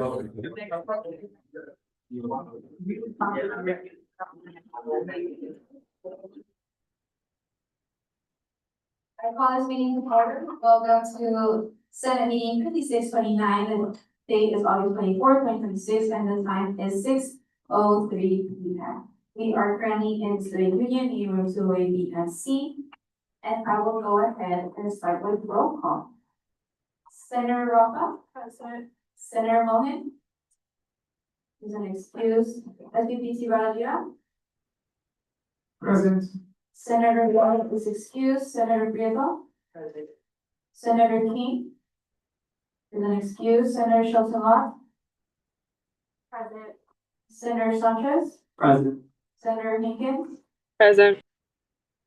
I call this meeting to order. Welcome to Senate meeting 5629. The date is August 24th, 2026, and the time is 6:03 p.m. We are currently in Student Union, in room 2A, B, and C. And I will go ahead and start with roll call. Senator Roca, present. Senator Mohan is an excuse. SVP Balagira, Present. Senator White is excused. Senator Prieto, Present. Senator King is an excuse. Senator Shelton-Lott, present. Senator Sanchez, Present. Senator Hinkins, Present.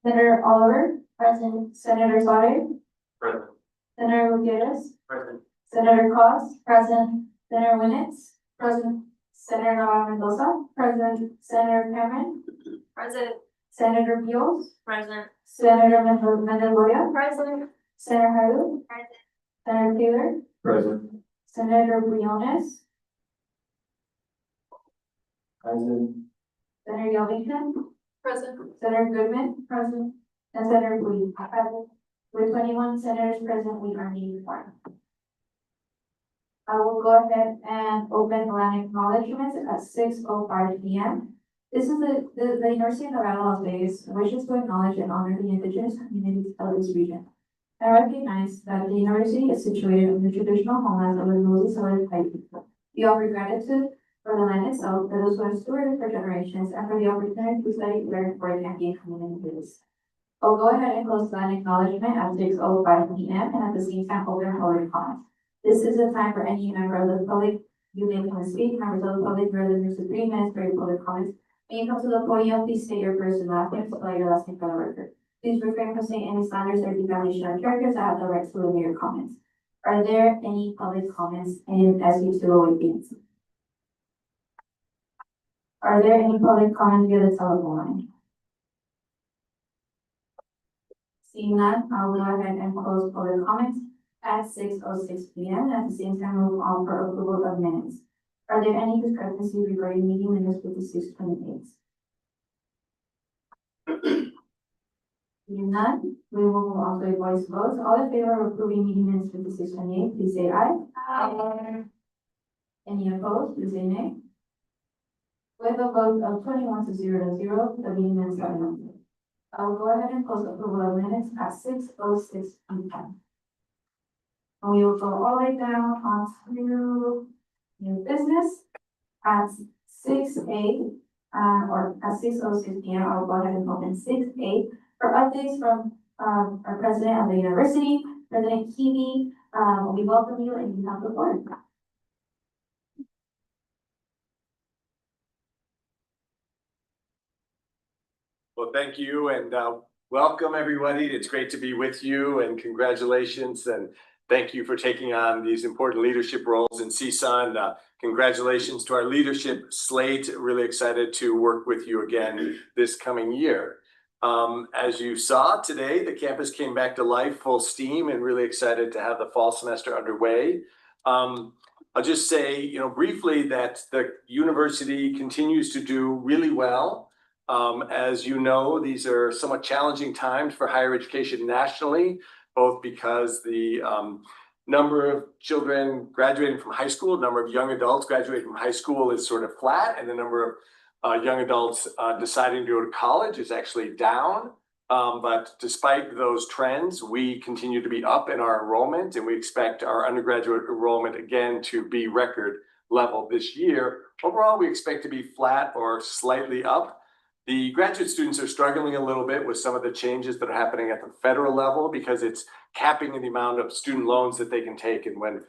Senator Oliver, present. Senator Sade, Present. Senator Gutierrez, Present. Senator Cos, present. Senator Winnitz, present. Senator Navarro Mendoza, present. Senator Cameron, present. Senator Beals, Present. Senator Mendeloya, Present. Senator Haru, Present. Senator Taylor, Present. Senator Briones, Present. Senator Yelvington, Present. Senator Goodman, present. And Senator Lee, present. With 21 senators present, we are needed for. I will go ahead and open land acknowledgements at 6:05 p.m. This is the University of Nevada, Las Vegas wishes to acknowledge and honor the indigenous communities of this region. I recognize that the university is situated in the traditional homelands of the Moses Salish people. We offer gratitude for the land itself, for those who have stewarded for generations, and for the opportunity to study, learn, work, and gain communities. I'll go ahead and close land acknowledgement at 6:05 p.m. and at the same time open public comments. This is a time for any member of the public. You may come and speak. Members of the public, your listeners to 3 minutes for your public comments. When you come to the podium, please state your first and last name, spell your last name for the record. Please refrain from saying any slanders or defamation of characters that have the right to limit your comments. Are there any public comments in SB 208? Are there any public comments via the telephone line? Seeing none, I will go ahead and close public comments at 6:06 p.m. and at the same time move on for approval of minutes. Are there any discrepancies regarding meeting minutes 5628? Seeing none, we will move on to a voice vote. All in favor of approving meeting minutes 5628, please say aye. Aye. Any opposed, please say nay. With a vote of 21 to 0, the meeting minutes are adopted. I will go ahead and close approval of minutes at 6:06 p.m. And we will go all the way down onto new business at 6:08 or at 6:06 p.m. I will go ahead and open 6:08 for updates from our president of the university, President Kiwi. We welcome you and you have the floor. Well, thank you and welcome everybody. It's great to be with you and congratulations and thank you for taking on these important leadership roles in CSUN. Congratulations to our leadership slate. Really excited to work with you again this coming year. As you saw today, the campus came back to life full steam and really excited to have the fall semester underway. I'll just say, briefly that the university continues to do really well. As you know, these are somewhat challenging times for higher education nationally, both because the number of children graduating from high school, number of young adults graduating from high school is sort of flat, and the number of young adults deciding to go to college is actually down. But despite those trends, we continue to be up in our enrollment, and we expect our undergraduate enrollment again to be record level this year. Overall, we expect to be flat or slightly up. The graduate students are struggling a little bit with some of the changes that are happening at the federal level because it's capping the amount of student loans that they can take. And when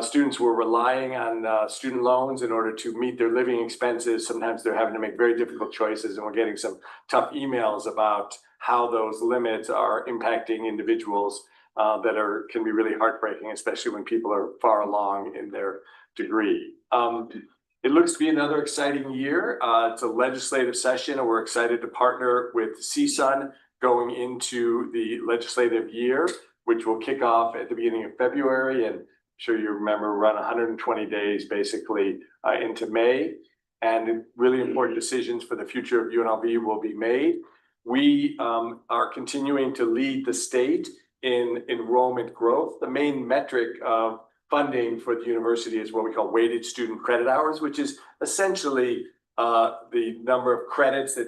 students were relying on student loans in order to meet their living expenses, sometimes they're having to make very difficult choices, and we're getting some tough emails about how those limits are impacting individuals that can be really heartbreaking, especially when people are far along in their degree. It looks to be another exciting year. It's a legislative session, and we're excited to partner with CSUN going into the legislative year, which will kick off at the beginning of February. And sure you remember, run 120 days basically into May. And really important decisions for the future of UNLV will be made. We are continuing to lead the state in enrollment growth. The main metric of funding for the university is what we call weighted student credit hours, which is essentially the number of credits that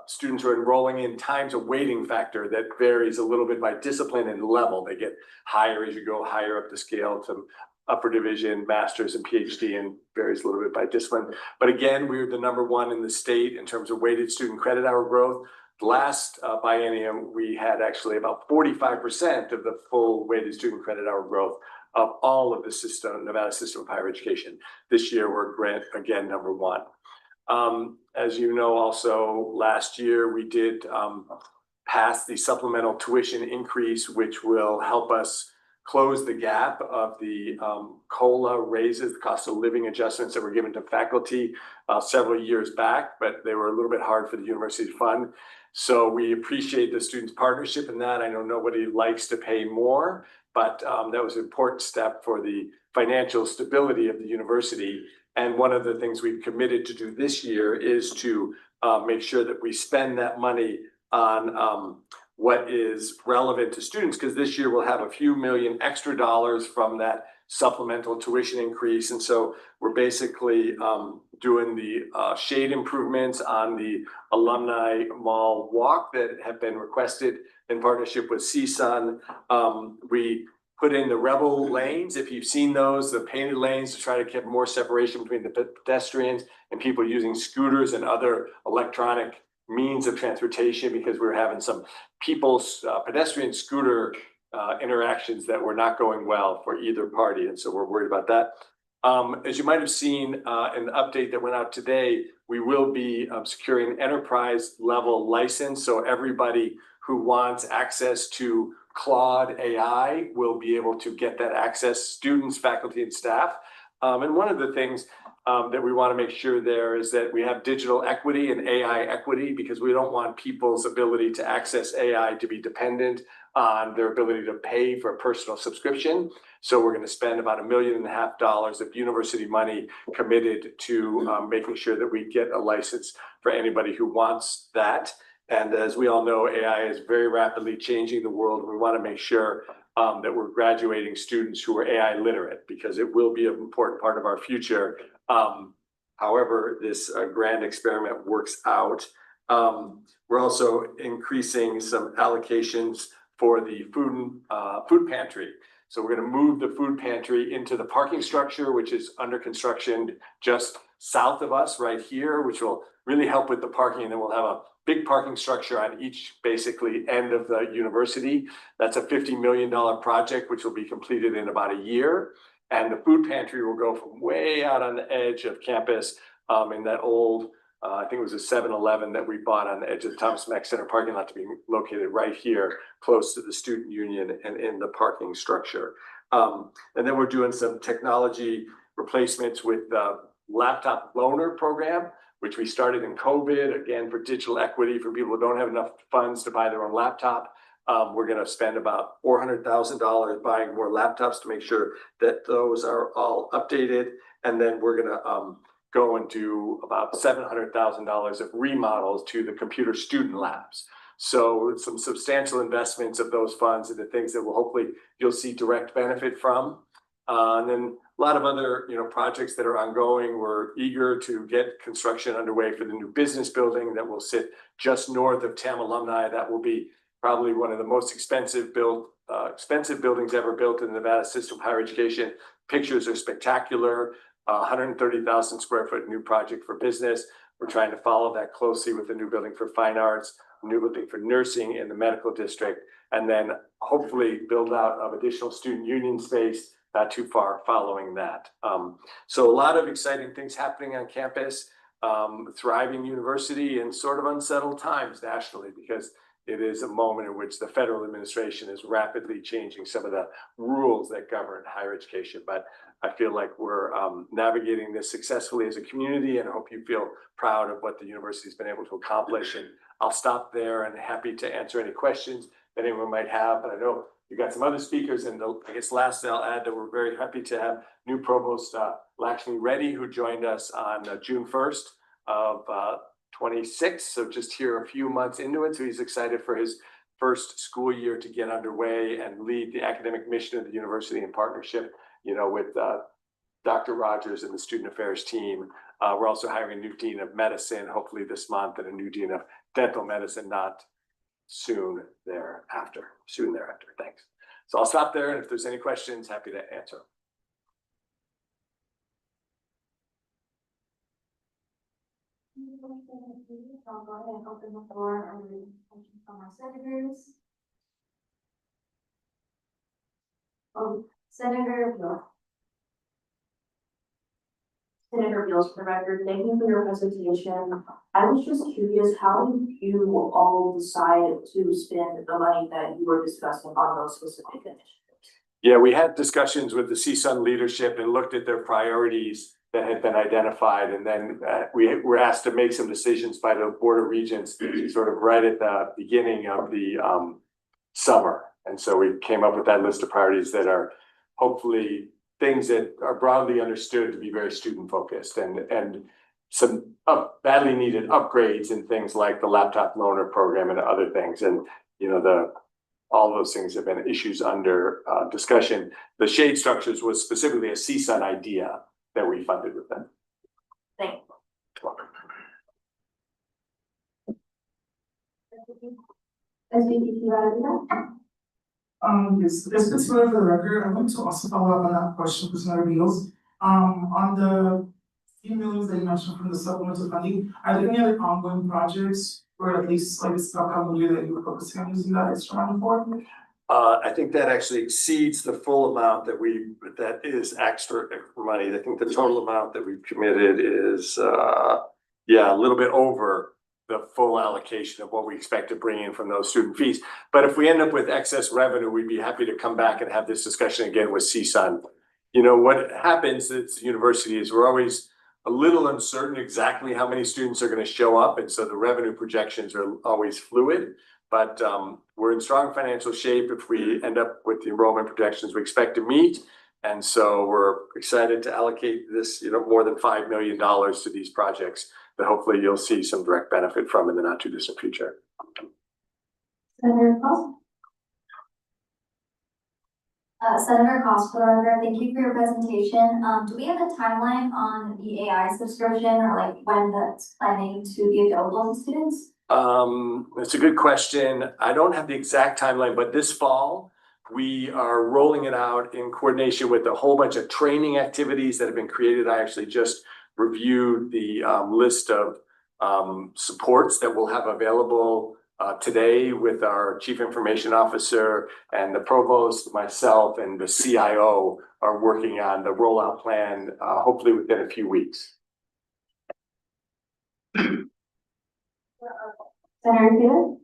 students are enrolling in times a weighting factor that varies a little bit by discipline and level. They get higher as you go higher up the scale to upper division, master's and PhD, and varies a little bit by discipline. But again, we're the #1 in the state in terms of weighted student credit hour growth. Last biennium, we had actually about 45% of the full weighted student credit hour growth of all of the Nevada system of higher education. This year, we're again #1. As you know, also last year, we did pass the supplemental tuition increase, which will help us close the gap of the COLA raises, the cost of living adjustments that were given to faculty several years back, but they were a little bit hard for the university to fund. So we appreciate the students' partnership in that. I know nobody likes to pay more, but that was an important step for the financial stability of the university. And one of the things we've committed to do this year is to make sure that we spend that money on what is relevant to students, because this year we'll have a few million extra dollars from that supplemental tuition increase. And so we're basically doing the shade improvements on the alumni mall walk that have been requested in partnership with CSUN. We put in the rebel lanes, if you've seen those, the painted lanes to try to keep more separation between the pedestrians and people using scooters and other electronic means of transportation, because we were having some people's pedestrian scooter interactions that were not going well for either party. And so we're worried about that. As you might have seen in the update that went out today, we will be securing an enterprise level license. So everybody who wants access to Claude AI will be able to get that access, students, faculty, and staff. And one of the things that we want to make sure there is that we have digital equity and AI equity, because we don't want people's ability to access AI to be dependent on their ability to pay for a personal subscription. So we're going to spend about $1.5 million of university money committed to making sure that we get a license for anybody who wants that. And as we all know, AI is very rapidly changing the world. We want to make sure that we're graduating students who are AI literate, because it will be an important part of our future. However, this grand experiment works out. We're also increasing some allocations for the food pantry. So we're going to move the food pantry into the parking structure, which is under construction just south of us right here, which will really help with the parking. And then we'll have a big parking structure on each basically end of the university. That's a $50 million project, which will be completed in about a year. And the food pantry will go from way out on the edge of campus in that old, I think it was a 7-Eleven that we bought on the edge of the Thomas Mack Center parking lot, to be located right here, close to the student union and in the parking structure. And then we're doing some technology replacements with the laptop loaner program, which we started in COVID, again, for digital equity for people who don't have enough funds to buy their own laptop. We're going to spend about $400,000 buying more laptops to make sure that those are all updated. And then we're going to go and do about $700,000 of remodels to the computer student labs. So some substantial investments of those funds into things that will hopefully you'll see direct benefit from. And then a lot of other projects that are ongoing. We're eager to get construction underway for the new business building that will sit just north of TAM Alumni. That will be probably one of the most expensive buildings ever built in the Nevada system of higher education. Pictures are spectacular. 130,000 square foot new project for business. We're trying to follow that closely with the new building for fine arts, new building for nursing in the medical district, and then hopefully build out of additional student union space not too far following that. So a lot of exciting things happening on campus, thriving university, and sort of unsettled times nationally, because it is a moment in which the federal administration is rapidly changing some of the rules that govern higher education. But I feel like we're navigating this successfully as a community, and I hope you feel proud of what the university has been able to accomplish. And I'll stop there and happy to answer any questions that anyone might have. But I know we've got some other speakers, and I guess last I'll add that we're very happy to have new provost Lakshmi Reddy, who joined us on June 1st of 26. So just here a few months into it. So he's excited for his first school year to get underway and lead the academic mission of the university in partnership, with Dr. Rogers and the student affairs team. We're also hiring a new dean of medicine, hopefully this month, and a new dean of dental medicine, not soon thereafter. Thanks. So I'll stop there, and if there's any questions, happy to answer. I'll go ahead and open the floor and read questions from our senators. Senator Beal. Senator Beals, for the record, thank you for your presentation. I was just curious, how did you all decide to spend the money that you were discussing on those specific initiatives? Yeah, we had discussions with the CSUN leadership and looked at their priorities that had been identified. And then we were asked to make some decisions by the Board of Regents sort of right at the beginning of the summer. And so we came up with that list of priorities that are hopefully things that are broadly understood to be very student focused, and some badly needed upgrades in things like the laptop loaner program and other things. And, all those things have been issues under discussion. The shade structures was specifically a CSUN idea that we funded with them. Thank you. Yes, just for the record, I want to also follow up on that question for Senator Beals. On the few millions that you mentioned from the supplemental funding, are there any other ongoing projects or at least like this upcoming year that you were focusing on using that extra money for? I think that actually exceeds the full amount that is extra money. I think the total amount that we've committed is, a little bit over the full allocation of what we expect to bring in from those student fees. But if we end up with excess revenue, we'd be happy to come back and have this discussion again with CSUN. What happens at the university is we're always a little uncertain exactly how many students are going to show up. And so the revenue projections are always fluid. But we're in strong financial shape if we end up with the enrollment projections we expect to meet. And so we're excited to allocate this, more than $5 million to these projects that hopefully you'll see some direct benefit from in the not too distant future. Senator Cost. Senator Costa, thank you for your presentation. Do we have a timeline on the AI subscription, or like when that's planning to be available to students? It's a good question. I don't have the exact timeline, but this fall we are rolling it out in coordination with a whole bunch of training activities that have been created. I actually just reviewed the list of supports that we'll have available today with our Chief Information Officer, and the Provost, myself, and the CIO are working on the rollout plan, hopefully within a few weeks. Senator Taylor.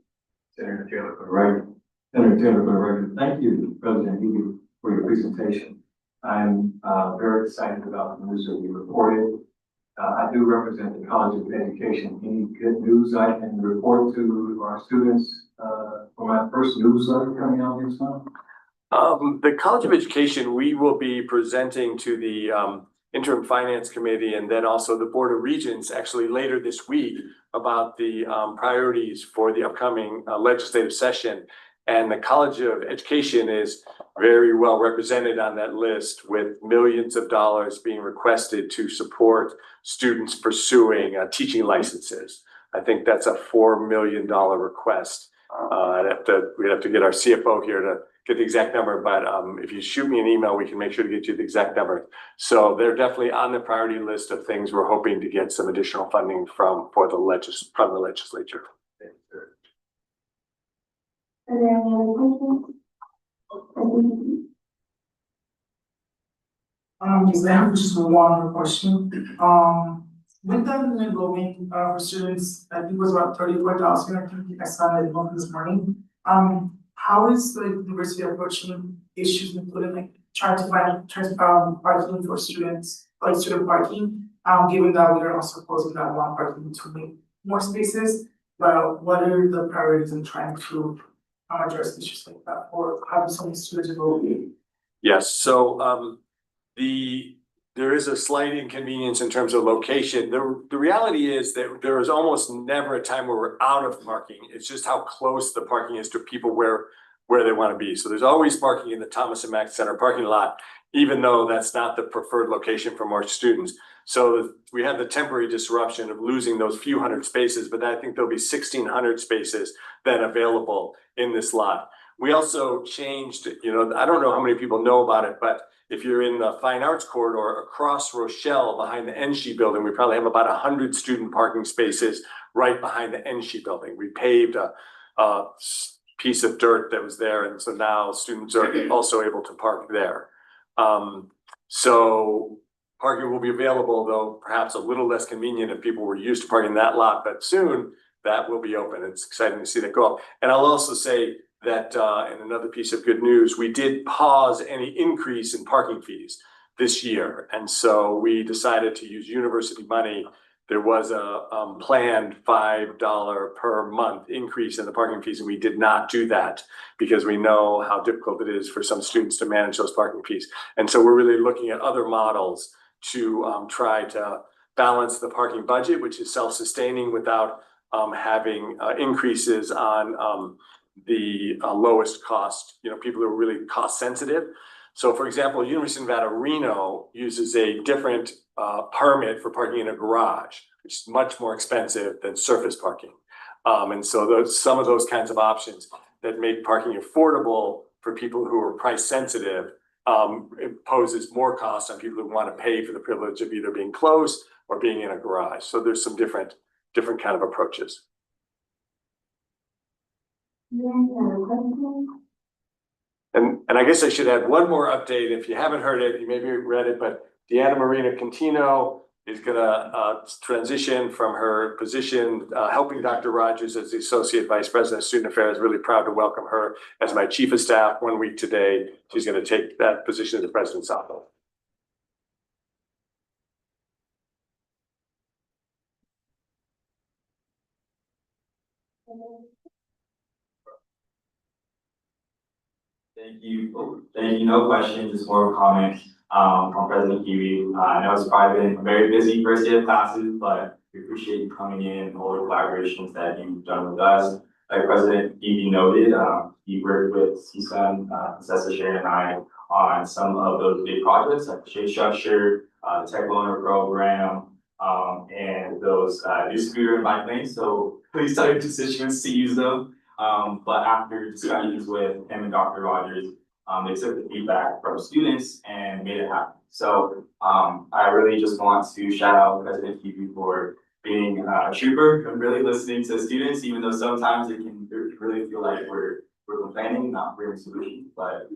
Senator Taylor for the record. Senator Taylor for the record. Thank you, President Hughes, for your presentation. I'm very excited about the news that we reported. I do represent the College of Education. Any good news I can report to our students for my first newsletter coming out next month? The College of Education, we will be presenting to the Interim Finance Committee and then also the Board of Regents actually later this week about the priorities for the upcoming legislative session. And the College of Education is very well represented on that list, with millions of dollars being requested to support students pursuing teaching licenses. I think that's a $4 million request. We'd have to get our CFO here to get the exact number, but if you shoot me an email, we can make sure to get you the exact number. So they're definitely on the priority list of things we're hoping to get some additional funding from the legislature. Are there any other questions? Yes, I have just one more question. With the enrollment for students, I think it was about 34,000. I think I saw it this morning. How is the university approaching issues, including like trying to find parking for students, like student parking? Given that we are also closing that one parking to make more spaces, but what are the priorities in trying to address issues like that, or having some students go? Yes, so there is a slight inconvenience in terms of location. The reality is that there is almost never a time where we're out of parking. It's just how close the parking is to people where they want to be. So there's always parking in the Thomas and Mack Center parking lot, even though that's not the preferred location for more students. So we have the temporary disruption of losing those few hundred spaces, but I think there'll be 1,600 spaces then available in this lot. We also changed, I don't know how many people know about it, but if you're in the Fine Arts Corridor across Rochelle behind the NSHE building, we probably have about 100 student parking spaces right behind the NSHE building. We paved a piece of dirt that was there, and so now students are also able to park there. So parking will be available, though perhaps a little less convenient if people were used to parking that lot, but soon that will be open. It's exciting to see that go up. And I'll also say that, and another piece of good news, we did pause any increase in parking fees this year. And so we decided to use university money. There was a planned $5 per month increase in the parking fees, and we did not do that because we know how difficult it is for some students to manage those parking fees. And so we're really looking at other models to try to balance the parking budget, which is self-sustaining, without having increases on the lowest cost, people who are really cost sensitive. So for example, University of Nevada, Reno uses a different permit for parking in a garage, which is much more expensive than surface parking. And so some of those kinds of options that make parking affordable for people who are price sensitive imposes more cost on people who want to pay for the privilege of either being close or being in a garage. So there's some different kind of approaches. And I guess I should add one more update. If you haven't heard it, you maybe read it, but Deanna Marina Contino is gonna transition from her position helping Dr. Rogers as the Associate Vice President of Student Affairs. Really proud to welcome her as my Chief of Staff 1 week today. She's gonna take that position as the President's office. Thank you. Thank you. No questions, just more comments from President Kiwi. I know it's probably been a very busy first day of classes, but we appreciate you coming in and all the collaborations that you've done with us. Like President Kiwi noted, he worked with CSUN, Professor Sharon and I on some of those big projects like the Shade Structure, the Tech Loaner Program, and those new scooter and bike lanes. So please tell your constituents to use them. But after discussions with him and Dr. Rogers, they took the feedback from students and made it happen. So I really just want to shout out President Kiwi for being a trooper and really listening to students, even though sometimes it can really feel like we're complaining, not bringing solutions. But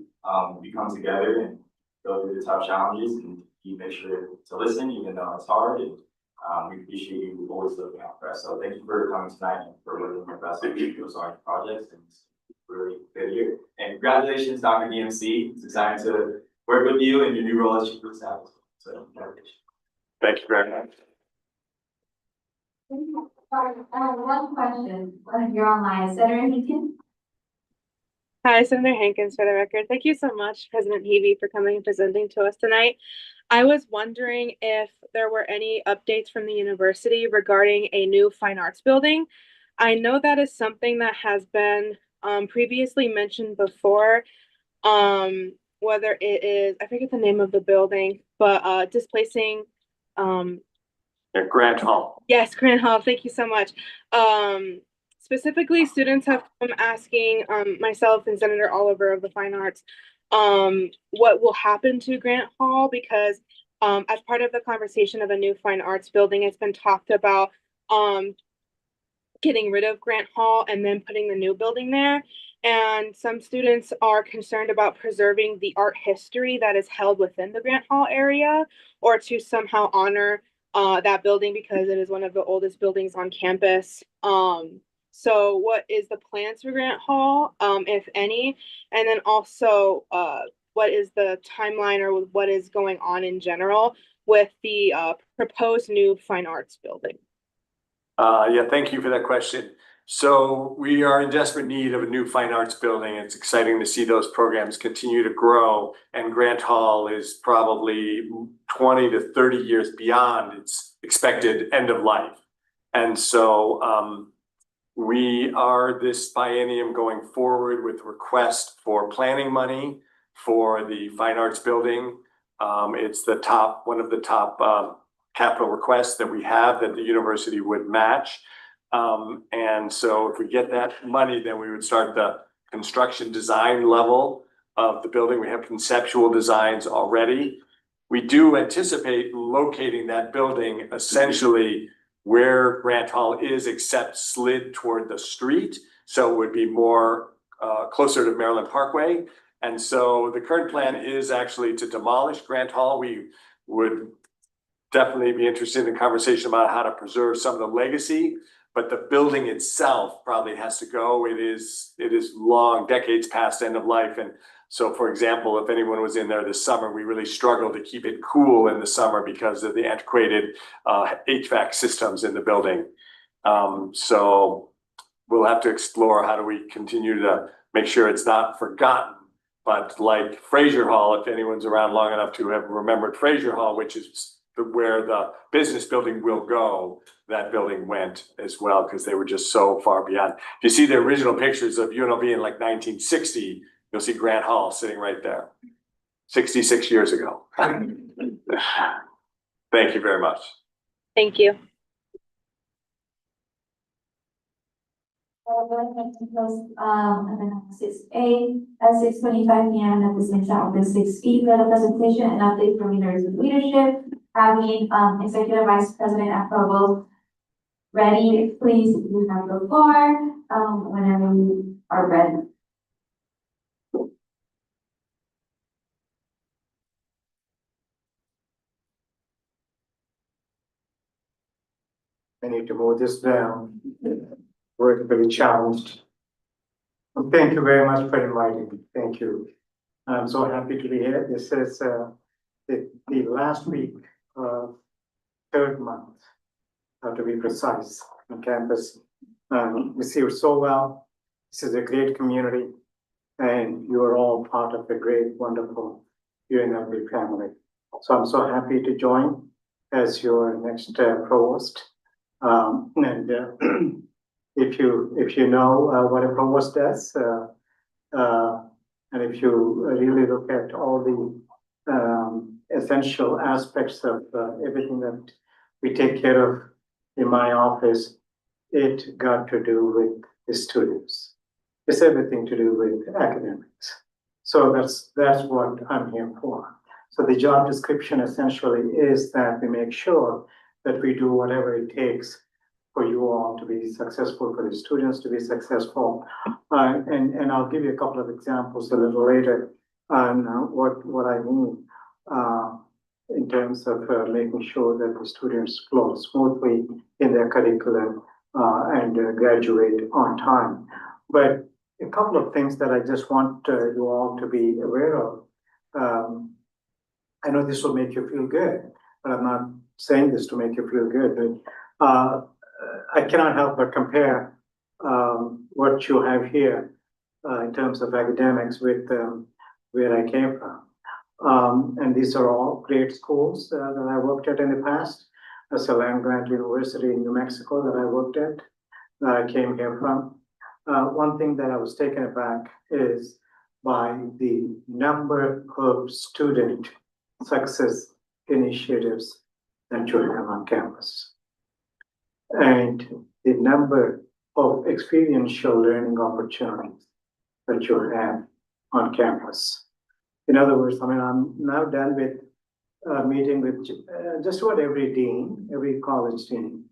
we come together and go through the tough challenges, and you make sure to listen, even though it's hard. And we appreciate you always looking out for us. So thank you for coming tonight and for working with us on those art projects. And it's really good year. And congratulations, Dr. DMC. It's exciting to work with you and your new role as Chief of Staff. So congratulations. Thank you very much. One question, you're online, Senator Hinton? Hi, Senator Hankins for the record. Thank you so much, President Heavey, for coming and presenting to us tonight. I was wondering if there were any updates from the university regarding a new fine arts building. I know that is something that has been previously mentioned before, whether it is, I forget the name of the building, but displacing Grant Hall. Yes, Grant Hall. Thank you so much. Specifically, students have come asking myself and Senator Oliver of the Fine Arts what will happen to Grant Hall, because as part of the conversation of a new fine arts building, it's been talked about getting rid of Grant Hall and then putting the new building there. And some students are concerned about preserving the art history that is held within the Grant Hall area, or to somehow honor that building because it is one of the oldest buildings on campus. So what is the plans for Grant Hall, if any? And then also, what is the timeline or what is going on in general with the proposed new fine arts building? Yeah, thank you for that question. So we are in desperate need of a new fine arts building. It's exciting to see those programs continue to grow. And Grant Hall is probably 20 to 30 years beyond its expected end of life. And so we are this biennium going forward with request for planning money for the fine arts building. It's one of the top capital requests that we have that the university would match. And so if we get that money, then we would start the construction design level of the building. We have conceptual designs already. We do anticipate locating that building essentially where Grant Hall is, except slid toward the street. So it would be more closer to Maryland Parkway. And so the current plan is actually to demolish Grant Hall. We would definitely be interested in a conversation about how to preserve some of the legacy, but the building itself probably has to go. It is long, decades past end of life. And so, for example, if anyone was in there this summer, we really struggled to keep it cool in the summer because of the antiquated HVAC systems in the building. So we'll have to explore how do we continue to make sure it's not forgotten. But like Fraser Hall, if anyone's around long enough to have remembered Fraser Hall, which is where the business building will go, that building went as well because they were just so far beyond. If you see the original pictures of UNLV in like 1960, you'll see Grant Hall sitting right there, 66 years ago. Thank you very much. Thank you. Six A at 6:25 p.m. at the Center Office 6B for the presentation and update from university leadership. Having Executive Vice President and Provost ready, please, you have the floor whenever you are ready. I need to move this down. We're very challenged. Well, thank you very much for inviting me. Thank you. I'm so happy to be here. This is the last week of third month, to be precise, on campus. Received so well. This is a great community, and you are all part of a great, wonderful UNLV family. So I'm so happy to join as your next provost. If you know what a provost does, and if you really look at all the essential aspects of everything that we take care of in my office, it got to do with the students. It's everything to do with academics. So that's what I'm here for. So the job description essentially is that we make sure that we do whatever it takes for you all to be successful, for the students to be successful. And I'll give you a couple of examples a little later on what I mean in terms of making sure that the students flow smoothly in their curriculum and graduate on time. But a couple of things that I just want you all to be aware of. I know this will make you feel good, but I'm not saying this to make you feel good, but I cannot help but compare what you have here in terms of academics with where I came from. And these are all great schools that I worked at in the past. That's a land-grant university in New Mexico that I worked at, that I came here from. One thing that I was taken aback is by the number of student success initiatives that you have on campus, and the number of experiential learning opportunities that you have on campus. In other words, I mean, I'm now done with meeting with just about every dean, every college dean.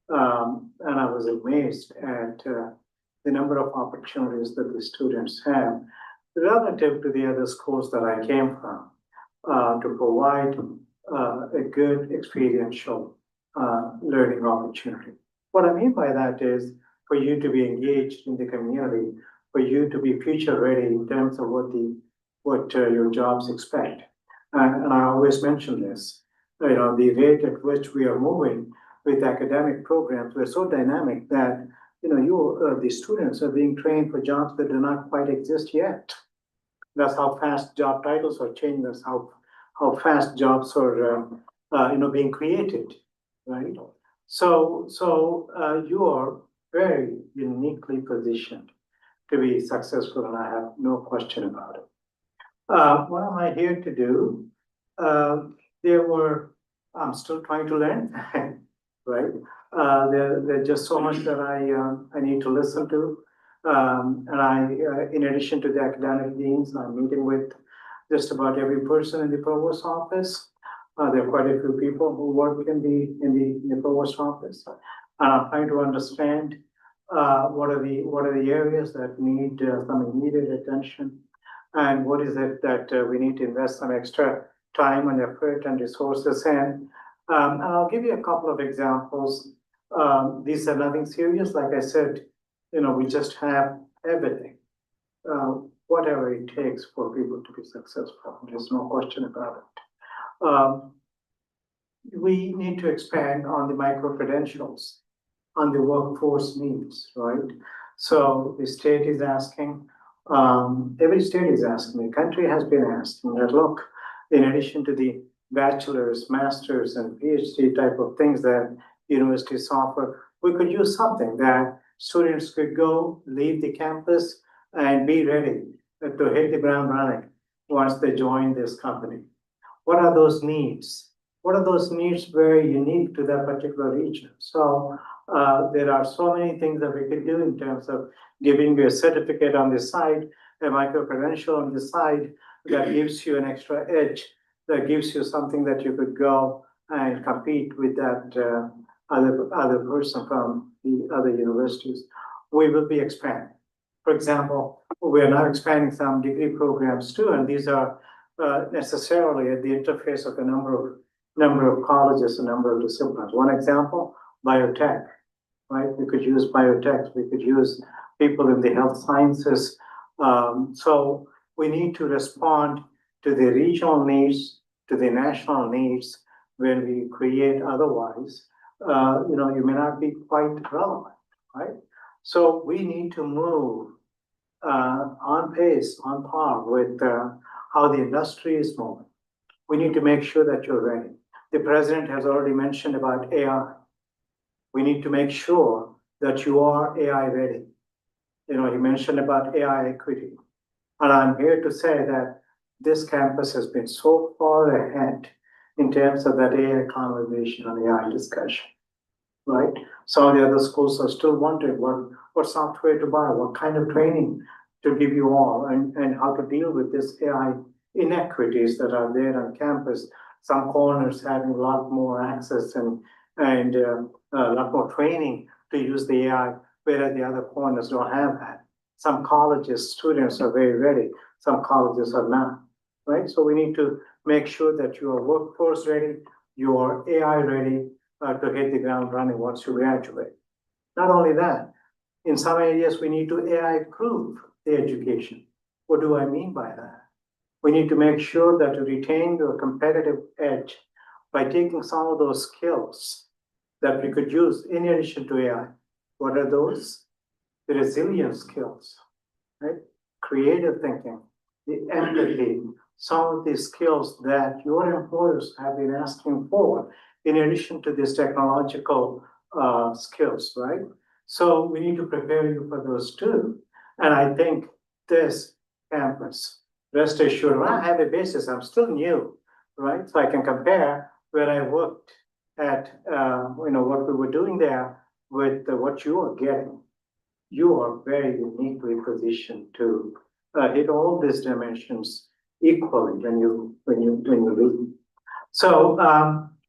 And I was amazed at the number of opportunities that the students have relative to the other schools that I came from to provide a good experiential learning opportunity. What I mean by that is for you to be engaged in the community, for you to be future ready in terms of what your jobs expect. And I always mention this, the rate at which we are moving with academic programs, we're so dynamic that the students are being trained for jobs that do not quite exist yet. That's how fast job titles are changing. That's how fast jobs are, being created, right? So you are very uniquely positioned to be successful, and I have no question about it. What am I here to do? I'm still trying to learn, right? There's just so much that I need to listen to. In addition to the academic deans, I'm meeting with just about every person in the provost office. There are quite a few people who work in the provost office. And I'm trying to understand what are the areas that need some immediate attention, and what is it that we need to invest some extra time and effort and resources in. And I'll give you a couple of examples. These are nothing serious. Like I said, we just have everything, whatever it takes for people to be successful. There's no question about it. We need to expand on the micro credentials, on the workforce needs, right? So the state is asking, every state is asking, the country has been asking that, look, in addition to the bachelor's, master's, and PhD type of things that universities offer, we could use something that students could go, leave the campus, and be ready to hit the ground running once they join this company. What are those needs? What are those needs very unique to that particular region? So there are so many things that we could do in terms of giving you a certificate on the side, a micro credential on the side that gives you an extra edge, that gives you something that you could go and compete with that other person from the other universities. We will be expanding. For example, we are now expanding some degree programs too, and these are necessarily at the interface of a number of colleges, a number of disciplines. One example, biotech, right? We could use biotech, we could use people in the health sciences. So we need to respond to the regional needs, to the national needs when we create otherwise. You may not be quite relevant, right? So we need to move on pace, on par with how the industry is moving. We need to make sure that you're ready. The president has already mentioned about AI. We need to make sure that you are AI ready. He mentioned about AI equity. And I'm here to say that this campus has been so far ahead in terms of that AI conversation and AI discussion, right? Some of the other schools are still wondering what software to buy, what kind of training to give you all, and how to deal with this AI inequities that are there on campus. Some corners having a lot more access and a lot more training to use the AI, whereas the other corners don't have that. Some colleges, students are very ready. Some colleges are not, right? So we need to make sure that you are workforce ready, you are AI ready to hit the ground running once you graduate. Not only that, in some areas, we need to AI prove the education. What do I mean by that? We need to make sure that you retain your competitive edge by taking some of those skills that we could use in addition to AI. What are those? The resilience skills, right? Creative thinking, the empathy, some of these skills that your employers have been asking for in addition to these technological skills, right? So we need to prepare you for those too. And I think this campus, rest assured, when I have a basis, I'm still new, right? So I can compare where I worked at, what we were doing there with what you are getting. You are very uniquely positioned to hit all these dimensions equally when you leave. So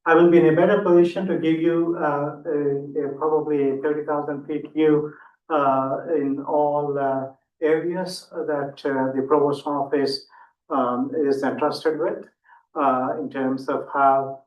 I will be in a better position to give you probably a 30,000 feet view in all areas that the provost office is entrusted with in terms of how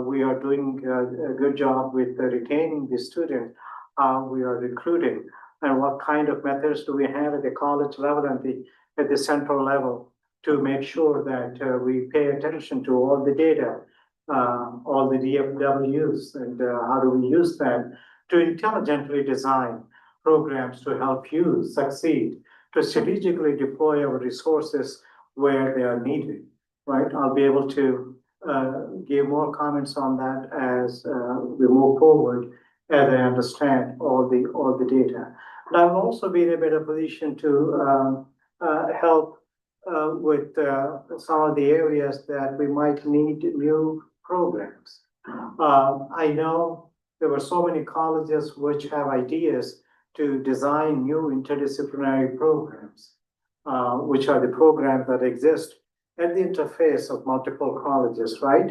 we are doing a good job with retaining the student, how we are recruiting, and what kind of methods do we have at the college level and at the central level to make sure that we pay attention to all the data, all the DFWs, and how do we use that to intelligently design programs to help you succeed, to strategically deploy our resources where they are needed, right? I'll be able to give more comments on that as we move forward, as I understand all the data. And I'll also be in a better position to help with some of the areas that we might need new programs. I know there were so many colleges which have ideas to design new interdisciplinary programs, which are the programs that exist at the interface of multiple colleges, right?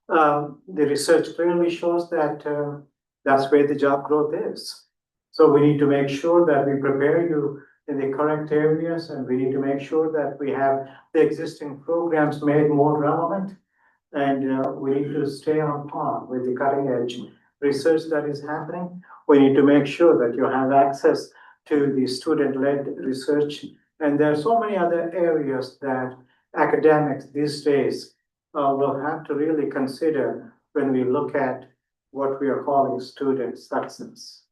The research clearly shows that that's where the job growth is. So we need to make sure that we prepare you in the correct areas, and we need to make sure that we have the existing programs made more relevant. And we need to stay on par with the cutting edge research that is happening. We need to make sure that you have access to the student-led research. And there are so many other areas that academics these days will have to really consider when we look at what we are calling student success,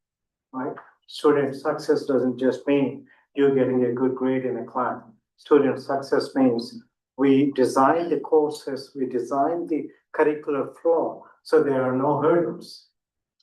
right? Student success doesn't just mean you getting a good grade in a class. Student success means we design the courses, we design the curricular flow, so there are no hurdles.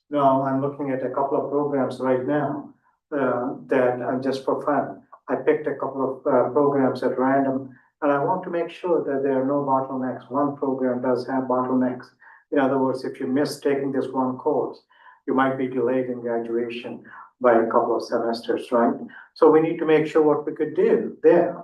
Now, I'm looking at a couple of programs right now that are just for fun. I picked a couple of programs at random, and I want to make sure that there are no bottlenecks. One program does have bottlenecks. In other words, if you miss taking this one course, you might be delayed in graduation by a couple of semesters, right? So we need to make sure what we could do there.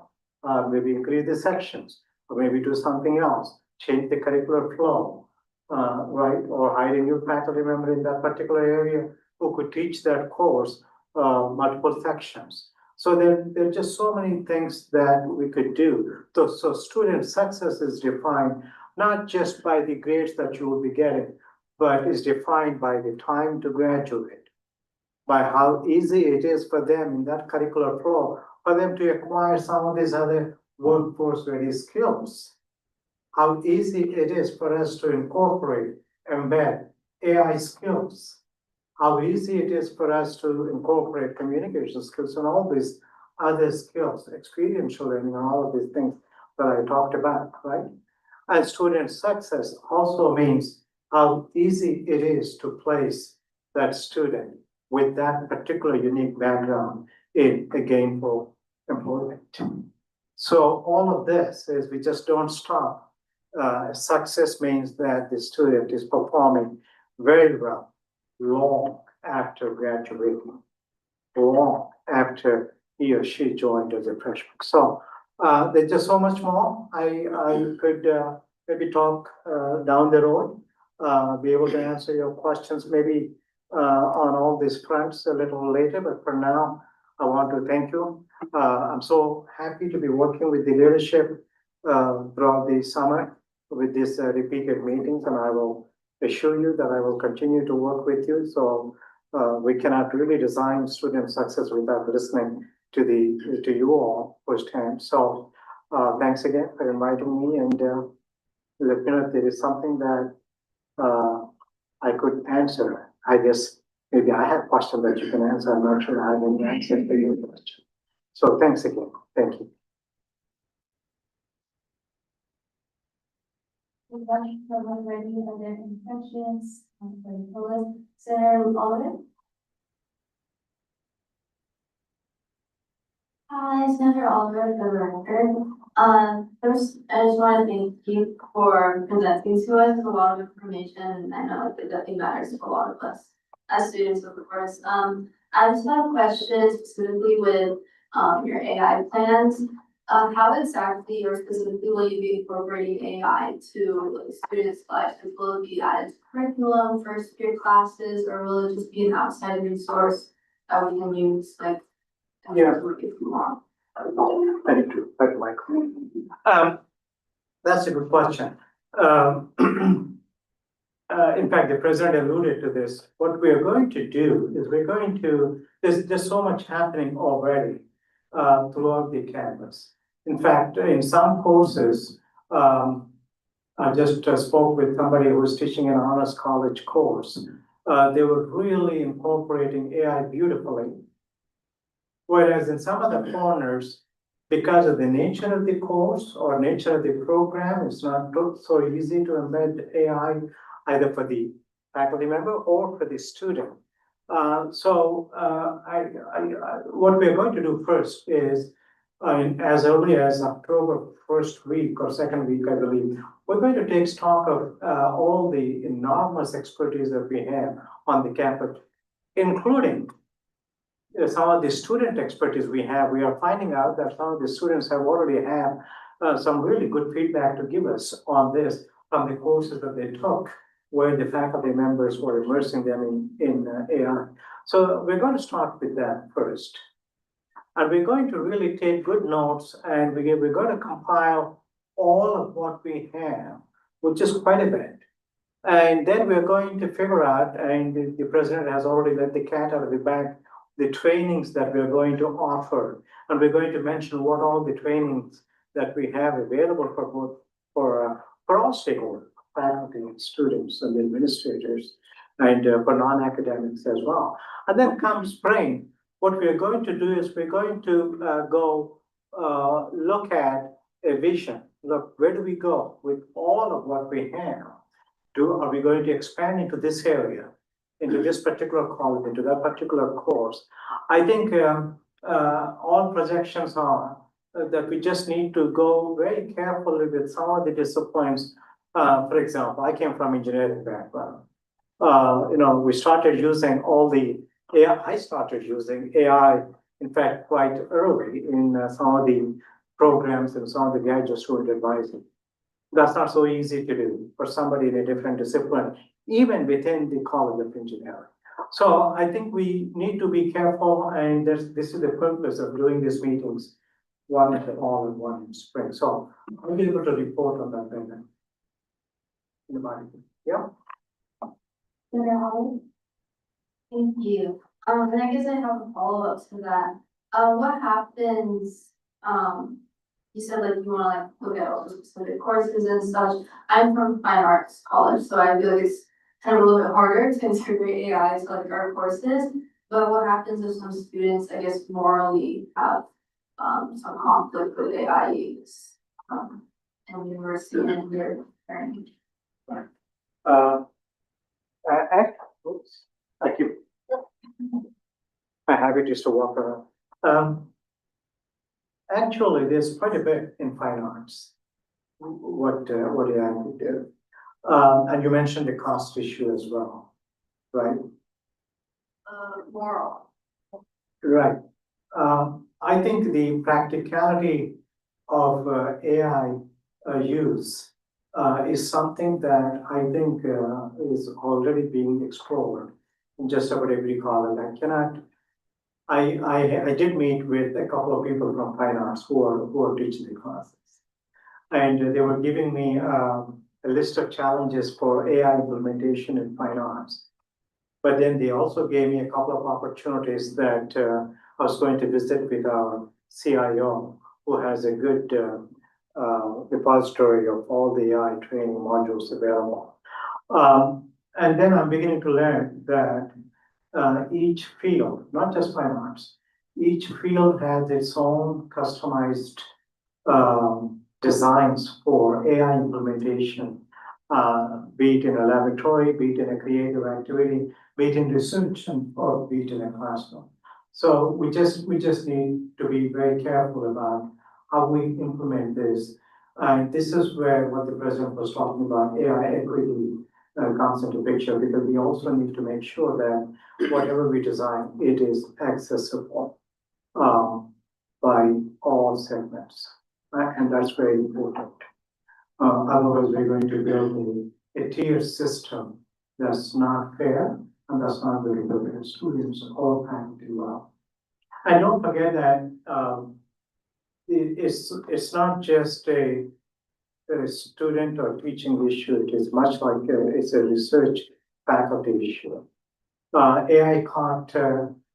Maybe increase the sections, or maybe do something else, change the curricular flow, right? Or hire a new faculty member in that particular area who could teach that course multiple sections. So there are just so many things that we could do. So student success is defined not just by the grades that you will be getting, but is defined by the time to graduate, by how easy it is for them in that curricular flow for them to acquire some of these other workforce-ready skills. How easy it is for us to incorporate, embed AI skills. How easy it is for us to incorporate communication skills and all these other skills, experiential learning, and all of these things that I talked about, right? And student success also means how easy it is to place that student with that particular unique background in a gainful employment. So all of this is we just don't stop. Success means that the student is performing very well long after graduating, long after he or she joined as a freshman. So there's just so much more. I could maybe talk down the road, be able to answer your questions maybe on all these fronts a little later, but for now, I want to thank you. I'm so happy to be working with the leadership throughout the summer with these repeated meetings, and I will assure you that I will continue to work with you. So we cannot really design student success without listening to you all firsthand. So thanks again for inviting me, and let me know if there is something that I could answer. I guess maybe I have questions that you can answer. I'm not sure I have any answer for your question. So thanks again. Thank you. Someone ready for their questions? Senator Alden? Hi, Senator Oliver, for the record. First, I just want to thank you for presenting to us a lot of information, and I know it definitely matters to a lot of us as students, of course. I just have a question specifically with your AI plans. How exactly or specifically will you be incorporating AI to students' lives? Will it be added to curriculum, first year classes, or will it just be an outside resource that we can use like? Yeah. If you want. Thank you, Michael. That's a good question. In fact, the president alluded to this. What we are going to do is there's so much happening already throughout the campus. In fact, in some courses, I just spoke with somebody who was teaching an honors college course. They were really incorporating AI beautifully Whereas in some of the corners, because of the nature of the course or nature of the program, it's not so easy to embed AI either for the faculty member or for the student. What we're going to do first is, as early as October first week or second week, I believe, we're going to take stock of all the enormous expertise that we have on the campus, including some of the student expertise we have. We are finding out that some of the students have already have some really good feedback to give us on this from the courses that they took, where the faculty members were immersing them in AI. So we're going to start with that first. And we're going to really take good notes, and we're going to compile all of what we have, which is quite a bit. And then we're going to figure out, and the president has already let the cat out of the bag, the trainings that we're going to offer. And we're going to mention what all the trainings that we have available for both, for all stakeholders, faculty and students and administrators, and for non-academics as well. And then come spring, what we're going to do is we're going to go look at a vision. Look, where do we go with all of what we have? Are we going to expand into this area, into this particular college, into that particular course? I think all projections are that we just need to go very carefully with some of the disciplines. For example, I came from engineering background. We started using all the AI. I started using AI, in fact, quite early in some of the programs and some of the graduate student advising. That's not so easy to do for somebody in a different discipline, even within the College of Engineering. So I think we need to be careful, and this is the purpose of doing these meetings, one in the fall and one in spring. So I'll be able to report on that then. In the body. Yeah. Thank you. And I guess I have a follow-up to that. What happens, you said like you wanna look at all the specific courses and such. I'm from fine arts college, so I feel like it's kind of a little bit harder to integrate AI to like our courses. But what happens if some students, I guess, morally have some conflict with AI use in university and their learning? Oops, I keep. My habit is to walk around. Actually, there's quite a bit in fine arts. What AI could do, and you mentioned the cost issue as well, right? Moral. Right. I think the practicality of AI use is something that I think is already being explored in just about every college. I did meet with a couple of people from fine arts who are teaching the classes, and they were giving me a list of challenges for AI implementation in fine arts. But then they also gave me a couple of opportunities that I was going to visit with our CIO, who has a good repository of all the AI training modules available. And then I'm beginning to learn that each field, not just fine arts, each field has its own customized designs for AI implementation, be it in a laboratory, be it in a creative activity, be it in research, or be it in a classroom. So we just need to be very careful about how we implement this. And this is where what the president was talking about, AI equity comes into picture, because we also need to make sure that whatever we design, it is accessible by all segments. And that's very important. Otherwise, we're going to build a tier system that's not fair, and that's not going to benefit students or faculty well. And don't forget that it's not just a student or teaching issue. It is much like it's a research faculty issue. AI caught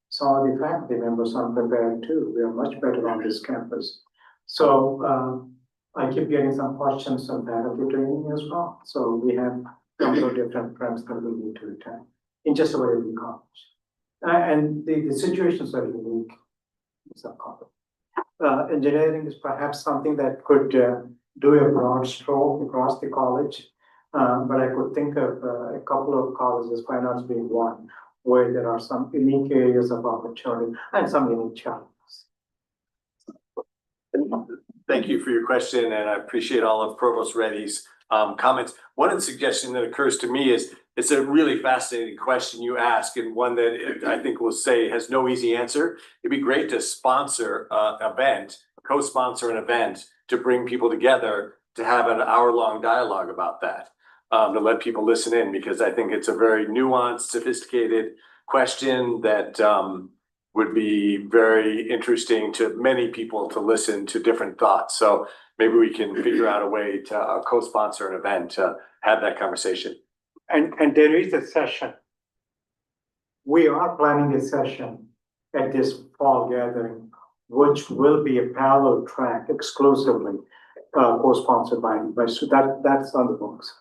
some of the faculty members unprepared too. We are much better on this campus. So I keep getting some questions on faculty training as well. So we have a couple of different friends that we need to attend in just about every college. And the situations are unique. subcontinent. Engineering is perhaps something that could do a broad stroke across the college. But I could think of a couple of colleges, fine arts being one, where there are some unique areas of opportunity and some unique challenges. Thank you for your question, and I appreciate all of Provost Reddy's comments. One of the suggestions that occurs to me is it's a really fascinating question you ask, and one that I think will say has no easy answer. It'd be great to sponsor an event, co-sponsor an event to bring people together to have an hour-long dialogue about that, to let people listen in, because I think it's a very nuanced, sophisticated question that would be very interesting to many people to listen to different thoughts. So maybe we can figure out a way to co-sponsor an event to have that conversation. And there is a session. We are planning a session at this fall gathering, which will be a parallel track exclusively co-sponsored by so that's on the books.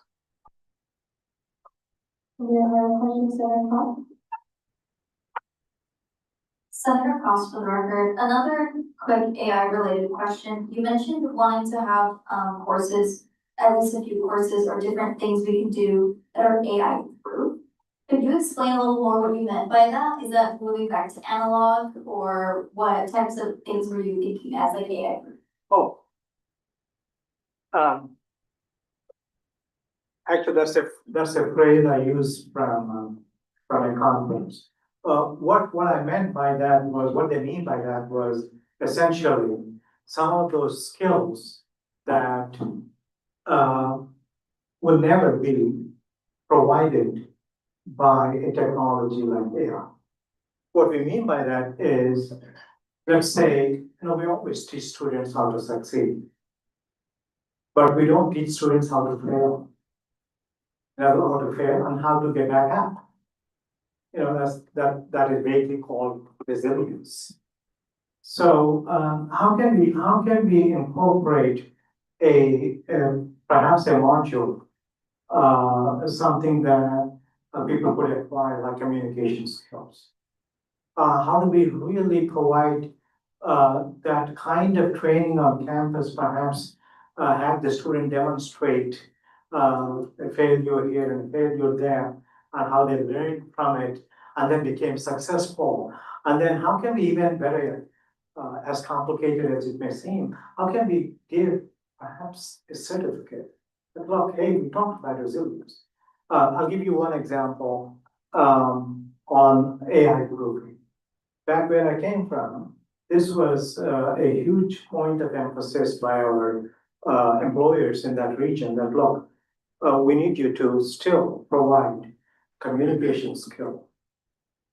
Any other questions that are called? Senator Cross, for the record, another quick AI related question. You mentioned wanting to have courses, at least a few courses or different things we can do that are AI proof. Could you explain a little more what you meant by that? Is that moving back to analog, or what types of things were you thinking as like AI proof? Oh. Actually, that's a phrase I use from a conference. What I meant by that was, what they mean by that was essentially some of those skills that will never be provided by a technology like AI. What we mean by that is, let's say, we always teach students how to succeed, but we don't teach students how to fail. How to fail and how to get back up. That is vaguely called resilience. So how can we incorporate perhaps a module, something that people could acquire, like communication skills? How do we really provide that kind of training on campus? Perhaps have the student demonstrate a failure here and a failure there, and how they learned from it and then became successful. And then how can we even better, as complicated as it may seem, how can we give perhaps a certificate that, look, hey, we talked about resilience. I'll give you one example on AI proofing. Back where I came from, this was a huge point of emphasis by our employers in that region, that look, we need you to still provide communication skill,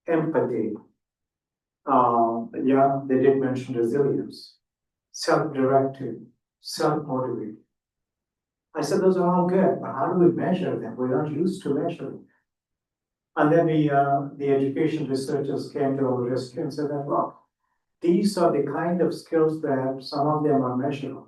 empathy. They did mention resilience, self-directed, self-motivated. I said those are all good, but how do we measure them? We're not used to measuring. And then the education researchers came to our rescue and said that, look, these are the kind of skills that some of them are measurable.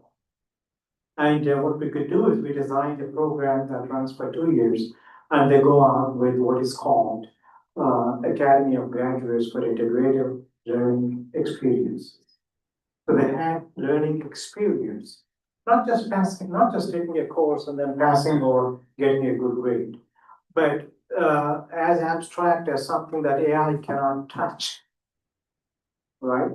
And what we could do is we designed a program that runs for 2 years, and they go on with what is called Academy of Graduates for Integrative Learning Experiences. So they have learning experience, not just passing, not just taking a course and then passing or getting a good grade, but as abstract as something that AI cannot touch, right?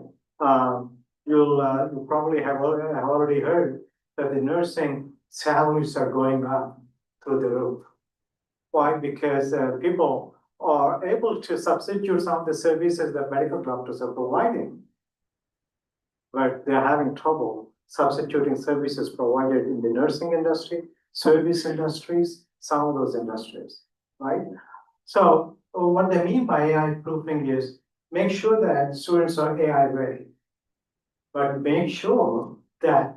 You'll probably have already heard that the nursing salaries are going up through the roof. Why? Because people are able to substitute some of the services that medical doctors are providing, but they're having trouble substituting services provided in the nursing industry, service industries, some of those industries, right? So what they mean by AI proofing is make sure that students are AI ready, but make sure that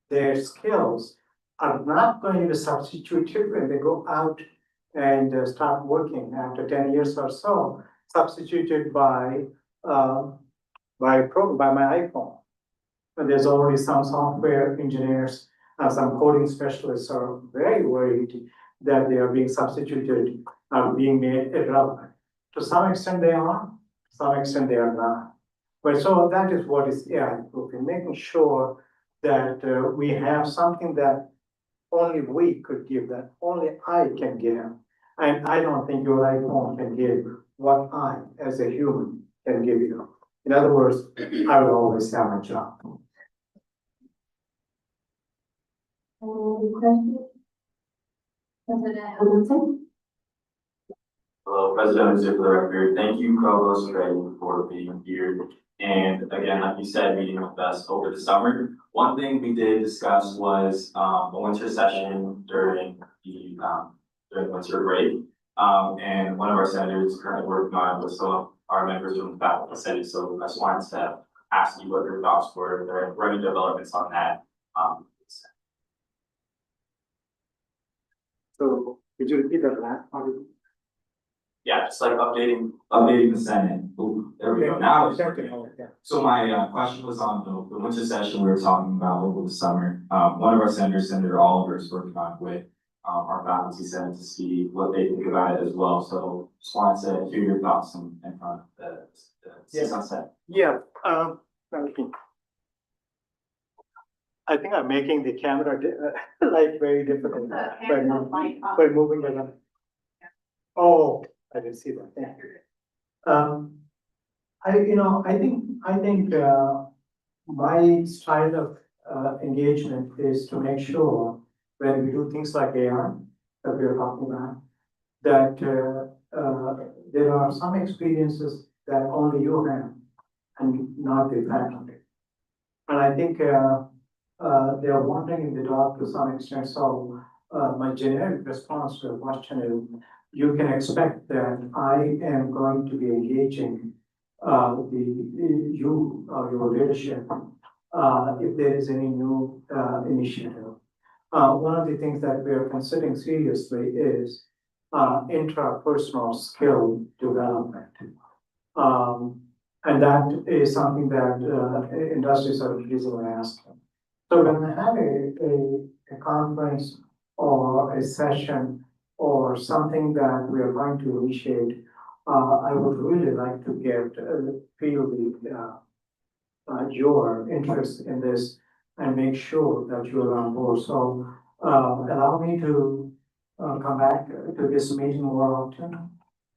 their skills are not going to be substituted when they go out and start working after 10 years or so, substituted by my iPhone. And there's already some software engineers and some coding specialists are very worried that they are being substituted, being made irrelevant. To some extent they are, to some extent they are not. But so that is what is AI proofing, making sure that we have something that only we could give, that only I can give. And I don't think your iPhone can give what I, as a human, can give you. In other words, I will always have a job. Any questions? President Livingston? Hello, President Zip for the record. Thank you, Provost Gray, for being here. And again, like you said, meeting with us over the summer. One thing we did discuss was the winter session during the winter break. And one of our senators is currently working on with some of our members from the faculty senate. So I just wanted to ask you what your thoughts were. There are running developments on that. So could you repeat that last part? Yeah, just like updating the Senate. Ooh, there we go. Now it's working. So my question was on the winter session we were talking about over the summer. One of our senators, Senator Oliver, is working on with our faculty senate to see what they think about it as well. So just wanted to hear your thoughts in front of the CSUN Senate. Yeah, I think I'm making the camera like very difficult by moving it up. Oh, I didn't see that. Thank you. I think my style of engagement is to make sure when we do things like AI that we are talking about, that there are some experiences that only you have and not the faculty. And I think they are wandering in the dark to some extent. So my generic response to the question is, you can expect that I am going to be engaging your leadership if there is any new initiative. One of the things that we are considering seriously is intrapersonal skill development. And that is something that industries are increasingly asking. So when we have a conference or a session or something that we are going to initiate, I would really like to feel your interest in this and make sure that you are on board. So allow me to come back to this meeting more often.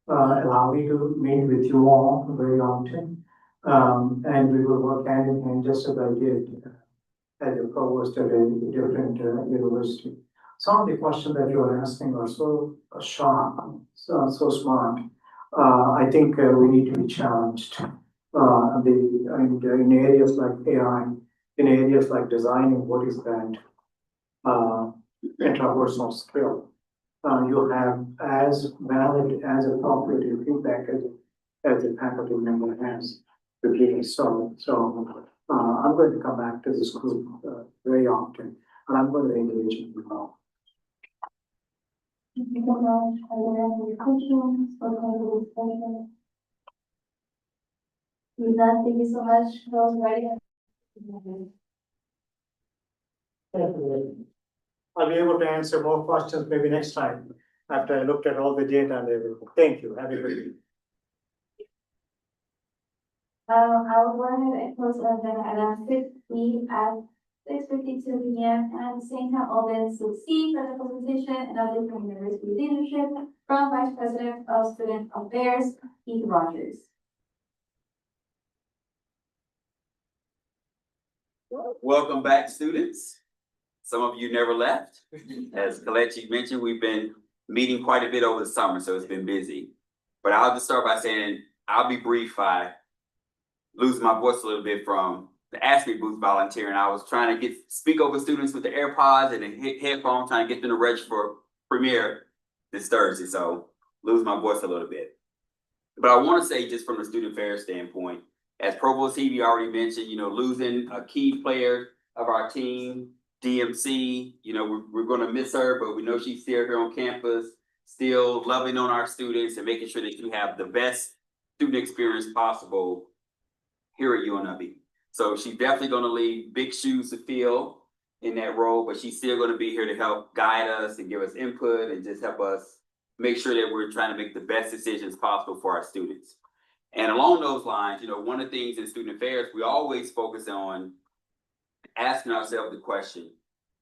Allow me to meet with you all very often. And we will work hand in hand just as I did as a provost at a different university. Some of the questions that you are asking are so sharp, so smart. I think we need to be challenged. In areas like AI, in areas like designing what is that intrapersonal skill, you have as valid, as appropriate feedback as the faculty member has to give. So I'm going to come back to this group very often, and I'm going to engage in them all. Thank you so much. Are there any questions or the discussion? With that, thank you so much. That was very. I'll be able to answer more questions maybe next time after I looked at all the data and everything. Thank you. Have a good day. I will go ahead and close the agenda item 6B at 6:52 p.m. and at the same time open 6C for the presentation and update from university leadership from Vice President of Student Affairs, Keith Rogers. Welcome back, students. Some of you never left. As Kalechi mentioned, we've been meeting quite a bit over the summer, so it's been busy. But I'll just start by saying, I'll be brief. I lose my voice a little bit from the Aspie booth volunteering. I was trying to speak over students with the AirPods and the headphones, trying to get them to register for premiere this Thursday, so lose my voice a little bit. But I want to say, just from the student affairs standpoint, as Provost Hebe already mentioned, losing a key player of our team, DMC, we're going to miss her, but we know she's still here on campus, still loving on our students and making sure that you have the best student experience possible here at UNLV. So she's definitely going to leave big shoes to fill in that role, but she's still going to be here to help guide us and give us input and just help us make sure that we're trying to make the best decisions possible for our students. And along those lines, one of the things in student affairs, we always focus on asking ourselves the question,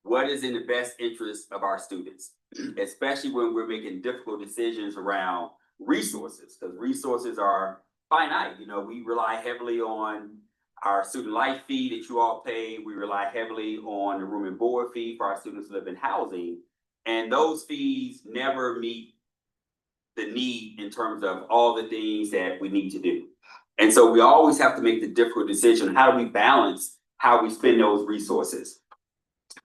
what is in the best interest of our students? Especially when we're making difficult decisions around resources, because resources are finite. We rely heavily on our student life fee that you all pay. We rely heavily on the room and board fee for our students who live in housing. And those fees never meet the need in terms of all the things that we need to do. And so we always have to make the difficult decision, how do we balance how we spend those resources?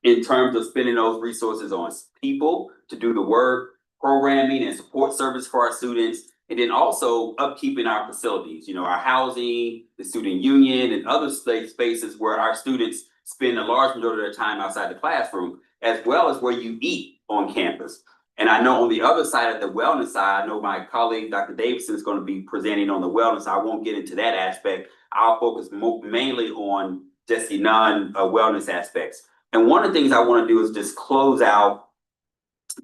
In terms of spending those resources on people to do the work, programming and support service for our students, and then also upkeep in our facilities, our housing, the student union, and other spaces where our students spend a large majority of their time outside the classroom, as well as where you eat on campus. And I know on the other side of the wellness side, I know my colleague, Dr. Davidson, is going to be presenting on the wellness. I won't get into that aspect. I'll focus mainly on just the non-wellness aspects. And one of the things I want to do is just close out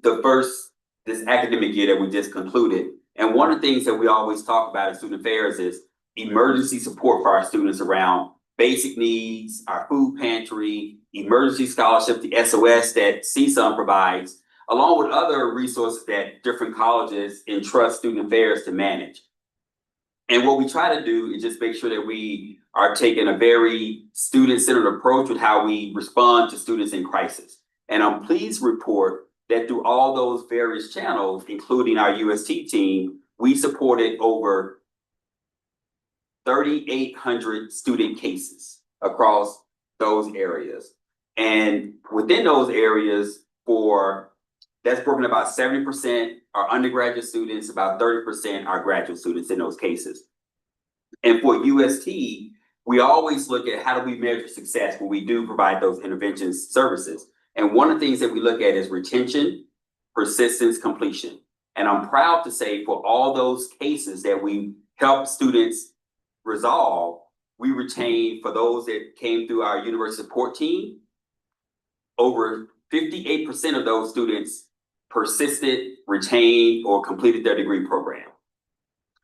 this academic year that we just concluded. And one of the things that we always talk about in student affairs is emergency support for our students around basic needs, our food pantry, emergency scholarship, the SOS that CSUN provides, along with other resources that different colleges entrust student affairs to manage. And what we try to do is just make sure that we are taking a very student-centered approach with how we respond to students in crisis. And I'm pleased to report that through all those various channels, including our UST team, we supported over 3,800 student cases across those areas. And within those areas, that's broken about 70% are undergraduate students, about 30% are graduate students in those cases. And for UST, we always look at how do we measure success when we do provide those intervention services. And one of the things that we look at is retention, persistence, completion. And I'm proud to say for all those cases that we help students resolve, we retain, for those that came through our university support team, over 58% of those students persisted, retained, or completed their degree program.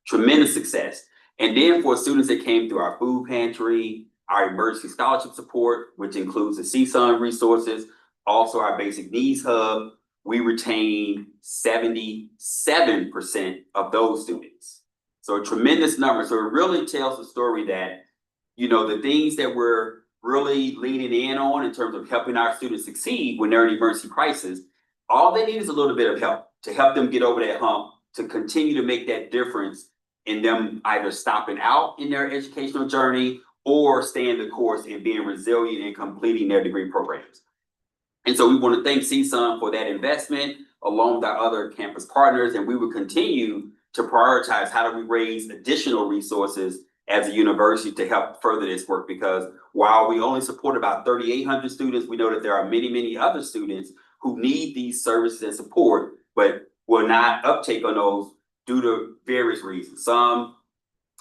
Tremendous success. And then for students that came through our food pantry, our emergency scholarship support, which includes the CSUN resources, also our basic needs hub, we retained 77% of those students. So a tremendous number. So it really tells the story that, the things that we're really leaning in on in terms of helping our students succeed when they're in emergency crisis, all they need is a little bit of help to help them get over that hump, to continue to make that difference in them either stopping out in their educational journey or staying the course and being resilient and completing their degree programs. And so we want to thank CSUN for that investment along with our other campus partners, and we will continue to prioritize how do we raise additional resources as a university to help further this work, because while we only support about 3,800 students, we know that there are many, many other students who need these services and support, but will not uptake on those due to various reasons. Some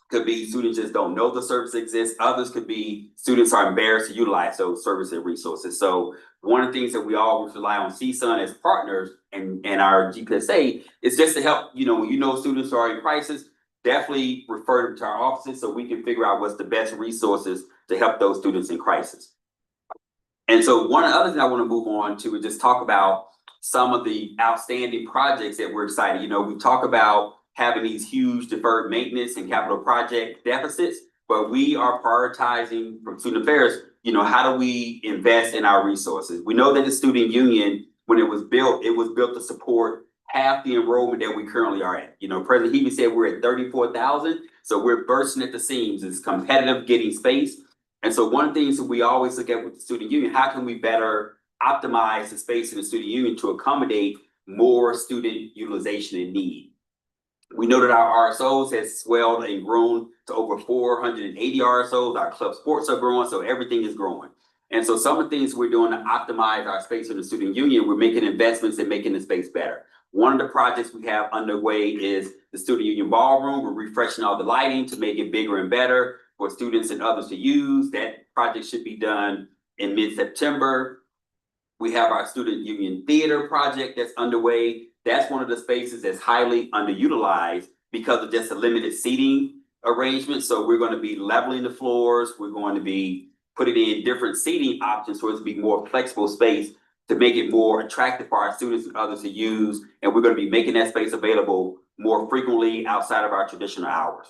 could be students just don't know the service exists. Others could be students are embarrassed to utilize those services and resources. So one of the things that we always rely on CSUN as partners and our GPSA is just to help, when students are in crisis, definitely refer them to our offices so we can figure out what's the best resources to help those students in crisis. And so one of the other things I want to move on to is just talk about some of the outstanding projects that we're excited. We talk about having these huge deferred maintenance and capital project deficits, but we are prioritizing from student affairs, how do we invest in our resources? We know that the student union, when it was built to support half the enrollment that we currently are at. President Hebe said we're at 34,000, so we're bursting at the seams. It's competitive getting space. And so one of the things that we always look at with the student union, how can we better optimize the space in the student union to accommodate more student utilization and need? We know that our RSOs has swelled and grown to over 480 RSOs. Our club sports are growing, so everything is growing. And so some of the things we're doing to optimize our space in the student union, we're making investments in making the space better. One of the projects we have underway is the student union ballroom. We're refreshing all the lighting to make it bigger and better for students and others to use. That project should be done in mid-September. We have our student union theater project that's underway. That's one of the spaces that's highly underutilized because of just the limited seating arrangement. So we're going to be leveling the floors. We're going to be putting in different seating options for it to be more flexible space to make it more attractive for our students and others to use. And we're going to be making that space available more frequently outside of our traditional hours.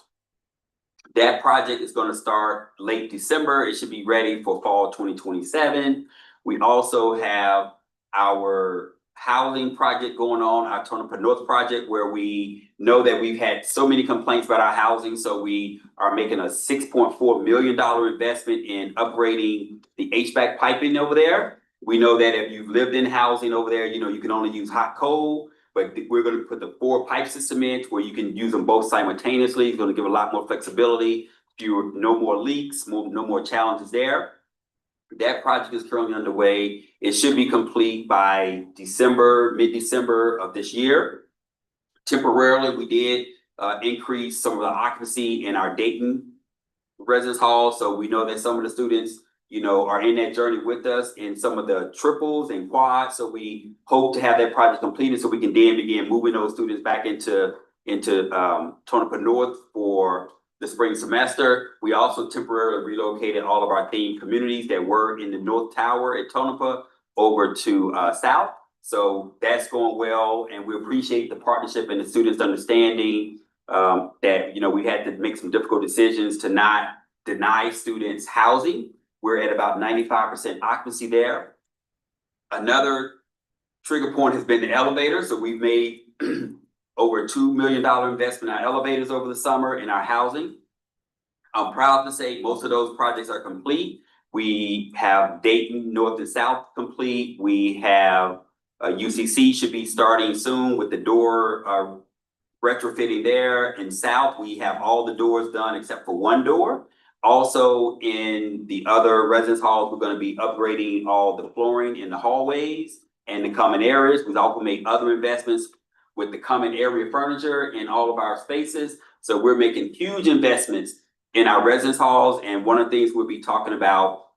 That project is going to start late December. It should be ready for fall 2027. We also have our housing project going on, our Tonopah North project, where we know that we've had so many complaints about our housing. So we are making a $6.4 million investment in upgrading the HVAC piping over there. We know that if you've lived in housing over there, you know, you can only use hot, cold, but we're going to put the 4 pipe system in where you can use them both simultaneously. It's going to give a lot more flexibility, no more leaks, no more challenges there. That project is currently underway. It should be complete by December, mid-December of this year. Temporarily, we did increase some of the occupancy in our Dayton residence hall. So we know that some of the students, you know, are in that journey with us in some of the triples and quads. So we hope to have that project completed so we can then begin moving those students back into Tonopah North for the spring semester. We also temporarily relocated all of our themed communities that were in the North Tower at Tonopah over to South. So that's going well, and we appreciate the partnership and the students' understanding that, you know, we had to make some difficult decisions to not deny students housing. We're at about 95% occupancy there. Another trigger point has been the elevator. So we've made over $2 million investment in our elevators over the summer in our housing. I'm proud to say most of those projects are complete. We have Dayton North and South complete. We have UCC should be starting soon with the door retrofitting there. In South, we have all the doors done except for one door. Also in the other residence halls, we're going to be upgrading all the flooring in the hallways and the common areas. We've also made other investments with the common area furniture in all of our spaces. So we're making huge investments in our residence halls. And one of the things we'll be talking about,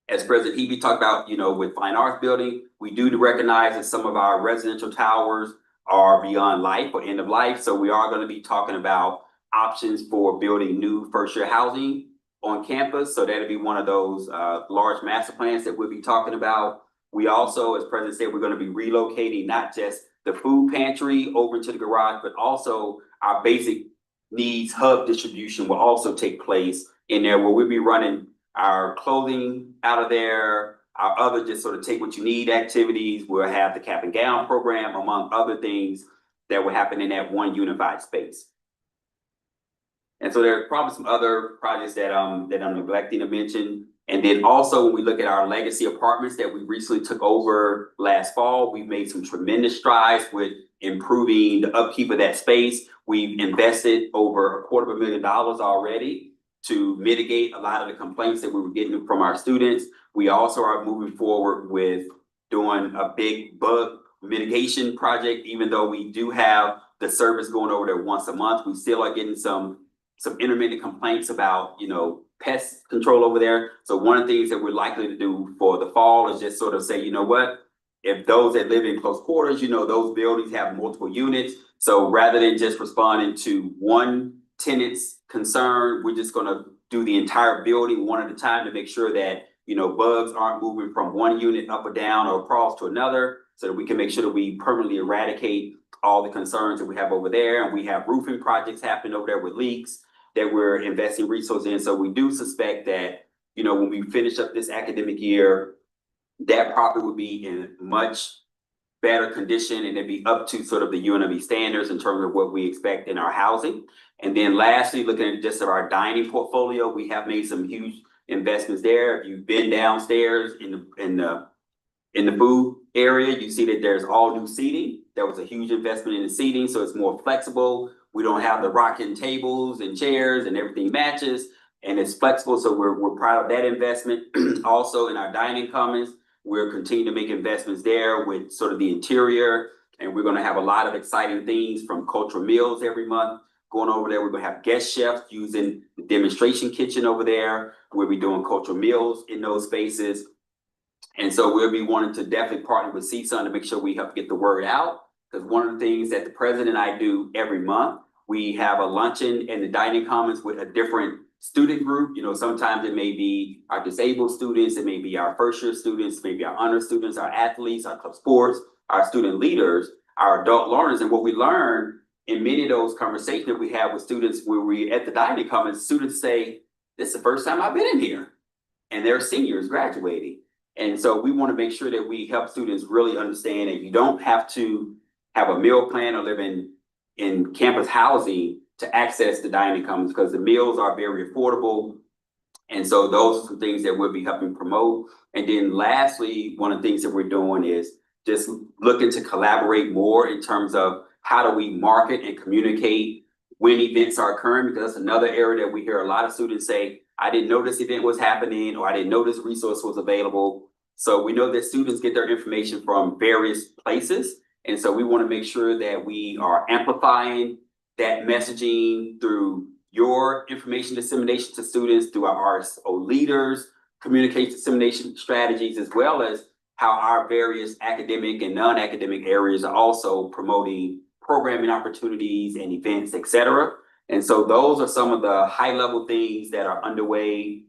as President Hebe talked about, you know, with Fine Arts Building, we do recognize that some of our residential towers are beyond life or end of life. So we are going to be talking about options for building new first-year housing on campus. So that'll be one of those large master plans that we'll be talking about. We also, as President said, we're going to be relocating not just the food pantry over into the garage, but also our basic needs hub distribution will also take place in there, where we'll be running our clothing out of there, our other just sort of take what you need activities. We'll have the cap and gown program, among other things that will happen in that one unified space. And so there are probably some other projects that I'm neglecting to mention. And then also when we look at our legacy apartments that we recently took over last fall, we've made some tremendous strides with improving the upkeep of that space. We've invested over $250,000 already to mitigate a lot of the complaints that we were getting from our students. We also are moving forward with doing a big bug mitigation project. Even though we do have the service going over there once a month, we still are getting some intermittent complaints about, you know, pest control over there. So one of the things that we're likely to do for the fall is just sort of say, you know what, if those that live in close quarters, you know, those buildings have multiple units. So rather than just responding to one tenant's concern, we're just going to do the entire building one at a time to make sure that, you know, bugs aren't moving from one unit up or down or across to another, so that we can make sure that we permanently eradicate all the concerns that we have over there. And we have roofing projects happening over there with leaks that we're investing resources in. So we do suspect that, you know, when we finish up this academic year, that property will be in much better condition and it'd be up to sort of the UNLV standards in terms of what we expect in our housing. And then lastly, looking at just our dining portfolio, we have made some huge investments there. If you've been downstairs in the food area, you see that there's all new seating. There was a huge investment in the seating, so it's more flexible. We don't have the rocking tables and chairs and everything matches, and it's flexible. So we're proud of that investment. Also in our dining commons, we're continuing to make investments there with sort of the interior, and we're going to have a lot of exciting things from cultural meals every month going over there. We're going to have guest chefs using the demonstration kitchen over there. We'll be doing cultural meals in those spaces. And so we'll be wanting to definitely partner with CSUN to make sure we help get the word out. Because one of the things that the president and I do every month We have a luncheon in the dining commons with a different student group. You know, sometimes it may be our disabled students, it may be our first year students, maybe our honor students, our athletes, our club sports, our student leaders, our adult learners. And what we learn in many of those conversations that we have with students where we at the dining commons, students say, this is the first time I've been in here. And they're seniors graduating. And so we want to make sure that we help students really understand that you don't have to have a meal plan or live in campus housing to access the dining commons, because the meals are very affordable. And so those are some things that we'll be helping promote. And then lastly, one of the things that we're doing is just looking to collaborate more in terms of how do we market and communicate when events are occurring, because that's another area that we hear a lot of students say, I didn't know this event was happening, or I didn't know this resource was available. So we know that students get their information from various places. And so we want to make sure that we are amplifying that messaging through your information dissemination to students, through our RSO leaders, communication dissemination strategies, as well as how our various academic and non-academic areas are also promoting programming opportunities and events, et cetera. And so those are some of the high level things that are underway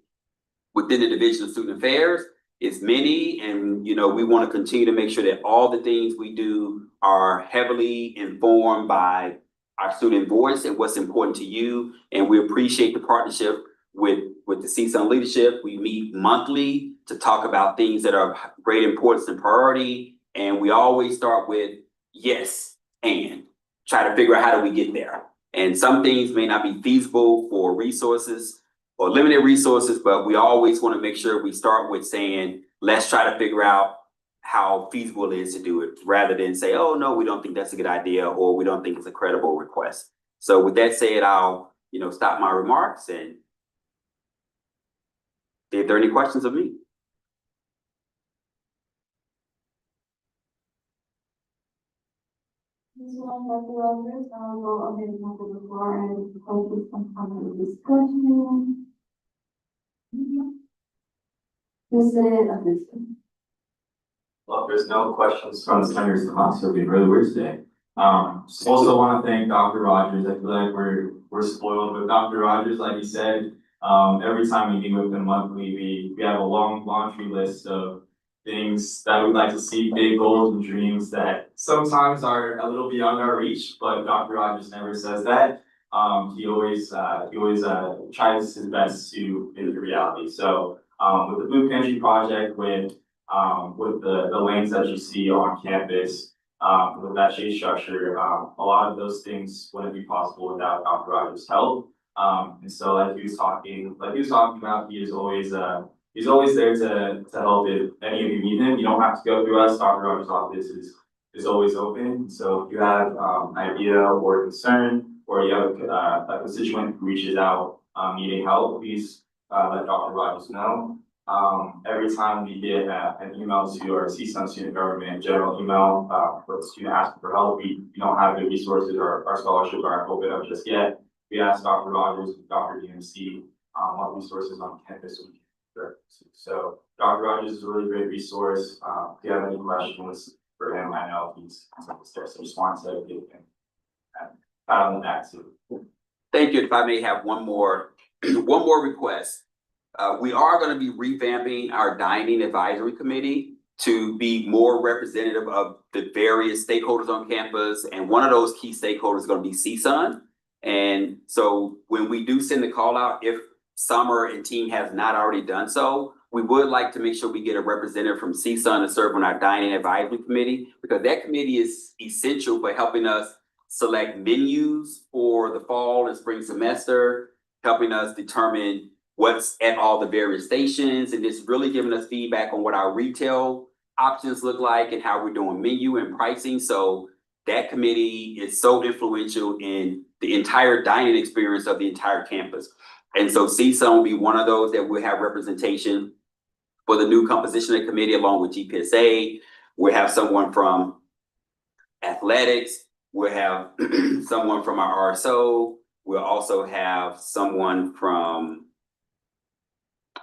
within the Division of Student Affairs. It's many, and you know, we want to continue to make sure that all the things we do are heavily informed by our student voice and what's important to you. And we appreciate the partnership with the CSUN leadership. We meet monthly to talk about things that are of great importance and priority. And we always start with yes, and try to figure out how do we get there. And some things may not be feasible for resources or limited resources, but we always want to make sure we start with saying, let's try to figure out how feasible it is to do it, rather than say, oh, no, we don't think that's a good idea, or we don't think it's a credible request. So with that said, I'll, stop my remarks and see if there are any questions of me. This one, Dr. Rogers, I'll go ahead and open the floor and questions from the discussion. This is a vision. Well, if there's no questions from the senators, the house will be really weird today. Also want to thank Dr. Rogers. I feel like we're spoiled with Dr. Rogers, like he said. Every time we meet with him monthly, we have a long laundry list of things that we'd like to see, big goals and dreams that sometimes are a little beyond our reach, but Dr. Rogers never says that. He always tries his best to make it reality. So with the Boot Pantry project, with the lanes that you see on campus, with that shade structure, a lot of those things wouldn't be possible without Dr. Rogers' help. And so like he was talking about, he's always there to help if any of you need him. You don't have to go through us. Dr. Rogers' office is always open. So if you have an idea or concern, or you have a constituent who reaches out needing help, please let Dr. Rogers know. Every time we get an email to our CSUN student government general email for a student asking for help, we don't have the resources or our scholarship aren't open up just yet. We asked Dr. Rogers and Dr. DMC what resources on campus we can direct to. So Dr. Rogers is a really great resource. If you have any questions for him, I know he's upstairs. So I just wanted to give him a pat on the back too. Thank you. If I may have one more request. We are going to be revamping our dining advisory committee to be more representative of the various stakeholders on campus. And one of those key stakeholders is going to be CSUN. And so when we do send the call out, if Summer and team has not already done so, we would like to make sure we get a representative from CSUN to serve on our dining advisory committee, because that committee is essential for helping us select menus for the fall and spring semester, helping us determine what's at all the various stations, and just really giving us feedback on what our retail options look like and how we're doing menu and pricing. So that committee is so influential in the entire dining experience of the entire campus. And so CSUN will be one of those that will have representation for the new composition of the committee, along with GPSA. We'll have someone from athletics. We'll have someone from our RSO. We'll also have someone from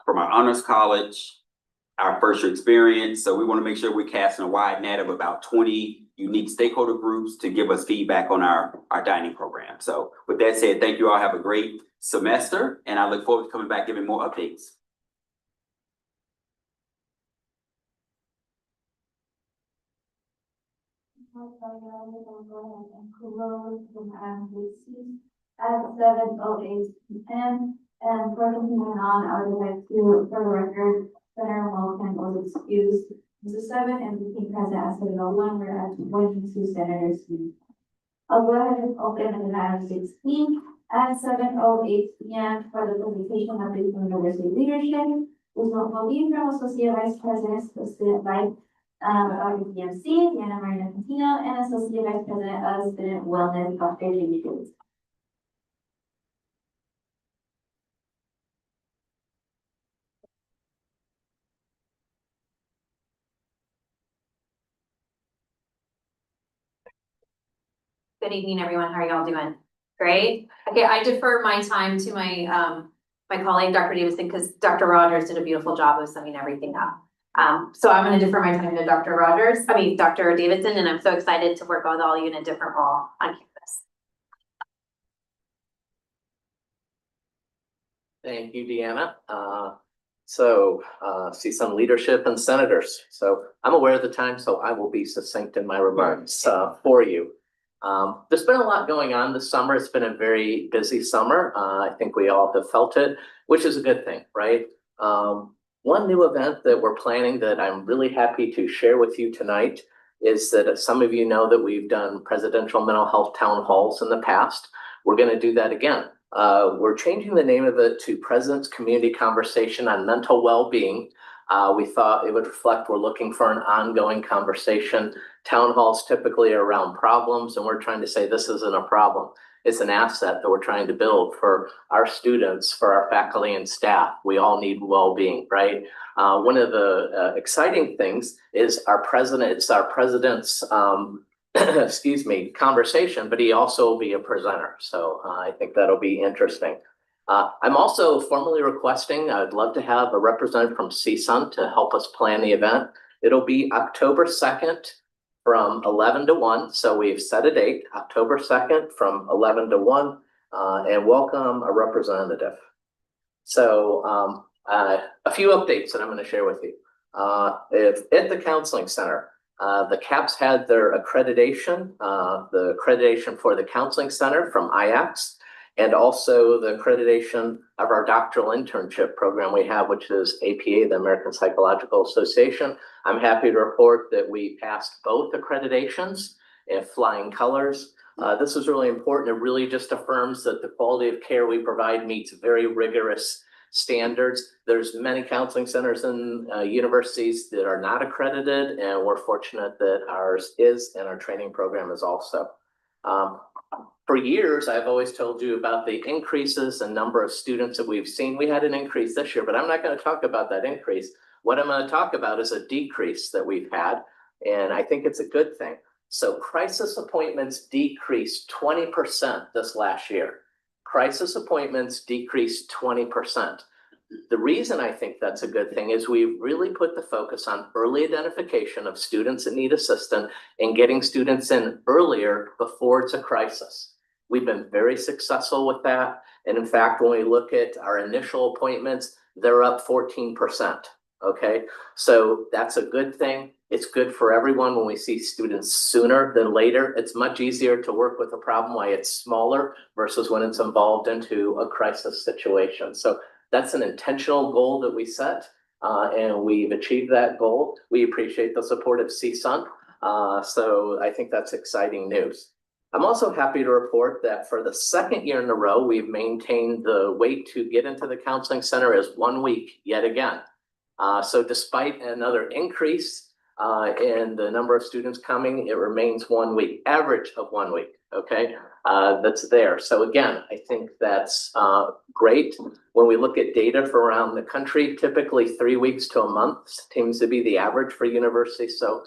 our honors college, our first year experience. So we want to make sure we're casting a wide net of about 20 unique stakeholder groups to give us feedback on our dining program. So with that said, thank you all. Have a great semester, and I look forward to coming back giving more updates. At 7:08 p.m. And for continuing on, I would like to, for the record, Senator Wilson was excused. This is 7 and became present at 7:01. We're at 22 senators. I'll go ahead and open the item 16 at 7:08 p.m. for the presentation of the university leadership, which will be from Associate Vice President, Student Life, Dr. DMC, Diana Marina Cantino, and Associate Vice President of Student Wellness, Dr. Jamie Jones. Good evening, everyone. How are y'all doing? Great. Okay, I defer my time to my my colleague, Dr. Davidson, because Dr. Rogers did a beautiful job of summing everything up. So I'm going to defer my time to Dr. Davidson, and I'm so excited to work with all of you in a different role on campus. Thank you, Deanna. CSUN leadership and senators. So I'm aware of the time, so I will be succinct in my remarks for you. There's been a lot going on this summer. It's been a very busy summer. I think we all have felt it, which is a good thing, right? One new event that we're planning that I'm really happy to share with you tonight is that some of you know that we've done presidential mental health town halls in the past. We're going to do that again. We're changing the name of it to President's Community Conversation on Mental Well-Being. We thought it would reflect we're looking for an ongoing conversation. Town halls typically are around problems, and we're trying to say this isn't a problem. It's an asset that we're trying to build for our students, for our faculty and staff. We all need well-being, right? One of the exciting things is it's our president's excuse me, conversation, but he also will be a presenter. So I think that'll be interesting. I'm also formally requesting, I'd love to have a representative from CSUN to help us plan the event. It'll be October 2nd from 11 to 1. So we've set a date, October 2nd from 11 to 1, and welcome a representative. So a few updates that I'm going to share with you. At the Counseling Center, the CAPS had their accreditation, the accreditation for the Counseling Center from IACS, and also the accreditation of our doctoral internship program we have, which is APA, the American Psychological Association. I'm happy to report that we passed both accreditations in flying colors. This is really important. It really just affirms that the quality of care we provide meets very rigorous standards. There's many counseling centers and universities that are not accredited, and we're fortunate that ours is, and our training program is also. For years, I've always told you about the increases in number of students that we've seen. We had an increase this year, but I'm not going to talk about that increase. What I'm going to talk about is a decrease that we've had, and I think it's a good thing. So crisis appointments decreased 20% this last year. Crisis appointments decreased 20%. The reason I think that's a good thing is we've really put the focus on early identification of students that need assistance and getting students in earlier before it's a crisis. We've been very successful with that. And in fact, when we look at our initial appointments, they're up 14%. Okay, so that's a good thing. It's good for everyone when we see students sooner than later. It's much easier to work with a problem while it's smaller versus when it's involved into a crisis situation. So that's an intentional goal that we set, and we've achieved that goal. We appreciate the support of CSUN. So I think that's exciting news. I'm also happy to report that for the second year in a row, we've maintained the wait to get into the counseling center as 1 week yet again. So despite another increase in the number of students coming, it remains 1 week, average of 1 week, okay? That's there. So again, I think that's great. When we look at data for around the country, typically 3 weeks to a month seems to be the average for universities. So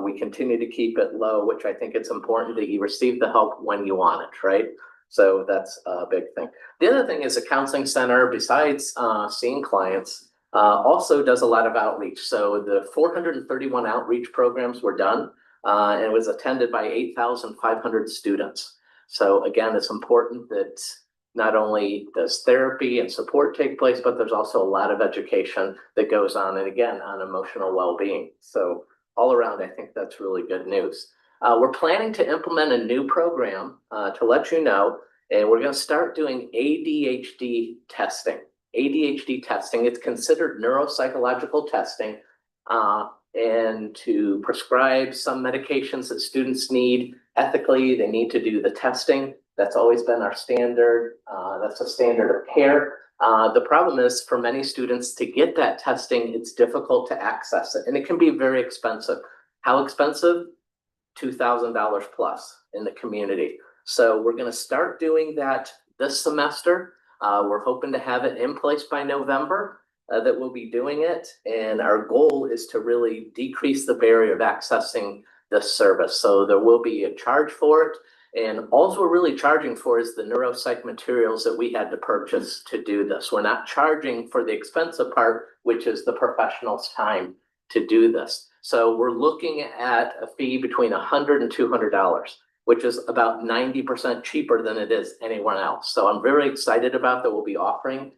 we continue to keep it low, which I think it's important that you receive the help when you want it, right? So that's a big thing. The other thing is a counseling center, besides seeing clients, Also does a lot of outreach. So the 431 outreach programs were done, and it was attended by 8,500 students. So again, it's important that not only does therapy and support take place, but there's also a lot of education that goes on, and again, on emotional well-being. So all around, I think that's really good news. We're planning to implement a new program to let you know, and we're going to start doing ADHD testing. ADHD testing, it's considered neuropsychological testing, and to prescribe some medications that students need ethically, they need to do the testing. That's always been our standard. That's a standard of care. The problem is for many students to get that testing, it's difficult to access it, and it can be very expensive. How expensive? $2,000 plus in the community. So we're going to start doing that this semester. We're hoping to have it in place by November, that we'll be doing it. And our goal is to really decrease the barrier of accessing this service. So there will be a charge for it. And all we're really charging for is the neuropsych materials that we had to purchase to do this. We're not charging for the expensive part, which is the professional's time to do this. So we're looking at a fee between $100 and $200, which is about 90% cheaper than it is anywhere else. So I'm very excited about that we'll be offering.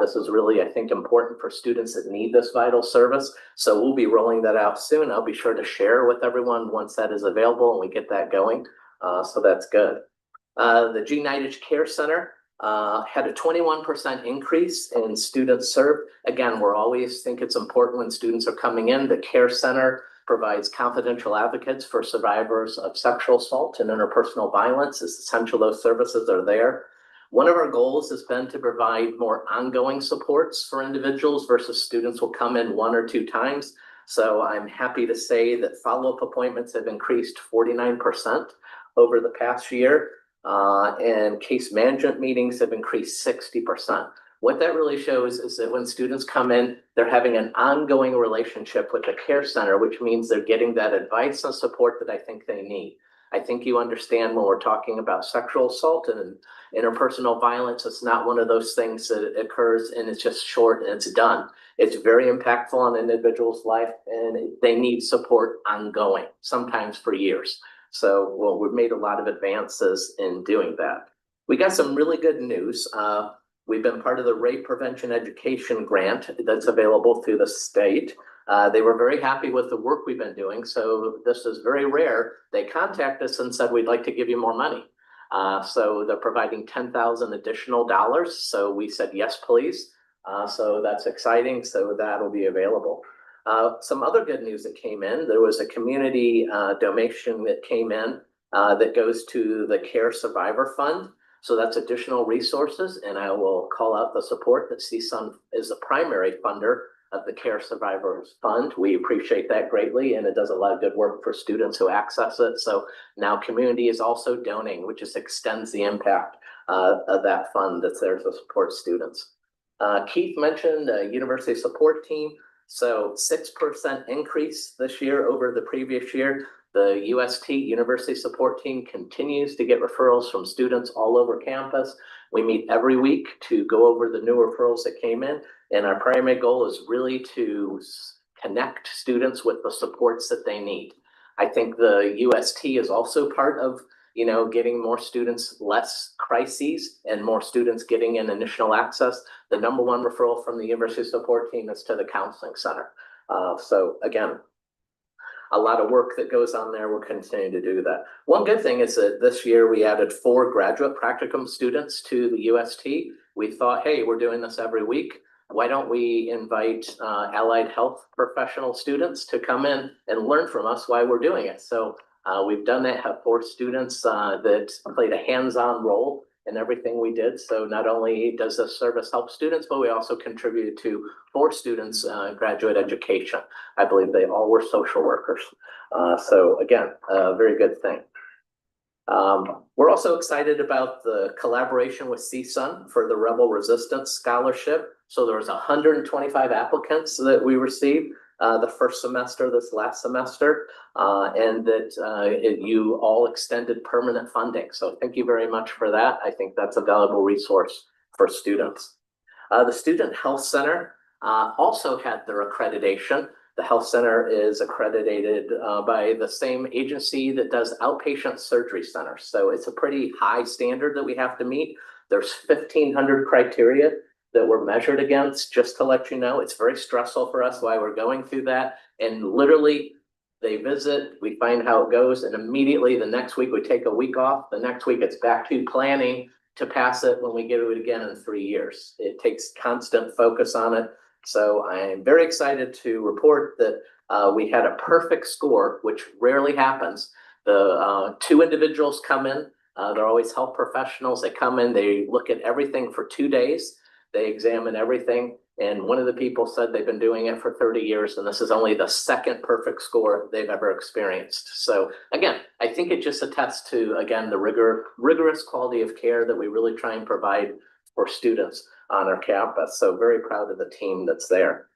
This is really, I think, important for students that need this vital service. So we'll be rolling that out soon. I'll be sure to share with everyone once that is available and we get that going. So that's good. The G Nidage Care Center had a 21% increase in students served. Again, we're always think it's important when students are coming in. The Care Center provides confidential advocates for survivors of sexual assault and interpersonal violence. It's essential those services are there. One of our goals has been to provide more ongoing supports for individuals versus students will come in 1 or 2 times. So I'm happy to say that follow-up appointments have increased 49% over the past year, and case management meetings have increased 60%. What that really shows is that when students come in, they're having an ongoing relationship with the care center, which means they're getting that advice and support that I think they need. I think you understand when we're talking about sexual assault and interpersonal violence, it's not one of those things that occurs and it's just short and it's done. It's very impactful on an individual's life and they need support ongoing, sometimes for years. So, well, we've made a lot of advances in doing that. We got some really good news. We've been part of the rape prevention education grant that's available through the state. They were very happy with the work we've been doing. So this is very rare. They contacted us and said, we'd like to give you more money. So they're providing $10,000 additional dollars. So we said, yes, please. So that's exciting. So that'll be available. Some other good news that came in, there was a community donation that came in that goes to the Care Survivor Fund. So that's additional resources, and I will call out the support that CSUN is the primary funder of the Care Survivors Fund. We appreciate that greatly, and it does a lot of good work for students who access it. So now community is also donating, which just extends the impact of that fund that's there to support students. Keith mentioned a university support team. So 6% increase this year over the previous year. The UST University Support Team continues to get referrals from students all over campus. We meet every week to go over the new referrals that came in. And our primary goal is really to connect students with the supports that they need. I think the UST is also part of, getting more students, less crises, and more students getting in initial access. The number one referral from the University Support Team is to the Counseling Center. So again, a lot of work that goes on there. We'll continue to do that. One good thing is that this year we added 4 graduate practicum students to the UST. We thought, hey, we're doing this every week. Why don't we invite allied health professional students to come in and learn from us while we're doing it? So we've done that, have 4 students that played a hands-on role in everything we did. So not only does this service help students, but we also contributed to 4 students' graduate education. I believe they all were social workers. So again, a very good thing. We're also excited about the collaboration with CSUN for the Rebel Resistance Scholarship. So there was 125 applicants that we received the first semester, this last semester, and that you all extended permanent funding. So thank you very much for that. I think that's a valuable resource for students. The Student Health Center, also had their accreditation. The health center is accredited by the same agency that does outpatient surgery centers. So it's a pretty high standard that we have to meet. There's 1,500 criteria that we're measured against, just to let you know. It's very stressful for us while we're going through that. And literally, they visit, we find how it goes, and immediately the next week we take a week off. The next week it's back to planning to pass it when we get it again in 3 years. It takes constant focus on it. So I'm very excited to report that we had a perfect score, which rarely happens. The 2 individuals come in, they're always health professionals. They come in, they look at everything for 2 days. They examine everything. And one of the people said they've been doing it for 30 years, and this is only the second perfect score they've ever experienced. So again, I think it just attests to, again, the rigorous quality of care that we really try and provide for students on our campus. So very proud of the team that's there.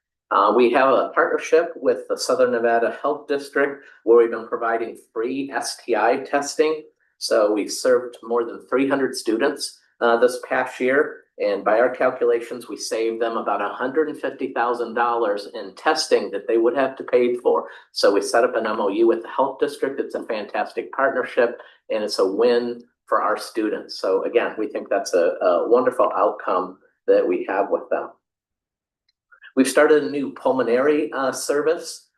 We have a partnership with the Southern Nevada Health District where we've been providing free STI testing. So we served more than 300 students this past year. And by our calculations, we saved them about $150,000 in testing that they would have to pay for. So we set up an MOU with the health district. It's a fantastic partnership, and it's a win for our students. So again, we think that's a wonderful outcome that we have with them. We've started a new pulmonary service,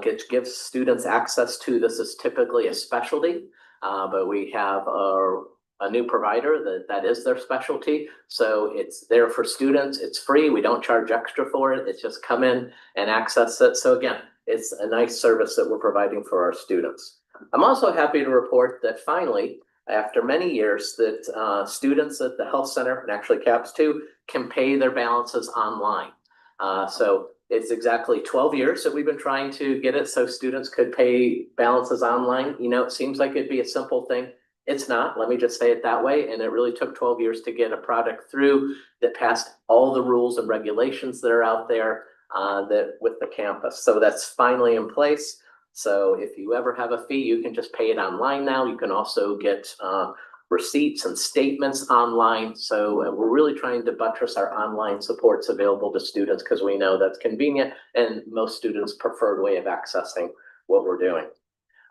which gives students access to, this is typically a specialty, but we have a new provider that is their specialty. So it's there for students. It's free. We don't charge extra for it. It's just come in and access it. So again, it's a nice service that we're providing for our students. I'm also happy to report that finally, after many years, that students at the health center, and actually CAPS too, can pay their balances online. So it's exactly 12 years that we've been trying to get it so students could pay balances online. You know, it seems like it'd be a simple thing. It's not, let me just say it that way. And it really took 12 years to get a product through that passed all the rules and regulations that are out there that with the campus. So that's finally in place. So if you ever have a fee, you can just pay it online now. You can also get receipts and statements online. So we're really trying to buttress our online supports available to students because we know that's convenient and most students' preferred way of accessing what we're doing.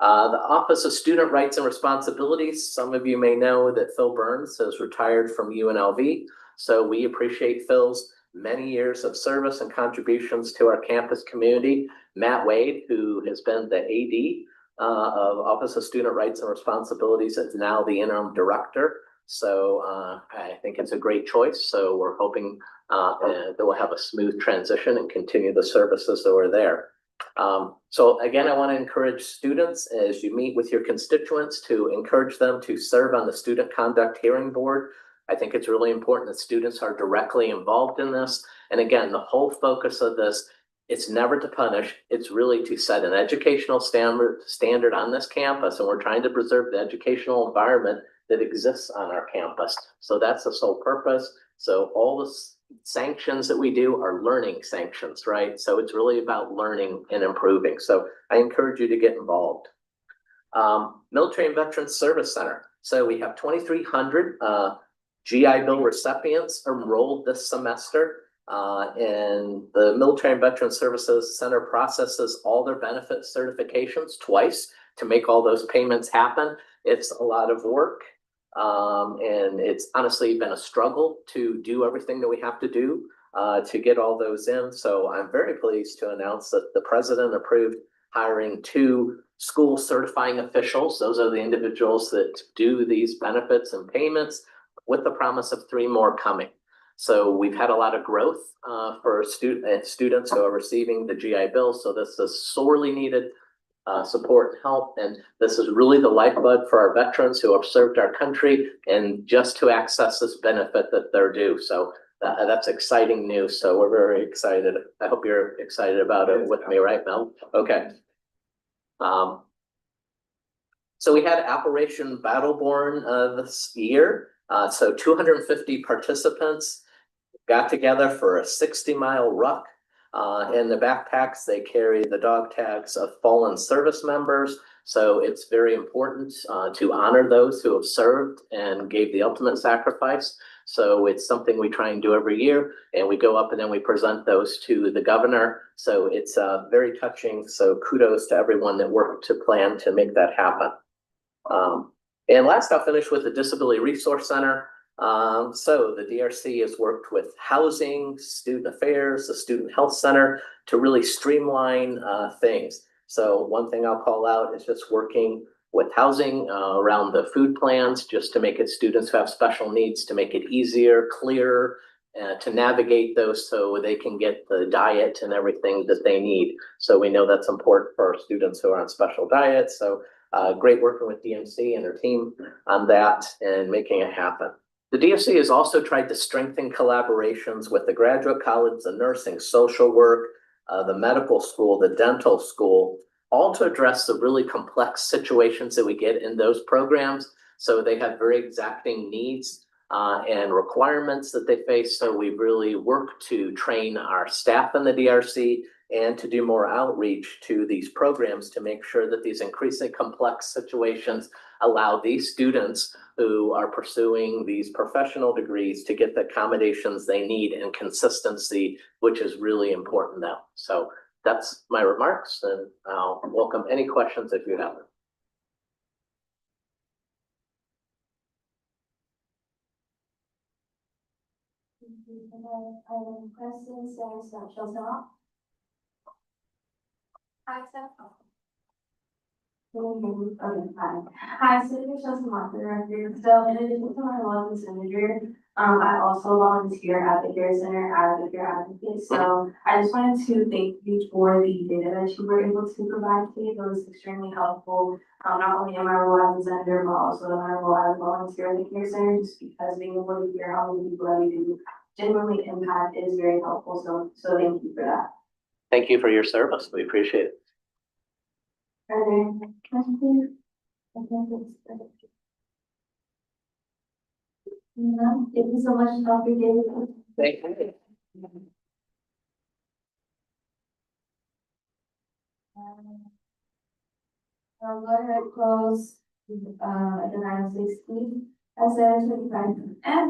The Office of Student Rights and Responsibilities, some of you may know that Phil Burns has retired from UNLV. So we appreciate Phil's many years of service and contributions to our campus community. Matt Wade, who has been the AD of Office of Student Rights and Responsibilities, is now the interim director. So I think it's a great choice. So we're hoping that we'll have a smooth transition and continue the services that were there. So again, I want to encourage students as you meet with your constituents to encourage them to serve on the Student Conduct Hearing Board. I think it's really important that students are directly involved in this. And again, the whole focus of this, it's never to punish, it's really to set an educational standard on this campus. And we're trying to preserve the educational environment that exists on our campus. So that's the sole purpose. So all the sanctions that we do are learning sanctions, right? So it's really about learning and improving. So I encourage you to get involved. Military and Veterans Service Center. So we have 2,300 GI Bill recipients enrolled this semester. And the Military and Veterans Services Center processes all their benefit certifications twice to make all those payments happen. It's a lot of work. And it's honestly been a struggle to do everything that we have to do to get all those in. So I'm very pleased to announce that the president approved hiring 2 school certifying officials. Those are the individuals that do these benefits and payments, with the promise of 3 more coming. So we've had a lot of growth for students who are receiving the GI Bill. So this is sorely needed support and help. And this is really the lifeblood for our veterans who have served our country and just to access this benefit that they're due. So that's exciting news. So we're very excited. I hope you're excited about it with me, right, Mel? Okay. So we had Operation Battleborn this year. So 250 participants got together for a 60-mile ruck. In the backpacks, they carry the dog tags of fallen service members. So it's very important to honor those who have served and gave the ultimate sacrifice. So it's something we try and do every year, and we go up and then we present those to the governor. So it's very touching. So kudos to everyone that worked to plan to make that happen. And last, I'll finish with the Disability Resource Center. So the DRC has worked with housing, student affairs, the Student Health Center to really streamline things. So one thing I'll call out is just working with housing around the food plans, just to make it students who have special needs, to make it easier, clearer, to navigate those so they can get the diet and everything that they need. So we know that's important for our students who are on special diets. So great working with DMC and their team on that and making it happen. The DFC has also tried to strengthen collaborations with the graduate college, the nursing, social work, the medical school, the dental school, all to address the really complex situations that we get in those programs. So they have very exacting needs and requirements that they face. So we really work to train our staff in the DRC and to do more outreach to these programs to make sure that these increasingly complex situations allow these students who are pursuing these professional degrees to get the accommodations they need and consistency, which is really important now. So that's my remarks, and I'll welcome any questions if you have them. Questions, Chelsea? Hi, Steph. Okay, hi. Hi, so this is Chelsea Mark, the director. So in addition to my role as manager, I also volunteer at the Care Center as a care advocate. So I just wanted to thank you for the data that you were able to provide today. It was extremely helpful, not only in my role as a senator, but also in my role as a volunteer at the Care Center, just because being able to hear how many people that we do genuinely impact is very helpful. So thank you for that. Thank you for your service. We appreciate it. Are there any questions? I think it's. No, thank you so much, Dr. David. Thank you. I'll go ahead and close, at the 9:16 at 7:25 p.m.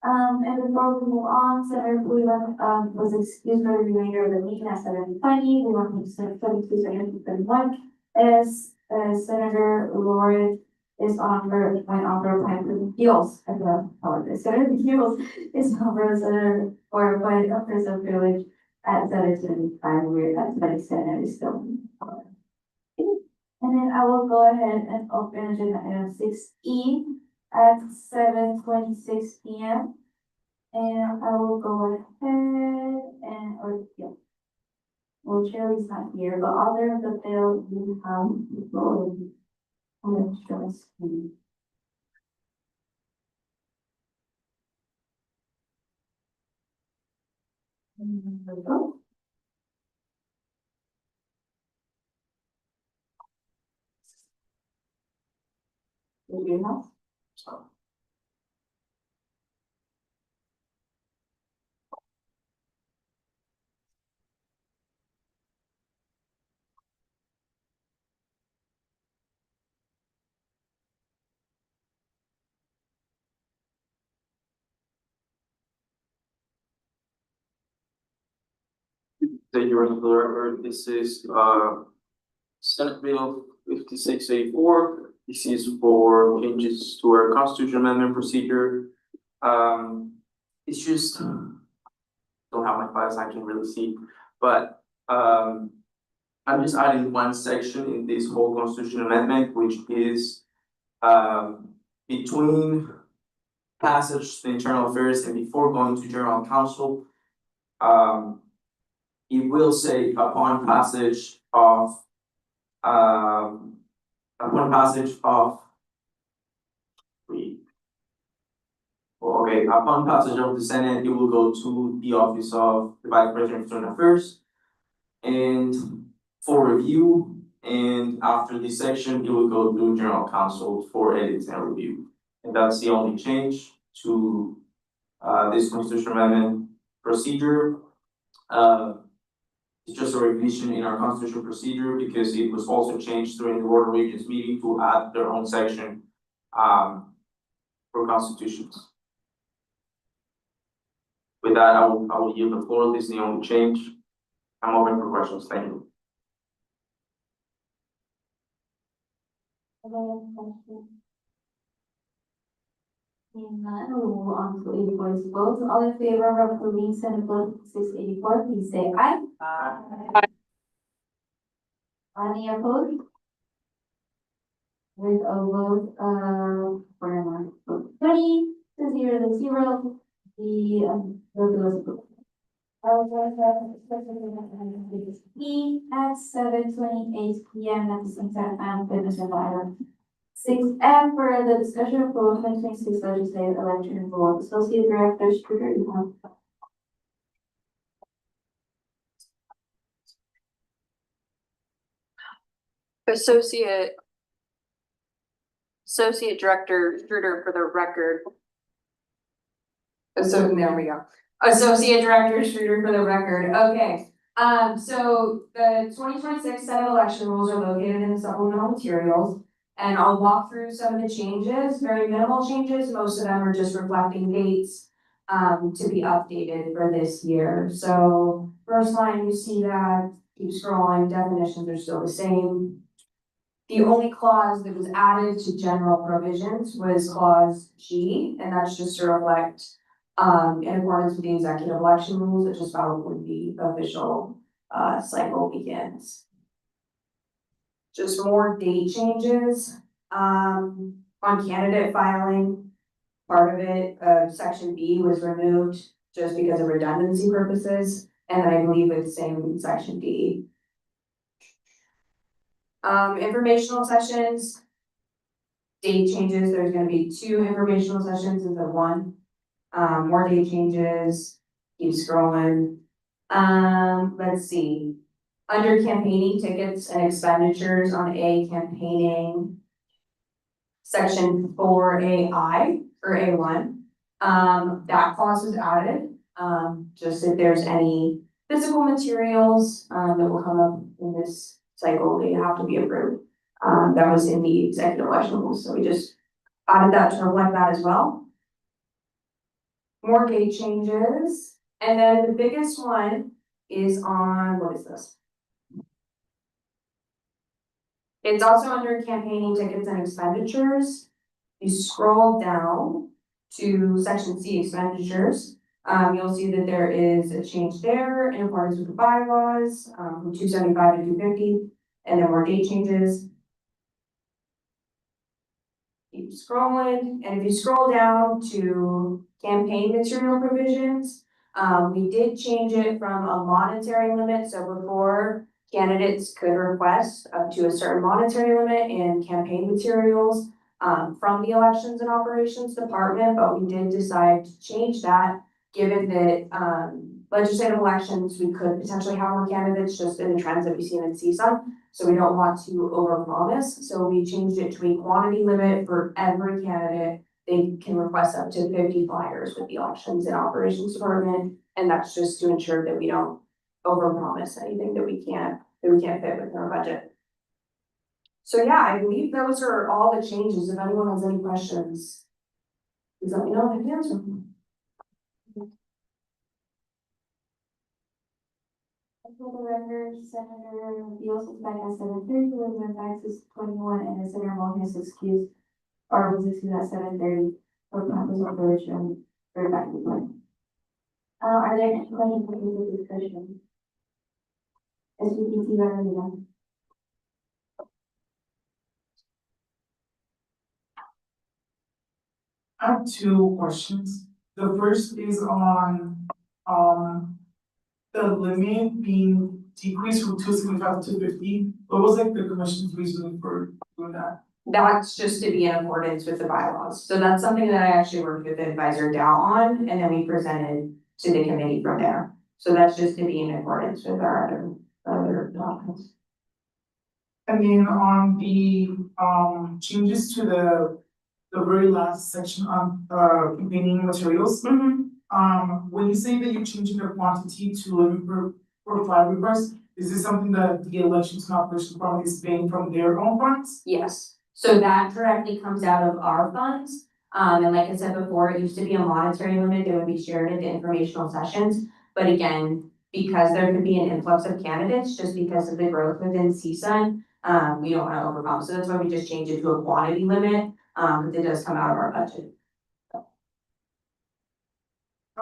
And before we move on, Senator Cleveland, was excused for the remainder of the meeting at 7:20. We want to set 7:31 as Senator Lauren is on her appointment appeals. I apologize. Senator Appeals is on for Senator or appointed a person of privilege at 7:25. We're at 7:10 is still. And then I will go ahead and open agenda item 6E at 7:26 p.m. And I will go ahead and, well, Sherry's not here, but other of the bill we have before I'm going to show screen. There we go. Do you know? The Director, this is Senate Bill 5684. This is for changes to our constitutional amendment procedure. It's just don't have my files, I can really see, but I'm just adding one section in this whole constitutional amendment, which is between passage to internal affairs and before going to general counsel. It will say upon passage of upon passage of the Senate, it will go to the office of the Vice President of External Affairs and for review. And after this section, it will go to General Counsel for edits and review. And that's the only change to this constitutional amendment procedure. It's just a revision in our constitutional procedure because it was also changed during the Board of Regents meeting to add their own section for constitutions. that, I will yield the floor. This is the only change. I'm open for questions. Thank you. And we'll move on to 84's votes. All in favor of approving Senate Bill 684, please say aye. Aye. Any opposed? With a vote of 20 to 0, the bill is approved. At 7:28 p.m. at the same time, and business environment. 6F for the discussion of 2026 legislative election board. Associate Director Streeter, you have. Associate Director Schroeder for the record. So there we go. Associate Director Schroeder for the record. Okay. So the 2026 Senate election rules are located in the supplemental materials. And I'll walk through some of the changes, very minimal changes. Most of them are just reflecting dates to be updated for this year. So first line, you see that, keep scrolling, definitions are still the same. The only clause that was added to general provisions was clause G, and that's just to reflect in accordance with the executive election rules, it just followed when the official cycle begins. Just more date changes on candidate filing. Part of it, section B was removed just because of redundancy purposes, and then I believe it's the same in section D. Informational sessions, date changes, there's gonna be 2 informational sessions instead of 1. More date changes, keep scrolling. Let's see. Under campaigning tickets and expenditures on A campaigning, section 4AI or A1, that clause was added. Just if there's any physical materials that will come up in this cycle, they have to be approved. That was in the executive election rules, so we just added that to reflect that as well. More date changes, and then the biggest one is on, what is this? It's also under campaigning tickets and expenditures. You scroll down to section C, expenditures. You'll see that there is a change there in accordance with the bylaws, from 275 to 250, and then more date changes. Keep scrolling, and if you scroll down to campaign material provisions, we did change it from a monetary limit. So before, candidates could request up to a certain monetary limit in campaign materials from the Elections and Operations Department, but we did decide to change that, given that legislative elections, we could potentially have more candidates just in the trends that we've seen in CSUN. So we don't want to overpromise. So we changed it to a quantity limit for every candidate. They can request up to 50 flyers with the Elections and Operations Department. And that's just to ensure that we don't overpromise anything that we can't fit within our budget. So yeah, I believe those are all the changes. If anyone has any questions, please let me know if I can answer them. For the record, Senator Beals is back at 7:30, President Bax is 21, and Senator Mohan is excused, or was excused at 7:30 for purpose of religion, or back to point. Are there any questions for the discussion? SVPT Varela. I have 2 questions. The first is on, the limit being decreased from 275 to 250. What was like the commission's reasoning for doing that? That's just to be in accordance with the bylaws. So that's something that I actually worked with Advisor Dow on, and then we presented to the committee from there. So that's just to be in accordance with our other documents. And then on the changes to the very last section on campaigning materials. When you say that you're changing the quantity to limit for flyer requests, is this something that the Elections and Operations Department is paying from their own funds? Yes, so that directly comes out of our funds. And like I said before, it used to be a monetary limit that would be shared at the informational sessions. But again, because there could be an influx of candidates, just because of the growth within CSUN, we don't wanna overcome, so that's why we just changed it to a quantity limit, but it does come out of our budget.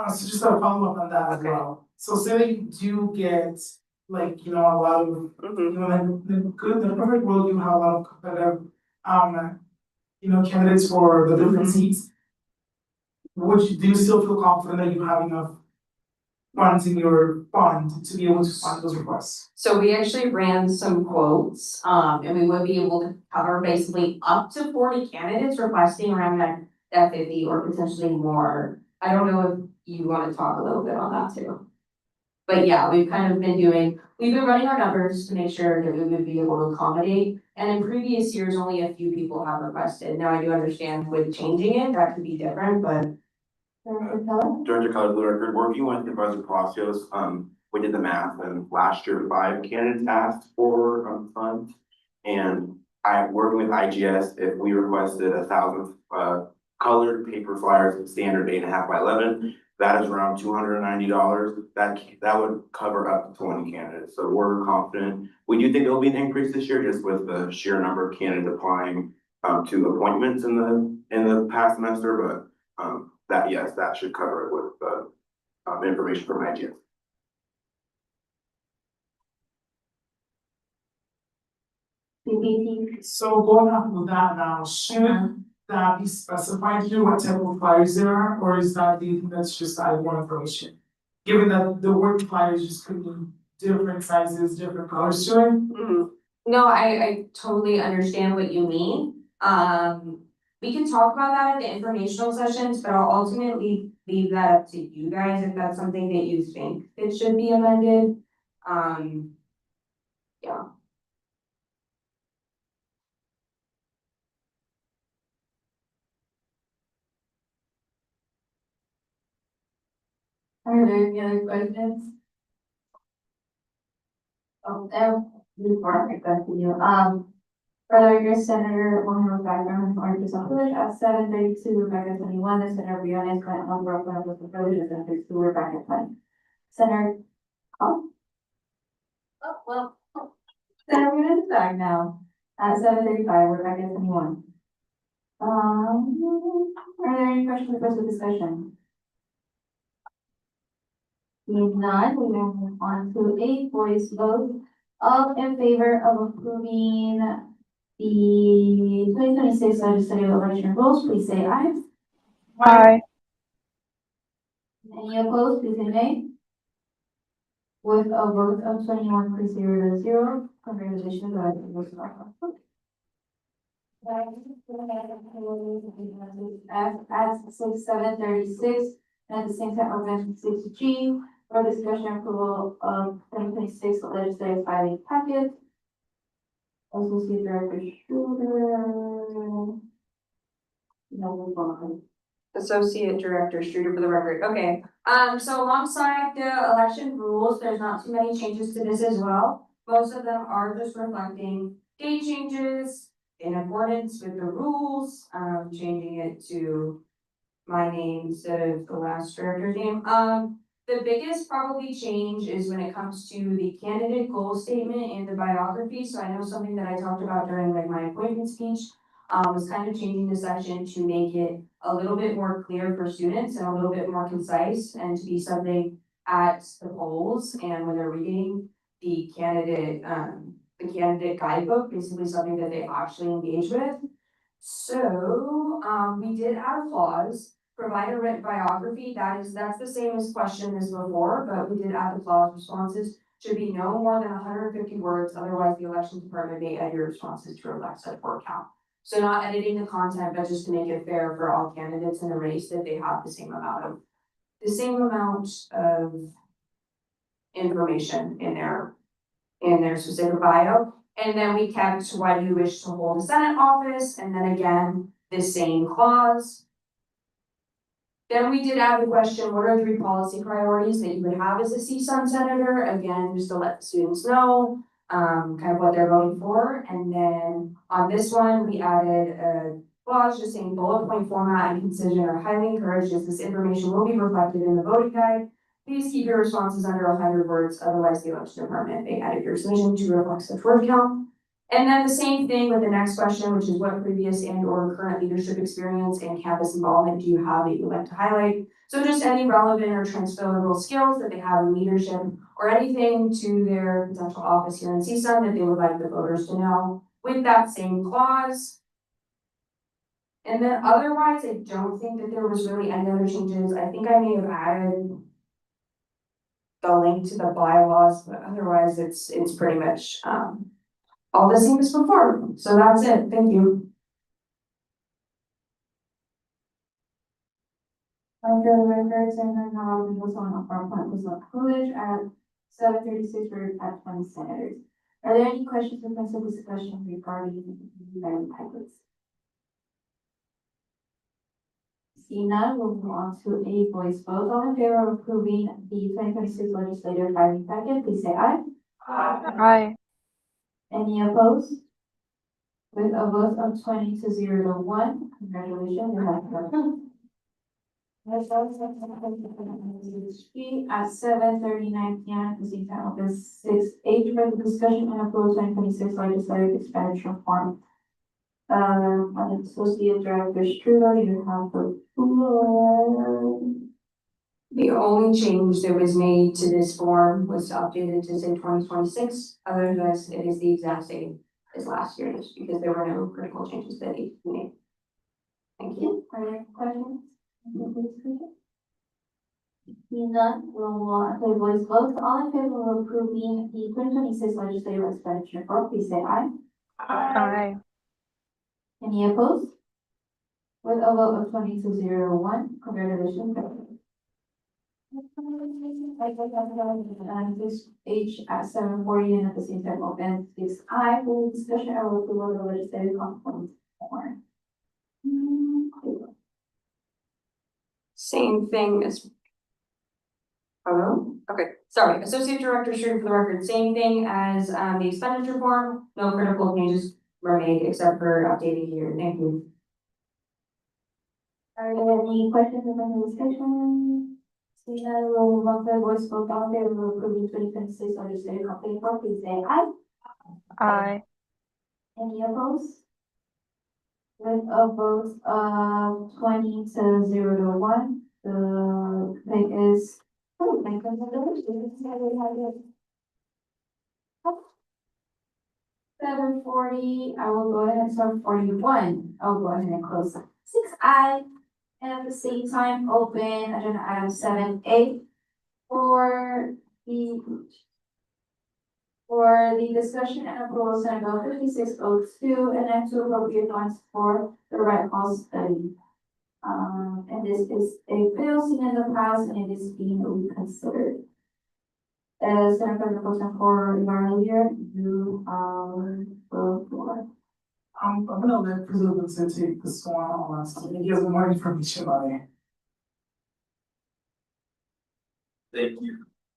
So just a follow-up on that as Okay. well. So say that you do get, like, you know, a lot of, you know, like, the perfect world, you have a lot of competitive, you know, candidates for the different seats. Do you still feel confident that you have enough funds in your fund to be able to fund those requests? So we actually ran some quotes, and we would be able to cover basically up to 40 candidates requesting around that 50 or potentially more. I don't know if you wanna talk a little bit on that too. But yeah, we've been running our numbers to make sure that we would be able to accommodate. And in previous years, only a few people have requested. Now I do understand with changing it, that could be different, but. Director College Record, working with Supervisor Palacios, we did the math and last year 5 candidates asked for funds. And I working with IGS, if we requested 1,000 colored paper flyers, standard 8.5 by 11, that is around $290. That would cover up to 20 candidates. So we're confident. We do think there'll be an increase this year just with the sheer number of candidates applying to appointments in the past semester, but that should cover it with the information from IGS. So going off of that now, should that be specified here, what type of flyers there are, or is that, do you think that's just more information? Given that the word flyers just could be different sizes, different colors to it? No, I totally understand what you mean. We can talk about that at the informational sessions, but I'll ultimately leave that up to you guys if that's something that you think it should be amended. Yeah. Are there any other questions? Oh, before I go to you, further, your Senator Mohammed background in Orange Village at 7:32, Rebecca 21, the Senator Briones went on Brooklyn with the village at 7:32, Rebecca 20. Senator, Senator Briones back now at 7:35, Rebecca 21. Are there any questions or further discussion? If not, we will move on to a voice vote. All in favor of approving the 2026 legislative election rules, please say aye. Aye. Any opposed, please say nay. With a vote of 21-0, congratulations, the vote is approved. At 7:36, and at the same time, open 6G for discussion approval of 2026 legislative filing packet. Associate Director Schroeder. Associate Director Streeter for the record. Okay, so alongside the election rules, there's not too many changes to this as well. Most of them are just reflecting date changes in accordance with the rules, changing it to my name instead of the last director's name. The biggest probably change is when it comes to the candidate goal statement and the biography. So I know something that I talked about during like my appointment speech, was kind of changing the section to make it a little bit more clear for students and a little bit more concise and to be something at the polls and when they're reading the candidate guidebook, basically something that they actually engage with. So, we did add a clause, provide a written biography, that's the same as question as before, but we did add the clause responses should be no more than 150 words, otherwise the election department may add your responses to reflect such word count. So not editing the content, but just to make it fair for all candidates in the race that they have the same amount of information in their specific bio. And then we kept why do you wish to hold a Senate office, and then again, the same clause. Then we did add the question, what are 3 policy priorities that you would have as a CSUN senator? Again, just to let the students know, kind of what they're voting for. And then on this one, we added a clause just saying bullet point format and consideration are highly encouraged as this information will be reflected in the voting guide. Please keep your responses under 100 words, otherwise the election department may edit your submission to reflect such word count. And then the same thing with the next question, which is what previous and or current leadership experience and campus involvement do you have that you'd like to highlight? So just any relevant or transferable skills that they have in leadership or anything to their potential office here in CSUN that they would like the voters to know with that same clause. And then otherwise, I don't think that there was really any other changes. I think I may have added the link to the bylaws, but otherwise it's pretty much all the same as before. So that's it. Thank you. For the record, Senator Nawaz was on a farm plant was not Coolidge at 7:36 for at 20 senators. Are there any questions or points of discussion regarding the item packets? Seeing none, we'll move on to a voice vote. All in favor of approving the 2026 legislative filing packet, please say aye. Aye. Any opposed? With a vote of 20 to 0 to 1, congratulations, you have approved. Let's go at 7:39 p.m. the same time of the 6H for the discussion and approval 2026 legislative expenditure form. On Associate Director Struder, you have the floor. The only change that was made to this form was updated to say 2026. Otherwise, it is the exact same as last year, just because there were no critical changes that need to be made. Thank you. Are there questions? Seeing none, we'll the voice vote. All in favor of approving the 2026 legislative expenditure form, please say aye. Aye. Any opposed? With a vote of 20 to 0 to 1, congratulations. This H at 7:40 and at the same time open 6I for discussion and approval of the legislative conference form. Same thing as. Hello? Okay, sorry, Associate Director Struder for the record, same thing as the expenditure form, no critical changes were made except for updating here. Thank you. Are there any questions about the discussion? Seeing none, we'll move on to the voice vote. All in favor of approving 2026 legislative conference form, please say aye. Aye. Any opposed? With a vote of 20 to 0 to 1, the thing is, oh, thank goodness. 7:40, I will go ahead and start 41. I'll go ahead and close 6I. And at the same time, open agenda item 7A for the discussion and approval of Senate Bill 5602 and then to appropriate funds for the Red Cross study. And this is a bill seen in the past and it is being reconsidered. As Senator President for environmental year, you the floor. I'm gonna let President take this one on, so he has more information on it. Thank you.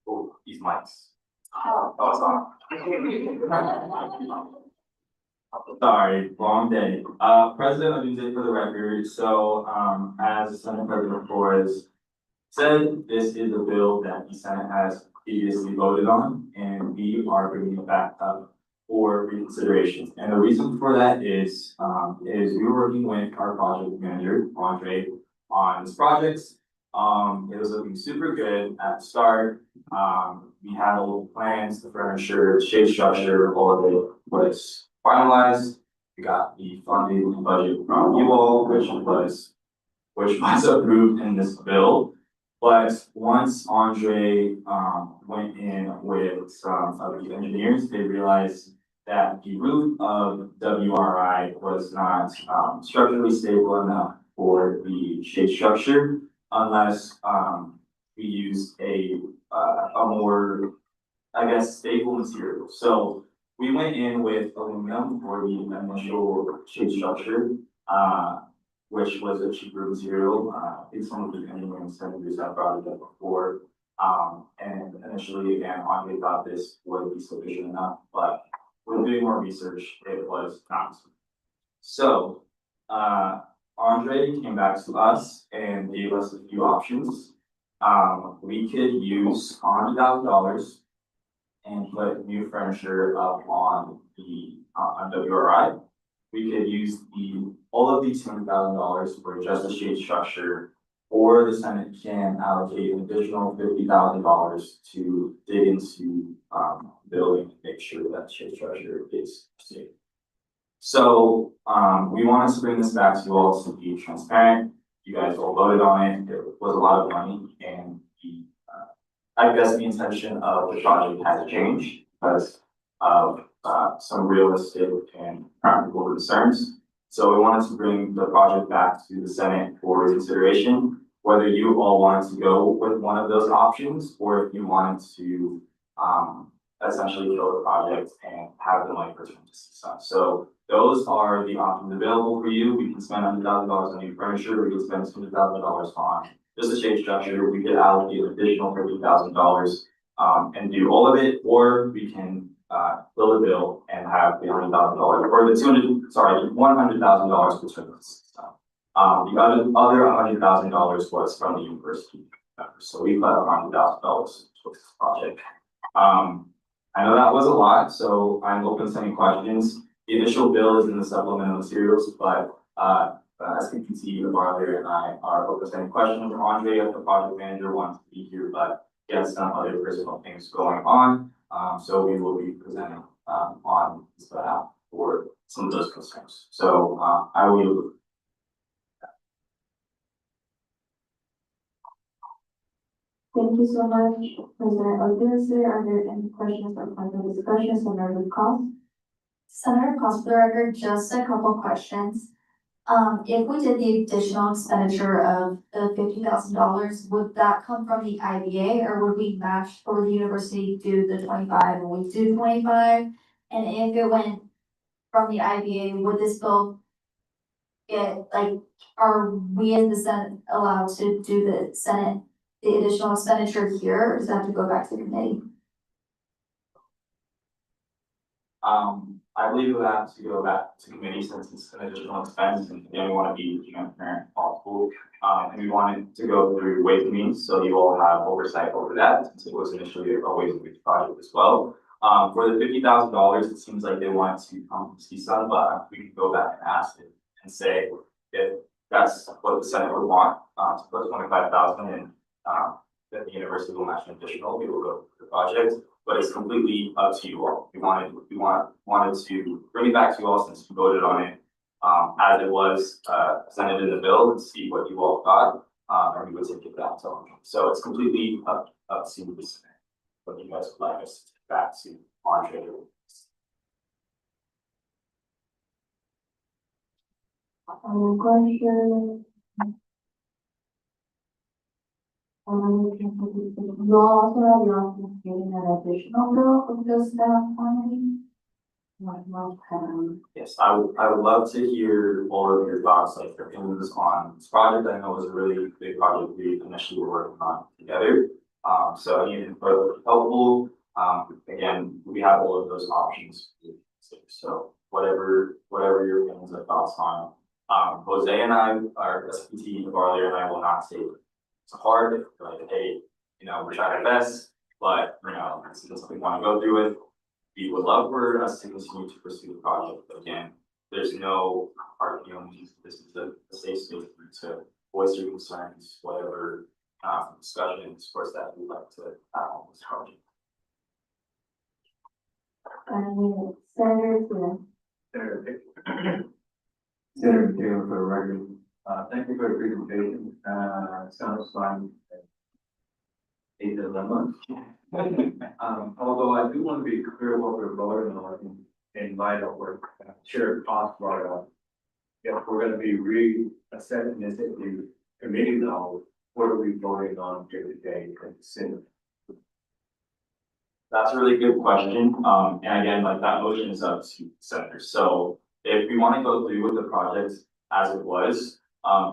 Oh, these mics. Oh, sorry, wrong day. President Odunze for the record. So, as Senate President Flores said, this is a bill that the Senate has previously voted on, and we are bringing it back up for reconsideration. And the reason for that is we were working with our project manager, Andre, on this project. It was looking super good at the start. We had all the plans, the furniture, shape structure, all of it was finalized. We got the funding budget from you all, which was approved in this bill. But once Andre went in with some of the engineers, they realized that the roof of WRI was not structurally stable enough for the shade structure unless we use a more, I guess, stable material. So we went in with aluminum for the initial shade structure, which was a cheaper material. I think some of the engineering centers have brought it up before. And initially, again, Andre thought this would be sufficient enough, but when doing more research, it was not. So Andre came back to us and gave us a few options. We could use $100,000 and put new furniture up on on WRI. We could use all of these $200,000 for just the shade structure, or the Senate can allocate an additional $50,000 to dig into, the building and make sure that the shade structure is safe. So, we wanted to bring this back to you all to be transparent. You guys all voted on it. It was a lot of money, and I guess the intention of the project has changed because of some realistic and practical concerns. So we wanted to bring the project back to the Senate for consideration, whether you all wanted to go with one of those options or if you wanted to essentially kill the project and have the money returned to CSUN. So those are the options available for you. We can spend $100,000 on new furniture. We can spend $200,000 on just a shade structure. We could allocate an additional $50,000 and do all of it, or we can build a bill and have the $100,000 or the $100,000 returned to CSUN. The other $100,000 was from the university members. So we put $100,000 towards this project. I know that was a lot, so I'm open to any questions. The initial bill is in the supplemental materials, but as you can see, Marley and I are open to any questions. Andre, as the project manager, wants to be here, but he has some other personal things going on. So we will be presenting on his behalf for some of those concerns. So I will. Thank you so much, President Odinson. Are there any questions or further discussions on our cost? Senator Cost, for the record, just a couple questions. If we did the additional expenditure of the $50,000, would that come from the IBA or would we match, or would the university do the 25 and we do 25? And if it went from the IBA, would this bill get, like, are we in the Senate allowed to do the additional expenditure here, or does that have to go back to the committee? I believe we'll have to go back to committee since it's an additional expense and we want to be transparent as possible. And we wanted to go through Ways and Means, so you all have oversight over that, since it was initially a Ways and Means project as well. For the $50,000, it seems like they want to come to CSUN, but we can go back and ask it and say if that's what the Senate would want, to put 25,000 in, that the university will match an additional, we will go to the project. But it's completely up to you all. We wanted to bring it back to you all since you voted on it, as it was presented in the bill, and see what you all thought, and we would take it back to them. So it's completely up to you, what you guys would like us to take back to Andre. Question. You also have the option of getting an additional bill from the staff quantity. Yes, I would love to hear all of your thoughts, like your opinions on this project. I know it was a really big project we initially were working on together. So any input would be helpful. Again, we have all of those options. So whatever your opinions or thoughts on. Jose and I, our SPT, Varley and I will not say it's hard, like, hey, we're trying our best, but, since we want to go through it, we would love for us to continue to pursue the project. But again, there's no hard feelings. This is a safe space to voice your concerns, whatever discussions, of course, that we'd like to have on this project. Senator Taylor, for the record, thank you for the presentation. Sounds fun. 8 dilemmas. Although I do want to be clear what we're voting on in light of what Chair Potts brought up. If we're going to be reassessing this at the committee level, what are we voting on here today in the Senate? That's a really good question. And again, like, that motion is up to senators. So if we want to go through with the project as it was,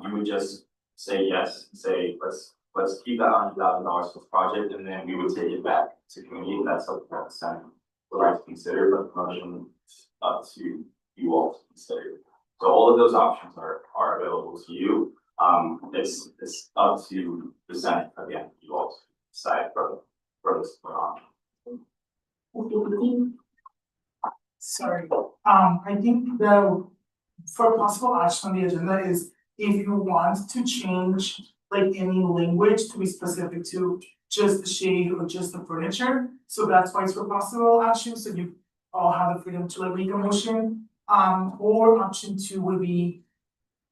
you would just say yes, say let's keep that $100,000 for the project, and then we would take it back to committee. That's something that the Senate would like to consider, but the motion is up to you all to consider. So all of those options are available to you. It's up to the Senate, again, you all decide for this option. Sorry, I think for possible action on the agenda is if you want to change like any language to be specific to just the shade or just the furniture. So that's why it's for possible action, so you all have the freedom to like make a motion. Or option two would be,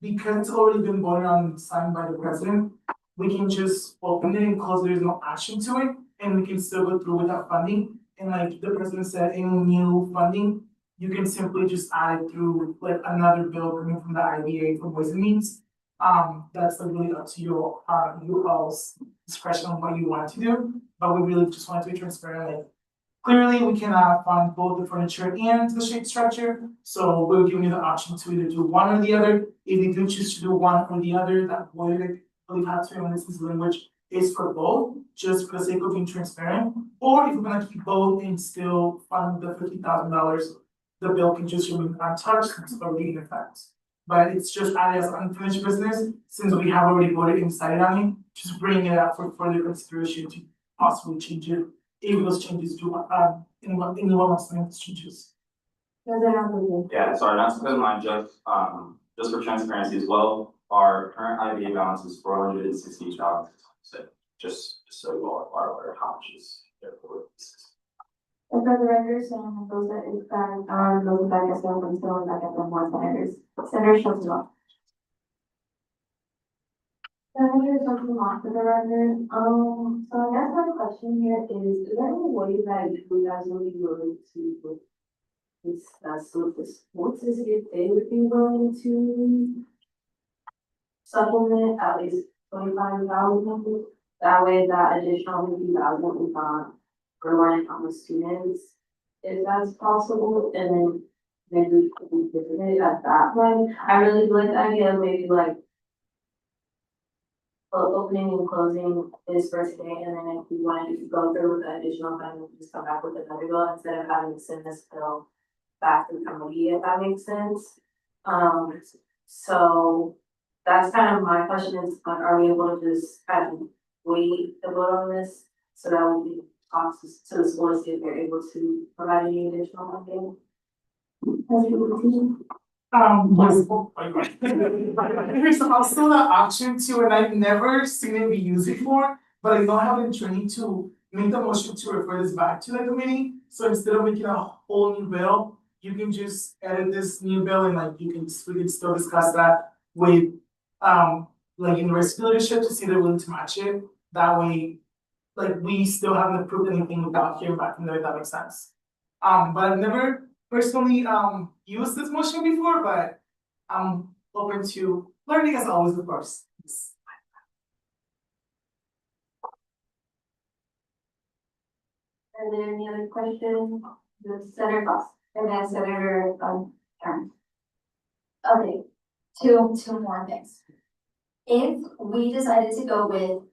because it's already been voted on and signed by the president, we can just open it and close, there's no action to it, and we can still go through with that funding. And like the president said, any new funding, you can simply just add it through like another bill coming from the IBA for Boys and Means. That's like really up to you, you all's discretion on what you want to do, but we really just want to be transparent, like clearly we cannot fund both the furniture and the shade structure, so we'll give you the option to either do one or the other. If you do choose to do one or the other, that would really have to, and this is language is for both, just for the sake of being transparent. Or if we're gonna keep both and still fund the $50,000, the bill can just remain untouched, it's already in effect. But it's just added as unfinished business, since we have already voted and decided on it, just bring it up for further consideration to possibly change it. If those changes do, anyone wants to make those changes. Yeah, sorry, not to put in mind, just for transparency as well, our current IBA balance is $460,000. So just so you all are aware how much is there for this. And for the record, so those that those back as well, and still back at the more senators, Senator Schultz. Senator Schultz, for the record, so I guess my question here is there any way that you guys would be willing to discuss with the sports is if they would be willing to supplement at least 25,000? That way that additional 50,000 is not reliant on the students, if that's possible, and then maybe we could revisit it at that point. I really like the idea of maybe like opening and closing this first day, and then if we wanted to go through with the additional funding, we just come back with another bill instead of having to send this bill back to the committee, if that makes sense. So that's kind of my question is, like, are we able to just kind of wait to vote on this so that we can talk to the school to see if they're able to provide any additional funding? There's also the option too, and I've never seen it be used before, but I know how been trained to make the motion to refer this back to the committee. So instead of making a whole new bill, you can just edit this new bill and like we can still discuss that with like university leadership to see they're willing to match it. That way, like we still haven't approved anything without hearing back from them, if that makes sense. But I've never personally used this motion before, but I'm open to learning as always, of course. Are there any other questions? The Senator Foss, and then Senator Karen. Okay, two more things. If we decided to go with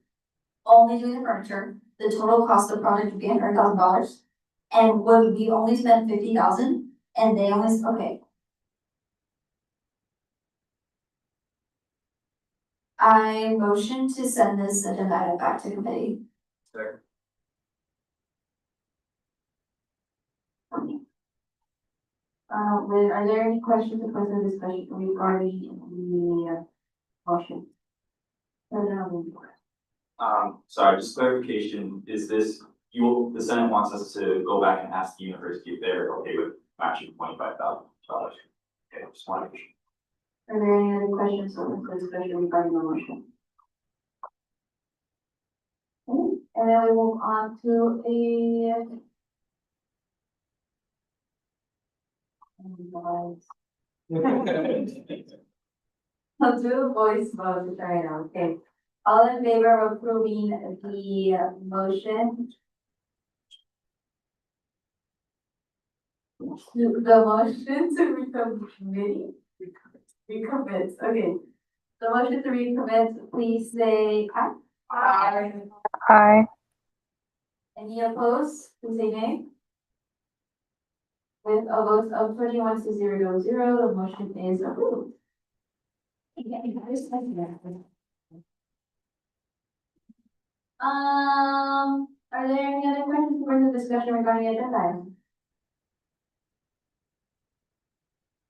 only doing the furniture, the total cost of the project would be $100,000. And would we only spend 50,000 and they only, okay. I motion to send this agenda item back to committee. Second. Are there any questions or further discussion regarding the motion? Sorry, just clarification, is this, the Senate wants us to go back and ask the university if they're okay with matching $25,000? Okay, just wanted to. Are there any other questions or further discussion regarding the motion? Okay, and then we move on to a let's do a voice vote to try it out. Okay. All in favor of approving the motion? The motion to recommit. Okay. The motion to recommit, please say aye. Aye. Aye. Any opposed? Please say nay. With a vote of 21 to 0, the motion is approved. Are there any other questions for the discussion regarding the agenda item?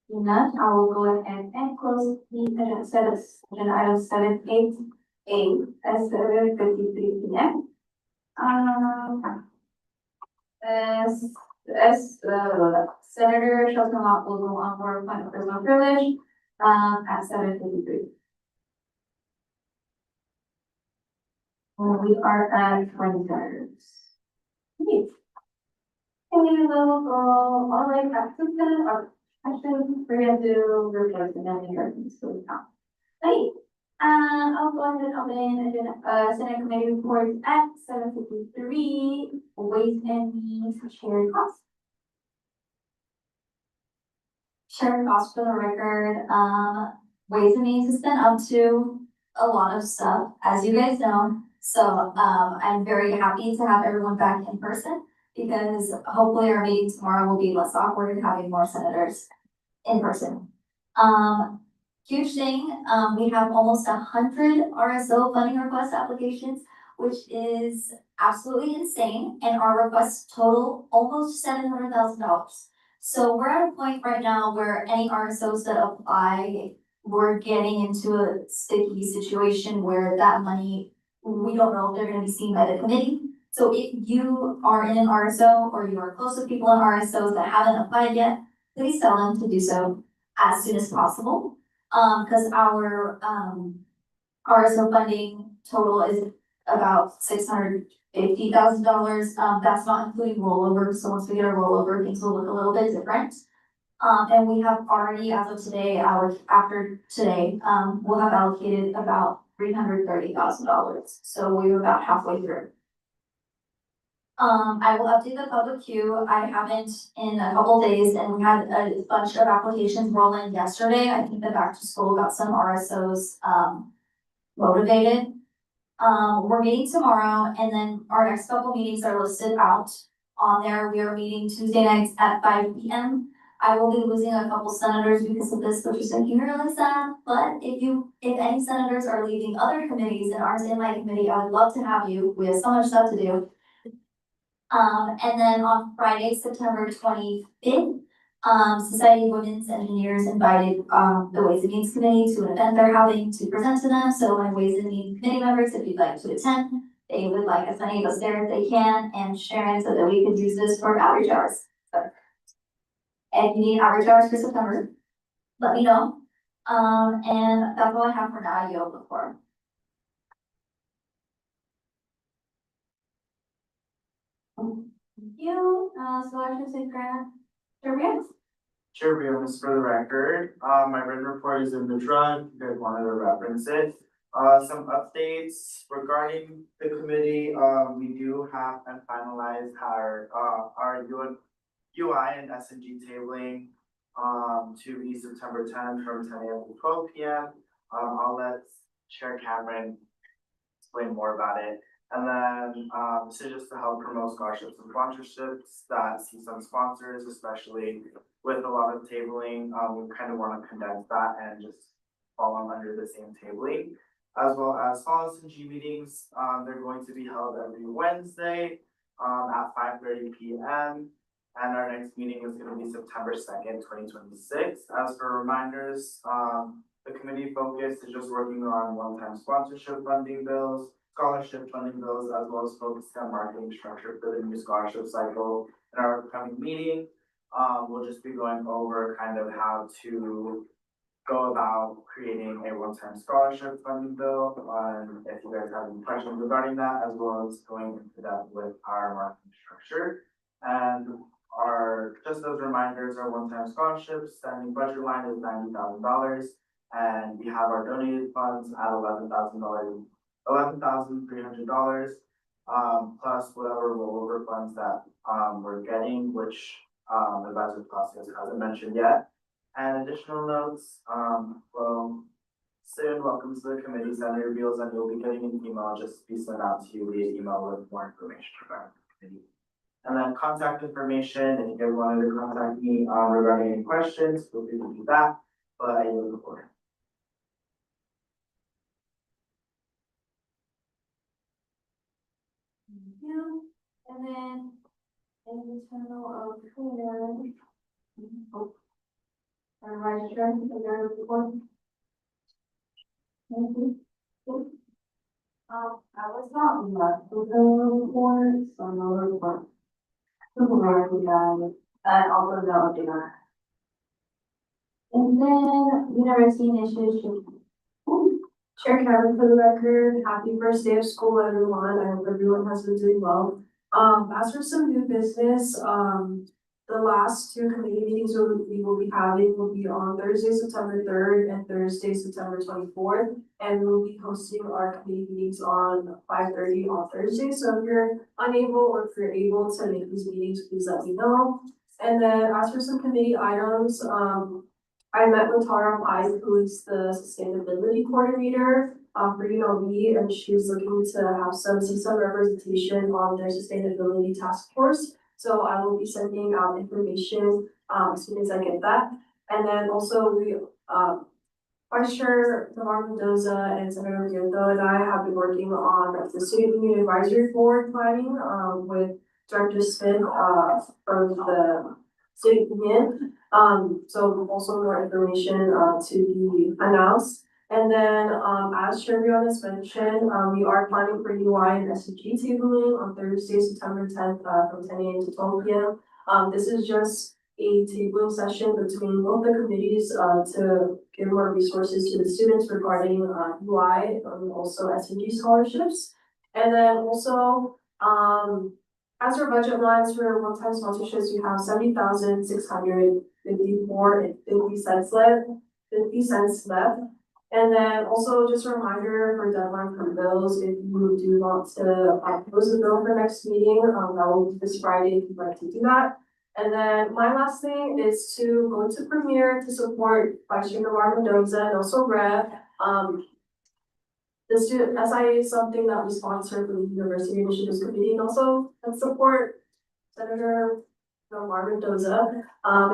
If not, I will go ahead and close the agenda item 7.8A at 7:53 p.m. Senator Shelton Lott will go on for a point of personal privilege, at 7:53. We are at 20 senators. Okay. We will go all the way back to the, or actually, we're gonna do reports and then the so we count. Okay, I'll go ahead and open agenda, Senate Committee reports at 7:53, Ways and Means Shared Costs. Shared costs for the record, Ways and Means has been up to a lot of stuff, as you guys know. So, I'm very happy to have everyone back in person because hopefully our meeting tomorrow will be less awkward having more senators in person. Huge thing, we have almost 100 RSO funding request applications, which is absolutely insane, and our requests total almost $700,000. So we're at a point right now where any RSOs that apply, we're getting into a sticky situation where that money, we don't know if they're gonna be seen by the committee. So if you are in an RSO or you are close to people in RSOs that haven't applied yet, please tell them to do so as soon as possible. Cause our, RSO funding total is about $650,000. That's not including rollover. So once we get our rollover, things will look a little bit different. And we have already, as of today, after today, we'll have allocated about $330,000. So we were about halfway through. I will update the public queue. I haven't in a couple days, and we had a bunch of applications roll in yesterday. I think the back to school got some RSOs, motivated. We're meeting tomorrow, and then our next couple meetings are listed out on there. We are meeting Tuesday nights at 5 p.m. I will be losing a couple senators because of this, which is making me really sad. But if any senators are leaving other committees and aren't in my committee, I would love to have you. We have so much stuff to do. And then on Friday, September 25th, Society of Women's Engineers invited, the Ways and Means Committee to an event they're having to present to them. So my Ways and Means Committee members, if you'd like to attend, they would like as many of us there as they can, and Sharon, so that we could use this for outreach hours. So, if you need outreach hours for September, let me know. And that's all I have for now. I yield the floor. Thank you, Scholarship Safe Grant, Jeremy. Sure, Ms. For the record, my written report is in the drug, if you guys wanted to reference it. Some updates regarding the committee, we do have and finalized our UI and SNG tabling, to be September 10th from 10 a.m. to 12 p.m. I'll let Chair Cameron explain more about it. And then, this is just to help promote scholarships and sponsorships that CSUN sponsors, especially with a lot of tabling. We kind of want to condense that and just fall under the same tabling. As well as fall SNG meetings, they're going to be held every Wednesday, at 5:30 p.m. And our next meeting is going to be September 2nd, 2026. As for reminders, the committee focus is just working on one-time sponsorship funding bills, scholarship funding bills, as well as focusing on marketing structure for the new scholarship cycle. In our upcoming meeting, we'll just be going over kind of how to go about creating a one-time scholarship funding bill. And if you guys have any questions regarding that, as well as going into that with our marketing structure. And just as reminders, our one-time scholarships standing budget line is $90,000. And we have our donated funds at $11,300, plus whatever rollover funds that we're getting, which the budget process hasn't mentioned yet. And additional notes, well, soon, welcome to the committee, Senator Beals, and you'll be getting an email, just be sent out to you via email with more information about the committee. And then contact information, if you guys wanted to contact me, regarding any questions, feel free to do that, but I yield the floor. Thank you. And then, internal affairs. Oh. Our registrar, their report. Thank you. I was not left with the report, so no report. Supervisor guide, and also no dinner. And then university initiative. Chair Kevin, for the record, happy first day of school, everyone. I hope everyone has been doing well. As for some new business, the last two committee meetings we will be having will be on Thursday, September 3rd and Thursday, September 24th. And we'll be hosting our committee meetings on 5:30 on Thursday. So if you're unable or if you're able to make these meetings, please let me know. And then as for some committee items, I met with Tara Pike, who is the sustainability coordinator for UNLV, and she's looking to have some CSUN representation on their sustainability task force. So I will be sending out information as soon as I get that. And then also we Vice Chair Navarro Mendoza and Senator Gildo and I have been working on the Student Union Advisory Board planning with Director Smith from the Student Union. So also more information to be announced. And then as Sherry has mentioned, we are planning for UI and SG tabling on Thursday, September 10th from 10 a.m. to 12 p.m. This is just a tabling session between both the committees to give more resources to the students regarding UI and also SG scholarships. And then also as for budget lines for one-time sponsorships, we have 70,654.50 left. And then also just a reminder for deadline for bills, if you do want to propose a bill for next meeting, that will be this Friday if you'd like to do that. And then my last thing is to go to Premier to support Vice Chair Navarro Mendoza and also Rev. The student SIA is something that we sponsor for the University Initiatives Committee, and also let's support Senator Navarro Mendoza.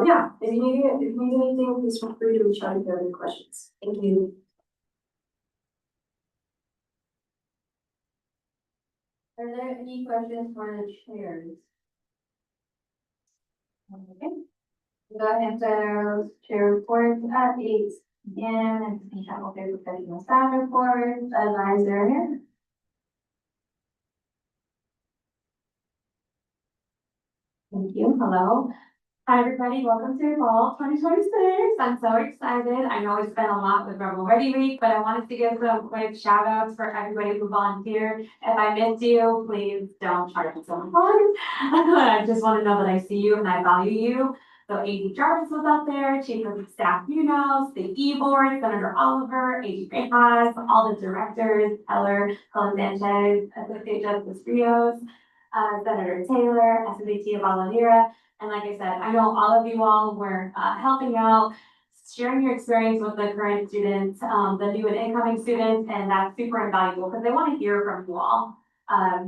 Yeah, if you need anything, please feel free to reach out if you have any questions. Thank you. Are there any questions for the chairs? Okay. Go ahead to chair reports at 8 p.m. and we have all their professional staff reports, advisor here. Thank you. Hello. Hi, everybody. Welcome to Fall 2026. I'm so excited. I know it's been a lot with Rebel Ready Week, but I wanted to give some quick shout outs for everybody who volunteered. If I missed you, please don't charge me so much. I just want to know that I see you and I value you. So AD Jarvis was out there, Chief of Staff Munoz, the E-Board, Senator Oliver, AD Greyhouse, all the directors, Heller, Colin Sanchez, Associate Justice Rios, Senator Taylor, SBT Valera. And like I said, I know all of you all were helping out, sharing your experience with the current students, the new and incoming students, and that's super invaluable because they want to hear from you all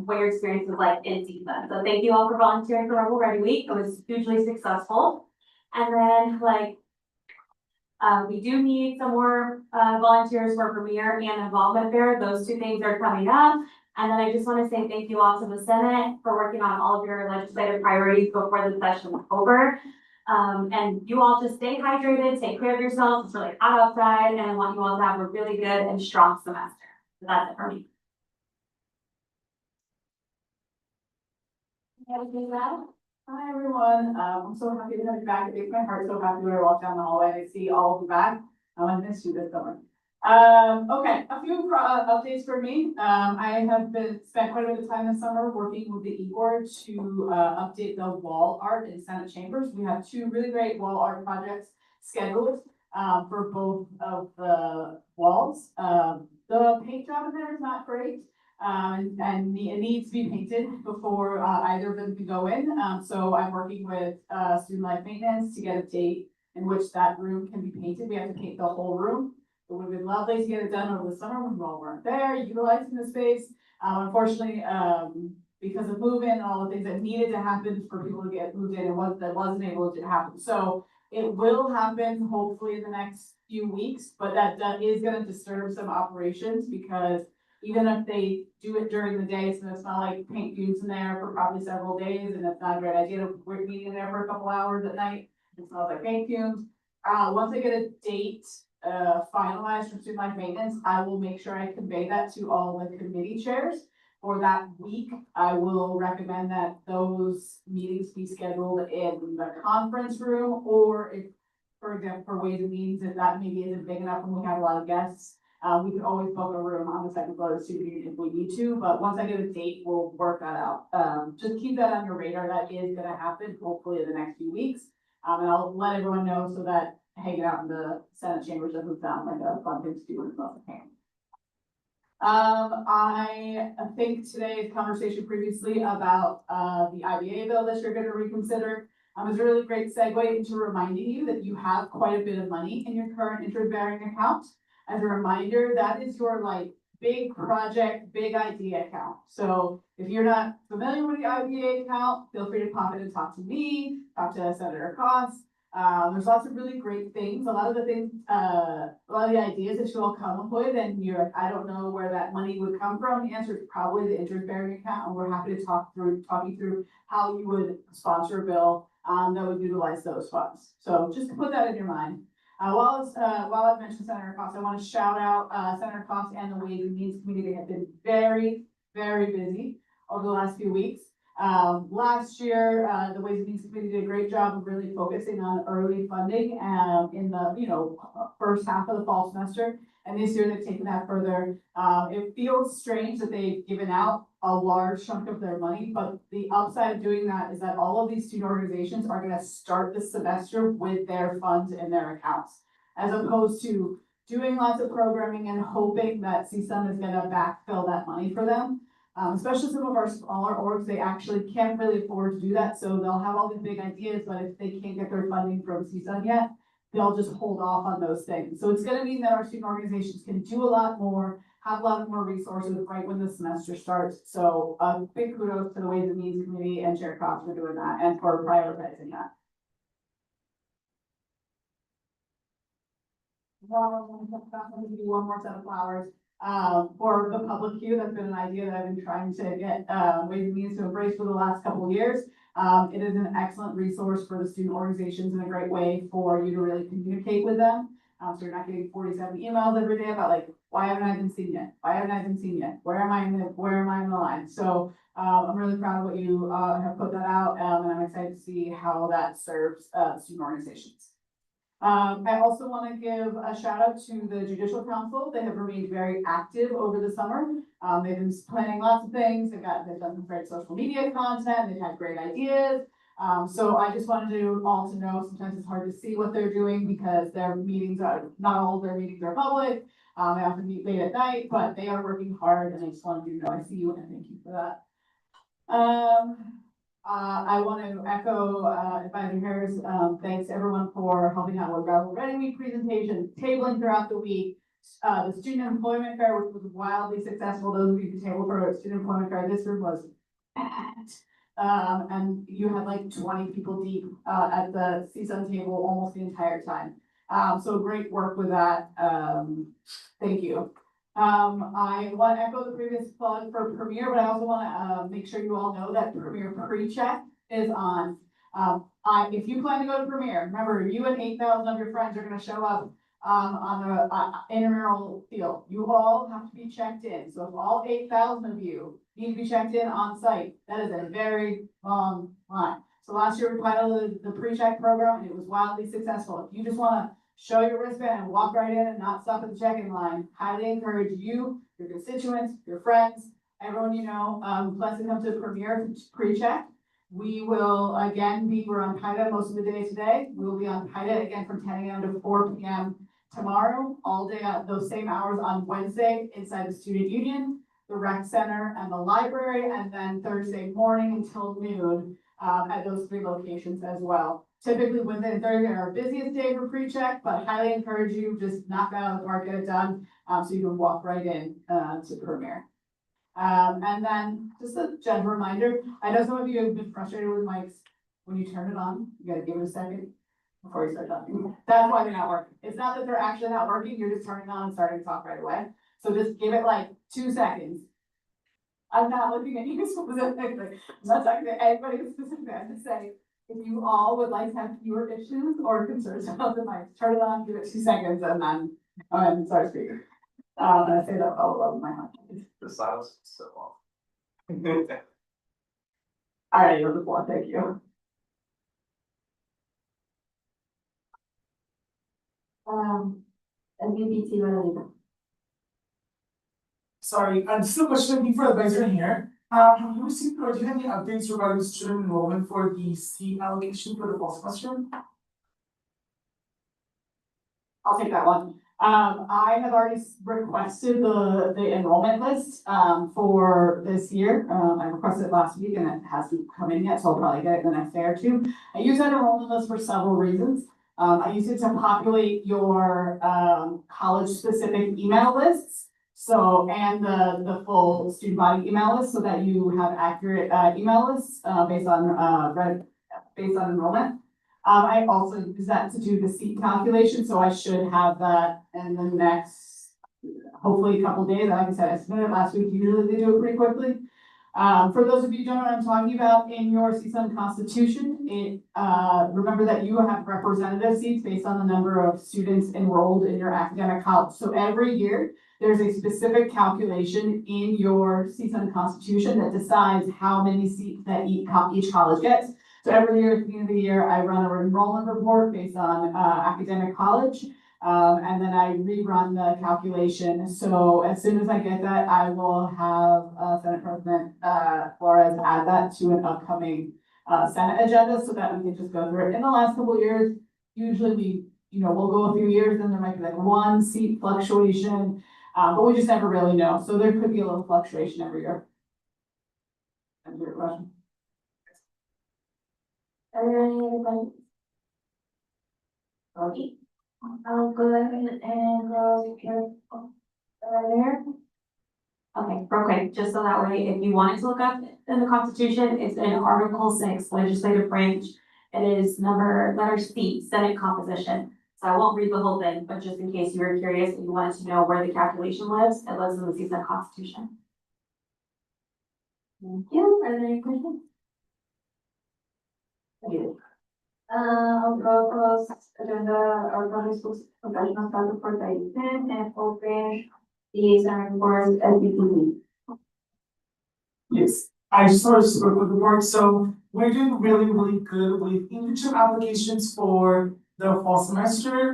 what your experience was like in CSUN. So thank you all for volunteering for Rebel Ready Week. It was hugely successful. And then we do need some more volunteers for Premier and Involvement Fair. Those two things are coming up. And then I just want to say thank you all to the Senate for working on all of your legislative priorities before the session is over. And you all just stay hydrated, take care of yourselves. It's really hot outside, and I want you all to have a really good and strong semester. So that's it for me. Hi, everyone. I'm so happy to have you back. It makes my heart so happy when I walk down the hallway and I see all of you back. I miss you this summer. Okay, a few updates for me. I have spent quite a bit of time this summer working with the E-Board to update the wall art in Senate chambers. We have two really great wall art projects scheduled for both of the walls. The paint job in there is not great. And it needs to be painted before either of them can go in. So I'm working with Student Life Maintenance to get a date in which that room can be painted. We have to paint the whole room. It would have been lovely to get it done over the summer when we all weren't there, utilizing the space. Unfortunately, because of move-in and all the things that needed to happen for people to get moved in and that wasn't able to happen. So it will happen hopefully in the next few weeks, but that is gonna disturb some operations because even if they do it during the day, so it's not like paint fumes in there for probably several days, and it's not a great idea to be in there for a couple hours at night. It smells like paint fumes. Once I get a date, finalized from student life maintenance, I will make sure I convey that to all the committee chairs. For that week, I will recommend that those meetings be scheduled in the conference room, or if, for example, for Ways and Means, if that maybe isn't big enough and we have a lot of guests, we can always book a room on the second floor of the student union if we need to, but once I get a date, we'll work that out. Just keep that on your radar. That is gonna happen hopefully in the next few weeks. And I'll let everyone know so that hanging out in the Senate chambers doesn't sound like a fun thing to do with both hands. I think today's conversation previously about the IBA bill that you're gonna reconsider is a really great segue into reminding you that you have quite a bit of money in your current interest-bearing account. As a reminder, that is your like big project, big idea account. So if you're not familiar with the IBA account, feel free to pop in and talk to me, talk to Senator Cost. There's lots of really great things. A lot of the things, a lot of the ideas that you all come up with, and you're like, I don't know where that money would come from. The answer is probably the interest-bearing account, and we're happy to talk you through how you would sponsor a bill that would utilize those funds. So just to put that in your mind. While I've mentioned Senator Cost, I want to shout out Senator Cost and the Ways and Means Committee. They have been very, very busy over the last few weeks. Last year, the Ways and Means Committee did a great job of really focusing on early funding in the first half of the fall semester. And this year they've taken that further. It feels strange that they've given out a large chunk of their money, but the upside of doing that is that all of these student organizations are going to start the semester with their funds in their accounts, as opposed to doing lots of programming and hoping that CSUN is going to backfill that money for them. Especially some of our smaller orgs, they actually can't really afford to do that, so they'll have all these big ideas, but if they can't get their funding from CSUN yet, they'll just hold off on those things. So it's gonna mean that our student organizations can do a lot more, have a lot more resources right when the semester starts. So big kudos to the Ways and Means Committee and Chair Cox for doing that and for prioritizing that. Well, I'm gonna do one more set of flowers. For the public queue, that's been an idea that I've been trying to get Ways and Means to embrace for the last couple of years. It is an excellent resource for the student organizations and a great way for you to really communicate with them. So you're not getting 47 emails every day about like, why haven't I been seen yet? Why haven't I been seen yet? Where am I in the line? So I'm really proud of what you have put that out, and I'm excited to see how that serves student organizations. I also want to give a shout out to the Judicial Council. They have remained very active over the summer. They've been planning lots of things. They've done some great social media content. They've had great ideas. So I just wanted you all to know, sometimes it's hard to see what they're doing because their meetings are, not all of their meetings are public. They often meet late at night, but they are working hard, and I just wanted you to know I see you and I thank you for that. I want to echo Advisor Harris. Thanks everyone for helping out with Rebel Ready Week presentation, tabling throughout the week. The student employment fair, which was wildly successful. Those of you who tabled for a student employment fair, this room was packed. And you had like 20 people deep at the CSUN table almost the entire time. So great work with that. Thank you. I want to echo the previous plug for Premier, but I also want to make sure you all know that Premier pre-check is on. If you plan to go to Premier, remember you and 8,000 of your friends are going to show up on the intramural field. You all have to be checked in. So if all 8,000 of you need to be checked in on site, that is a very long line. So last year we piloted the pre-check program and it was wildly successful. If you just want to show your wristband and walk right in and not stop at the check-in line, highly encourage you, your constituents, your friends, everyone you know, plus to come to Premier pre-check. We will again we're on PIDA most of the day today. We will be on PIDA again from 10 a.m. to 4 p.m. tomorrow, all day at those same hours on Wednesday inside the student union, the rec center, and the library, and then Thursday morning until noon at those 3 locations as well. Typically Wednesday and Thursday are our busiest day for pre-check, but highly encourage you, just knock that out of the park, get it done, so you can walk right in to Premier. And then just a gentle reminder, I know some of you have been frustrated with mics. When you turn it on, you gotta give it a second before you start talking. That's why they're not working. It's not that they're actually not working, you're just turning on and starting to talk right away. So just give it like 2 seconds. I'm not looking at you specifically, I'm not talking to anybody specifically, I'm just saying, if you all would like to have fewer issues or concerns about the mic, turn it on, give it 2 seconds, and then, start speaking. And I say that all over my heart. The silence is so off. All right, you're the floor, thank you. LGBT related. Sorry, just a question before the advisor here. Have you received or do you have any updates regarding student enrollment for the seat allocation for the fall semester? I'll take that one. I have already requested the enrollment list, for this year. I requested it last week and it hasn't come in yet, so I'll probably get it in the next day or two. I use that enrollment list for several reasons. I use it to populate your, college-specific email lists. So, and the full student body email list so that you have accurate, email lists, based on enrollment. I also use that to do the seat calculation, so I should have that in the next, hopefully a couple days. Like I said, I submitted it last week, usually they do it pretty quickly. For those of you who don't know what I'm talking about, in your CSUN constitution, remember that you have representative seats based on the number of students enrolled in your academic college. So every year, there's a specific calculation in your CSUN constitution that decides how many seats that each college gets. So every year at the beginning of the year, I run an enrollment report based on academic college. And then I rerun the calculation. So as soon as I get that, I will have Senate President Flores add that to an upcoming Senate agenda so that we can just go through it. In the last couple of years, usually we'll go a few years and there might be like 1 seat fluctuation, but we just never really know. So there could be a little fluctuation every year. That's your question. Are there any other questions? Okay. I'll go ahead and close your, there. Okay, real quick, just so that way, if you wanted to look up in the Constitution, it's in Article 6, Legislative Branch. It is letter C, Senate composition. So I won't read the whole thing, but just in case you were curious and you wanted to know where the calculation lives, it lives in the CSUN Constitution. Thank you. Are there any questions? I'll go close agenda or public schools professional staff report by Tim and open the summary reports SBTV. Yes, I just want to super quick report. So we're doing really good with internship applications for the fall semester.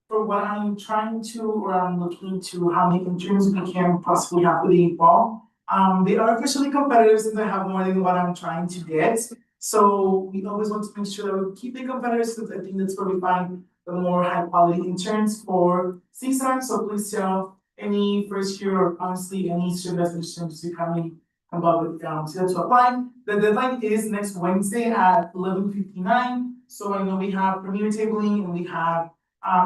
For what I'm trying to, or I'm looking into how many interns we can possibly have for the fall. They are officially competitive since I have more than what I'm trying to get. So we always want to make sure that we keep it competitive because I think that's where we find the more high quality interns for CSUN. So please tell any first year or honestly any student that's interested to come above with to apply. The deadline is next Wednesday at 11:59. So I know we have premier tabling and we have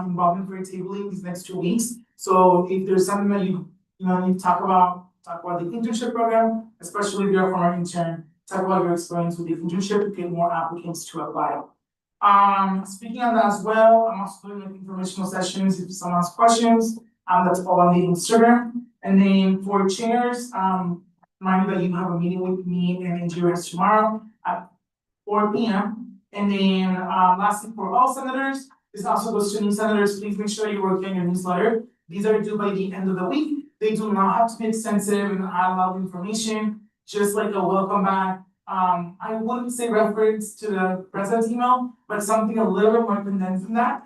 involvement for tabling these next 2 weeks. So if there's something that you need to talk about the internship program, especially if you're a former intern, talk about your experience with the internship to get more applicants to apply. Speaking on that as well, I'm also doing like informational sessions if someone has questions. That's all on the Instagram. And then for chairs, remind you that you have a meeting with me and NGOs tomorrow at 4 p.m. And then lastly, for all senators, this also goes to new senators. Please make sure you're working on your newsletter. These are due by the end of the week. They do not have to be extensive and add a lot of information, just like a welcome back. I wouldn't say reference to the president's email, but something a little bit more condensed than that.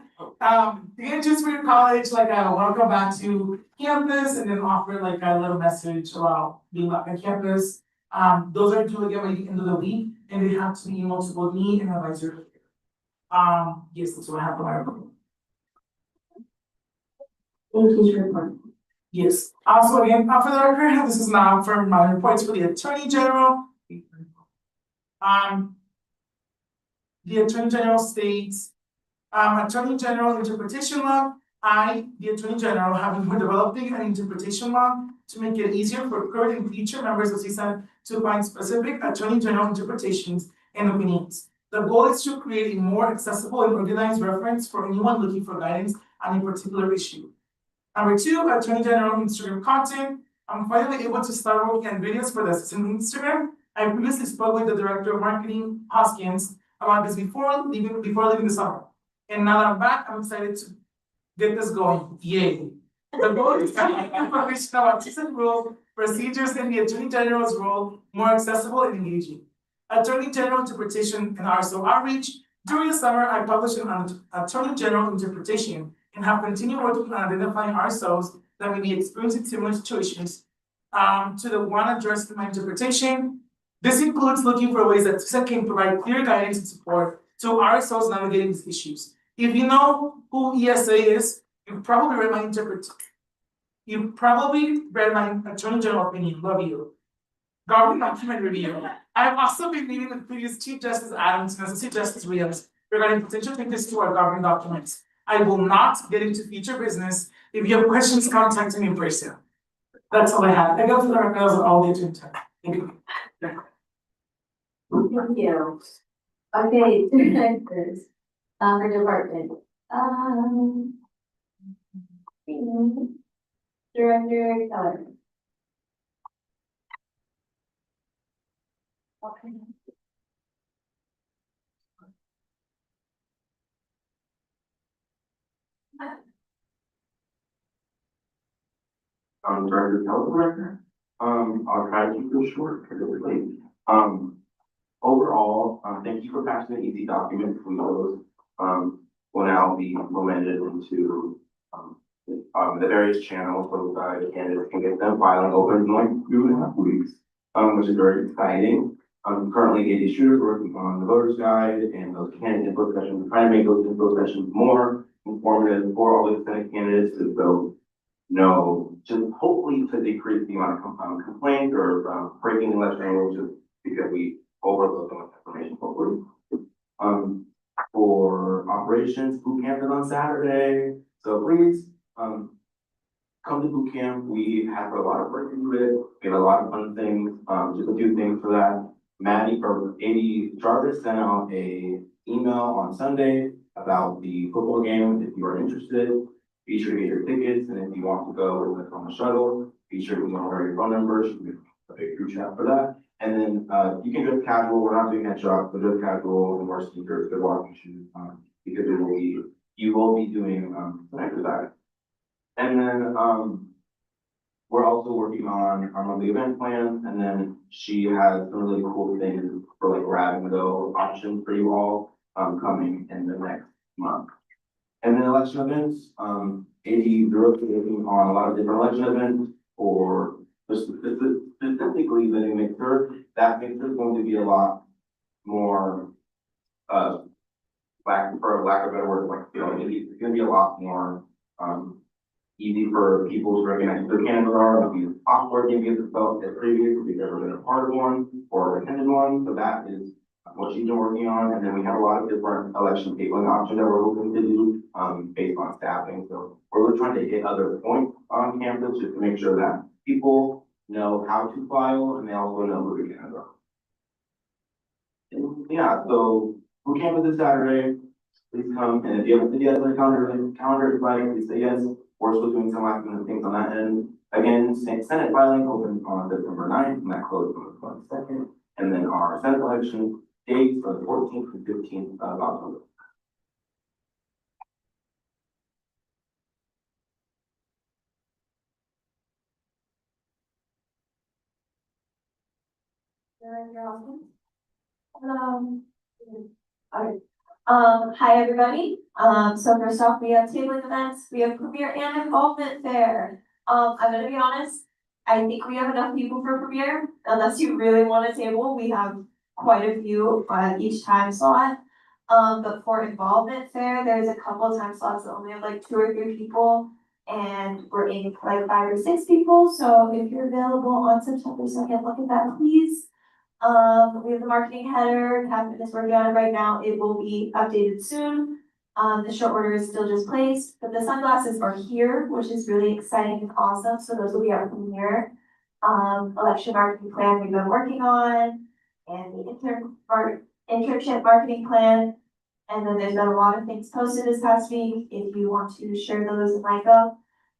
Just for your college, like a welcome back to campus, and then offer like a little message about being back on campus. Those are due again by the end of the week, and they have to be emailed to both me and the advisor. Yes, that's what I have for my report. Thank you for report. Yes. Also, again, for the record, this is now for my reports for the Attorney General. The Attorney General states, Attorney General interpretation law. I, the Attorney General, have been developing an interpretation law to make it easier for current and future members of CSUN to find specific Attorney General interpretations and opinions. The goal is to create a more accessible and organized reference for anyone looking for guidance on a particular issue. Number two, Attorney General Instagram content. I'm finally able to start working on videos for the assistant Instagram. I previously spoke with the Director of Marketing, Hoskins, about this before leaving the summer. And now that I'm back, I'm excited to get this going. Yay. The goal is to make information about CSUN rules, procedures, and the Attorney General's role more accessible and engaging. Attorney General interpretation and RSO outreach. During the summer, I published an Attorney General interpretation and have continued working on identifying RSOs that may be experiencing similar situations to the one addressed in my interpretation. This includes looking for ways that CSUN can provide clear guidance and support to RSOs navigating these issues. If you know who ESA is, you've probably read my Attorney General opinion. Love you. Government document review. I've also been meeting with previous Chief Justice Adams and Associate Justice Rios regarding potential changes to our government documents. I will not get into future business. If you have questions, contact me in person. That's all I have. I go through the records of all the agenda. Thank you. Thank you. Okay, directors, for department. Director Keller. Okay. Director Keller. I'll try to keep this short because it's late. Overall, thank you for passing the easy document. We know those will now be implemented into the various channels so the candidates can get them filing open in like 2.5 weeks, which is very exciting. Currently, AD Shooter is working on the voters guide and those candidate info sessions, trying to make those info sessions more informative for all the Senate candidates to so know, just hopefully to decrease the amount of complaints or breaking election rules just because we overload so much information hopefully. For operations, boot camp is on Saturday, so please come to boot camp. We have a lot of work to do it. We have a lot of fun things. Just a few things for that. Maddie or AD Jarvis sent out a email on Sunday about the football game. If you are interested, be sure to get your tickets, and if you want to go on the shuttle, be sure to email her your phone number. She can make a big group chat for that. And then you can dress casual. We're not doing that job, but dress casual and wear sneakers, good walking shoes, because you will be doing some exercise. And then we're also working on our monthly event plan, and then she has some really cool things for like grab and go options for you all coming in the next month. And then election events, AD Bureau is working on a lot of different election events for specifically the new mixer. That mixer is going to be a lot more, for lack of a better word, like, it's going to be a lot more easy for people to recognize who the candidates are. It'll be awkward maybe as felt as previous if you've ever been a part of one or attended one. So that is what she's been working on. And then we have a lot of different election tabling options that we're hoping to do based on staffing. So we're really trying to hit other points on campus just to make sure that people know how to file and they also know who the candidates are. And yeah, so boot camp is this Saturday. Please come. And if you have a video on the calendar invite, please say yes. We're still doing some last minute things on that end. Again, Senate filing opens on September 9th and that closes on the 22nd. And then our Senate election dates are the 14th and 15th of October. Hi, everybody. So first off, we have tabling events, we have premiere and involvement fair. I'm gonna be honest, I think we have enough people for premiere, unless you really want a table, we have quite a few on each time slot. But for involvement fair, there's a couple of time slots that only have like 2 or 3 people. And we're aiming for like 5 or 6 people, so if you're available on September 2nd, look at that, please. We have the marketing header, Catherine is working on it right now, it will be updated soon. The short order is still just placed, but the sunglasses are here, which is really exciting and awesome, so those will be our premiere. Election marketing plan we've been working on, and the internship marketing plan. And then there's been a lot of things posted this past week, if you want to share those and like them.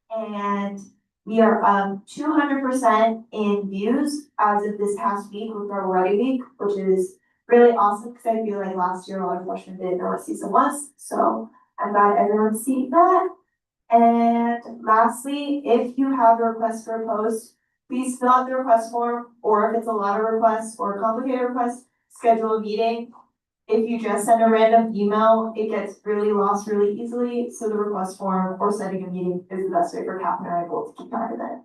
And we are 200% in views as of this past week with our Ready Week, which is really awesome because I feel like last year a lot of freshmen didn't know what CSUN was. So I'm glad everyone's seeing that. And lastly, if you have a request for a post, please fill out the request form, or if it's a lot of requests or a complicated request, schedule a meeting. If you just send a random email, it gets really lost really easily, so the request form or sending a meeting is the best way for Catherine and I both to keep track of it.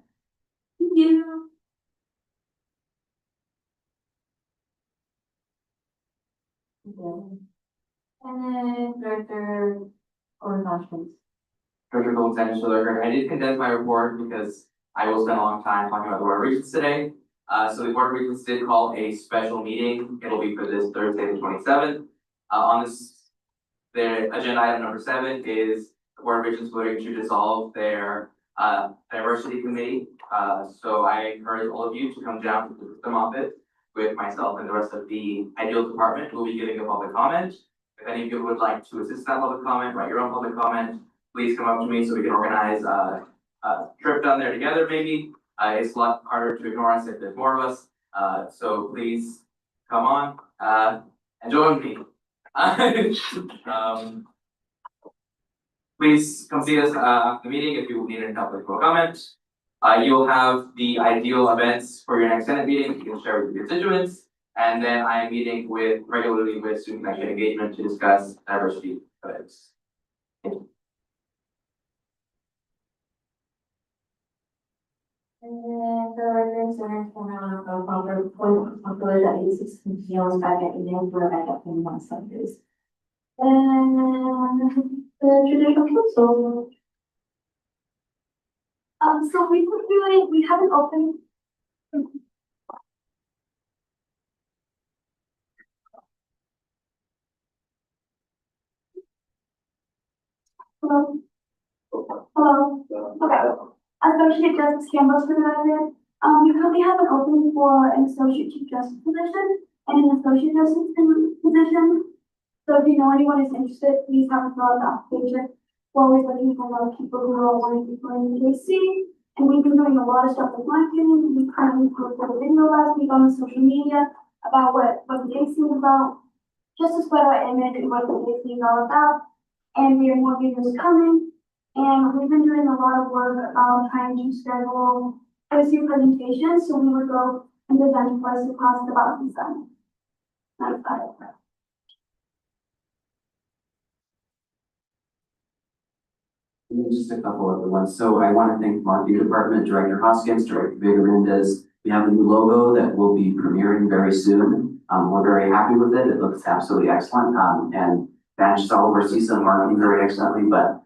Thank you. And then Director or Constance. Director Goldstein, for the record, I did condense my report because I will spend a long time talking about the Board of Regents today. So the Board of Regents did call a special meeting. It'll be for this Thursday, the 27th. On this, the agenda item number 7 is the Board of Regents voting to dissolve their diversity committee. So I encourage all of you to come down to the system office with myself and the rest of the ideal department. We'll be giving a public comment. If any of you would like to assist in that public comment, write your own public comment, please come up to me so we can organize a trip down there together maybe. It's a lot harder to ignore us if there's more of us. So please come on and join me. Please come see us after the meeting if you need any help with public comment. You'll have the ideal events for your next Senate meeting. You can share with your constituents. And then I am meeting regularly with student action engagement to discuss diversity events. Thank you. And then the record center for popular that is 16 meals back at the for back up in 1 Sundays. And the judicial council. So we haven't opened. Hello. Hello. Okay. Associate Justice Campbell for the record. We currently have an opening for an Associate Chief Justice position and an Associate Justice position. So if you know anyone is interested, please have a fill out the application. We're always looking for a lot of people who are wanting to join the JC. And we've been doing a lot of stuff with marketing. We currently posted a video last week on the social media about what the JC is about. Just to spread our image and what the JC is all about. And we have more videos coming. And we've been doing a lot of work about trying to schedule OSU presentations, so we would go and present twice a class about CSUN. That's about it. Just a couple of the ones. So I want to thank Marketing Department Director Hoskins, Director Vigorindez. We have a new logo that will be premiering very soon. We're very happy with it. It looks absolutely excellent. And matches all over CSUN marketing very excellently, but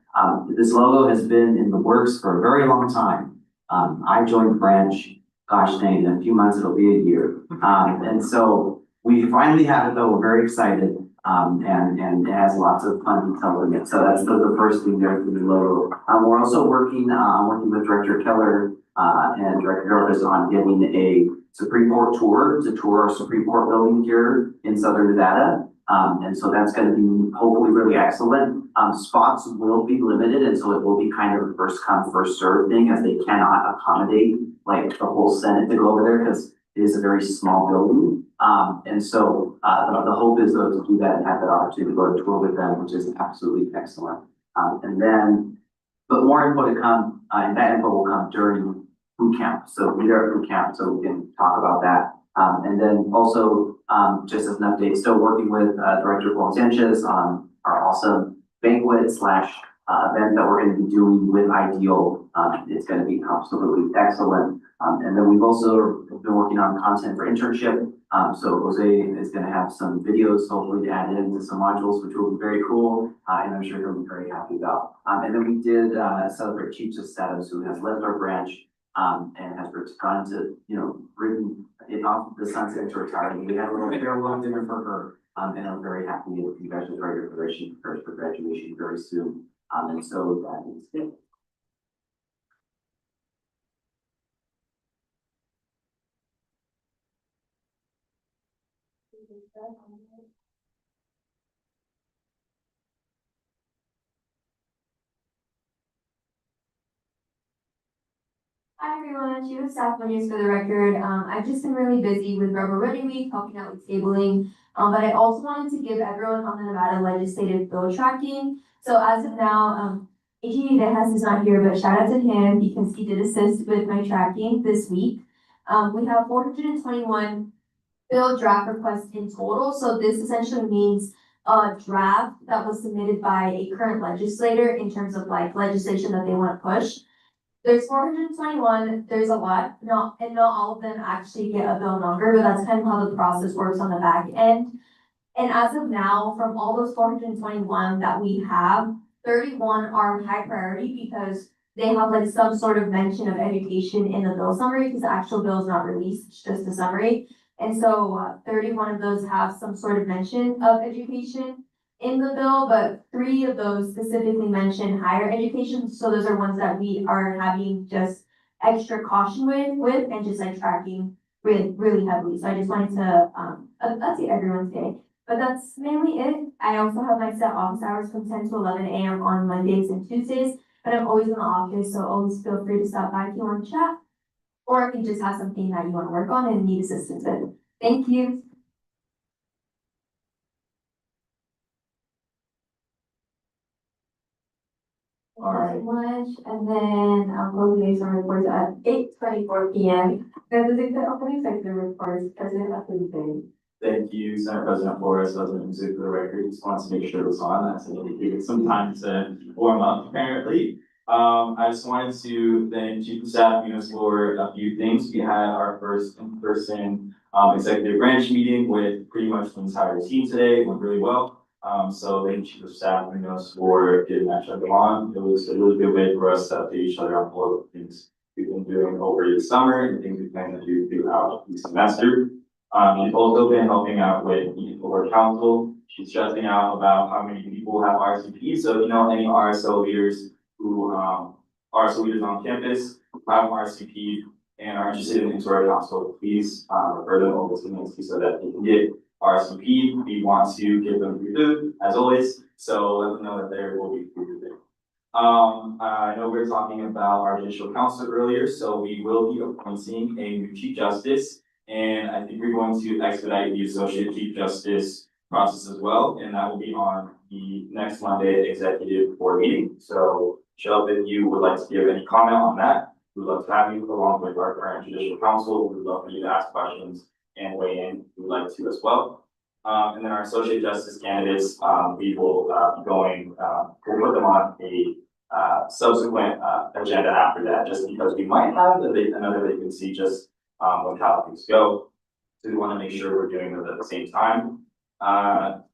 this logo has been in the works for a very long time. I joined the branch, gosh dang, in a few months, it'll be a year. And so we finally have it though, we're very excited. And it has lots of fun details in it. So that's the first thing there for the logo. We're also working with Director Keller and Director Dorfus on getting a Supreme Court tour to tour our Supreme Court building here in Southern Nevada. And so that's going to be hopefully really excellent. Spots will be limited, and so it will be kind of a first come, first serve thing, as they cannot accommodate like the whole Senate to go over there because it is a very small building. And so the hope is though to do that and have that opportunity to go to tour with them, which is absolutely excellent. But more info to come, and that info will come during boot camp. So we are at boot camp, so we can talk about that. And then also, just as an update, still working with Director Juan Sanchez on our awesome banquet / event that we're going to be doing with Ideal. It's going to be absolutely excellent. And then we've also been working on content for internship. So Jose is going to have some videos hopefully to add into some modules, which will be very cool. And I'm sure he'll be very happy about. And then we did celebrate Chief Justice Status, who has left our branch and has gone to, ridden it off the sunset to retirement. We had a little farewell dinner for her. And I'm very happy to congratulate your preparation for graduation very soon. And so that is it. Hi everyone, Chief of Staff News for the record. I've just been really busy with Rubber Ready Week, helping out with tabling. But I also wanted to give everyone on the Nevada legislative bill tracking. So as of now, AG Rejas is not here, but shout out to him because he did assist with my tracking this week. We have 421 bill draft requests in total. So this essentially means a draft that was submitted by a current legislator in terms of like legislation that they want to push. There's 421, there's a lot, not all of them actually get a bill number, but that's kind of how the process works on the back end. And as of now, from all those 421 that we have, 31 are high priority because they have like some sort of mention of education in the bill summary, because the actual bill is not released, it's just a summary. And so 31 of those have some sort of mention of education in the bill, but 3 of those specifically mention higher education. So those are ones that we are having just extra caution with and just like tracking really heavily. So I just wanted to update everyone today. But that's mainly it. I also have my set office hours from 10 to 11 a.m. on Mondays and Tuesdays, but I'm always in the office, so always feel free to stop by if you want to chat, or if you just have something that you want to work on and need assistance with. Thank you. Alright. Much, and then I'll close the liaison reports at 8:24 p.m. Then the opening executive reports, President of the day. Thank you, Senate President Flores, President Mizzou, for the record. Just wanted to make sure it was on. That's indicated some time to warm up, apparently. I just wanted to thank Chief of Staff Munoz for a few things. We had our first in-person executive branch meeting with pretty much the entire team today. It went really well. So thank you, Chief of Staff Munoz, for getting that shut on. It was a really good way for us to update each other on all of the things we've been doing over the summer and things we plan to do throughout the semester. She's also been helping out with the board council. She's stressing out about how many people have RSVP. So if you know any RSO leaders who RSO leaders on campus who have RSVP and are interested in our council, please refer them over to Nancy so that they can get RSVP. We want to give them free food as always. So let them know that there will be food there. I know we were talking about our judicial council earlier, so we will be appointing a new chief justice. And I think we're going to expedite the associate chief justice process as well. And that will be on the next Monday executive board meeting. So Michelle, if you would like to give any comment on that, we'd love to have you along with our current judicial council. We'd love for you to ask questions and weigh in. We'd like to as well. And then our associate justice candidates, we will be going, we'll put them on a subsequent agenda after that, just because we might have another vacancy just with how things go. So we want to make sure we're doing them at the same time.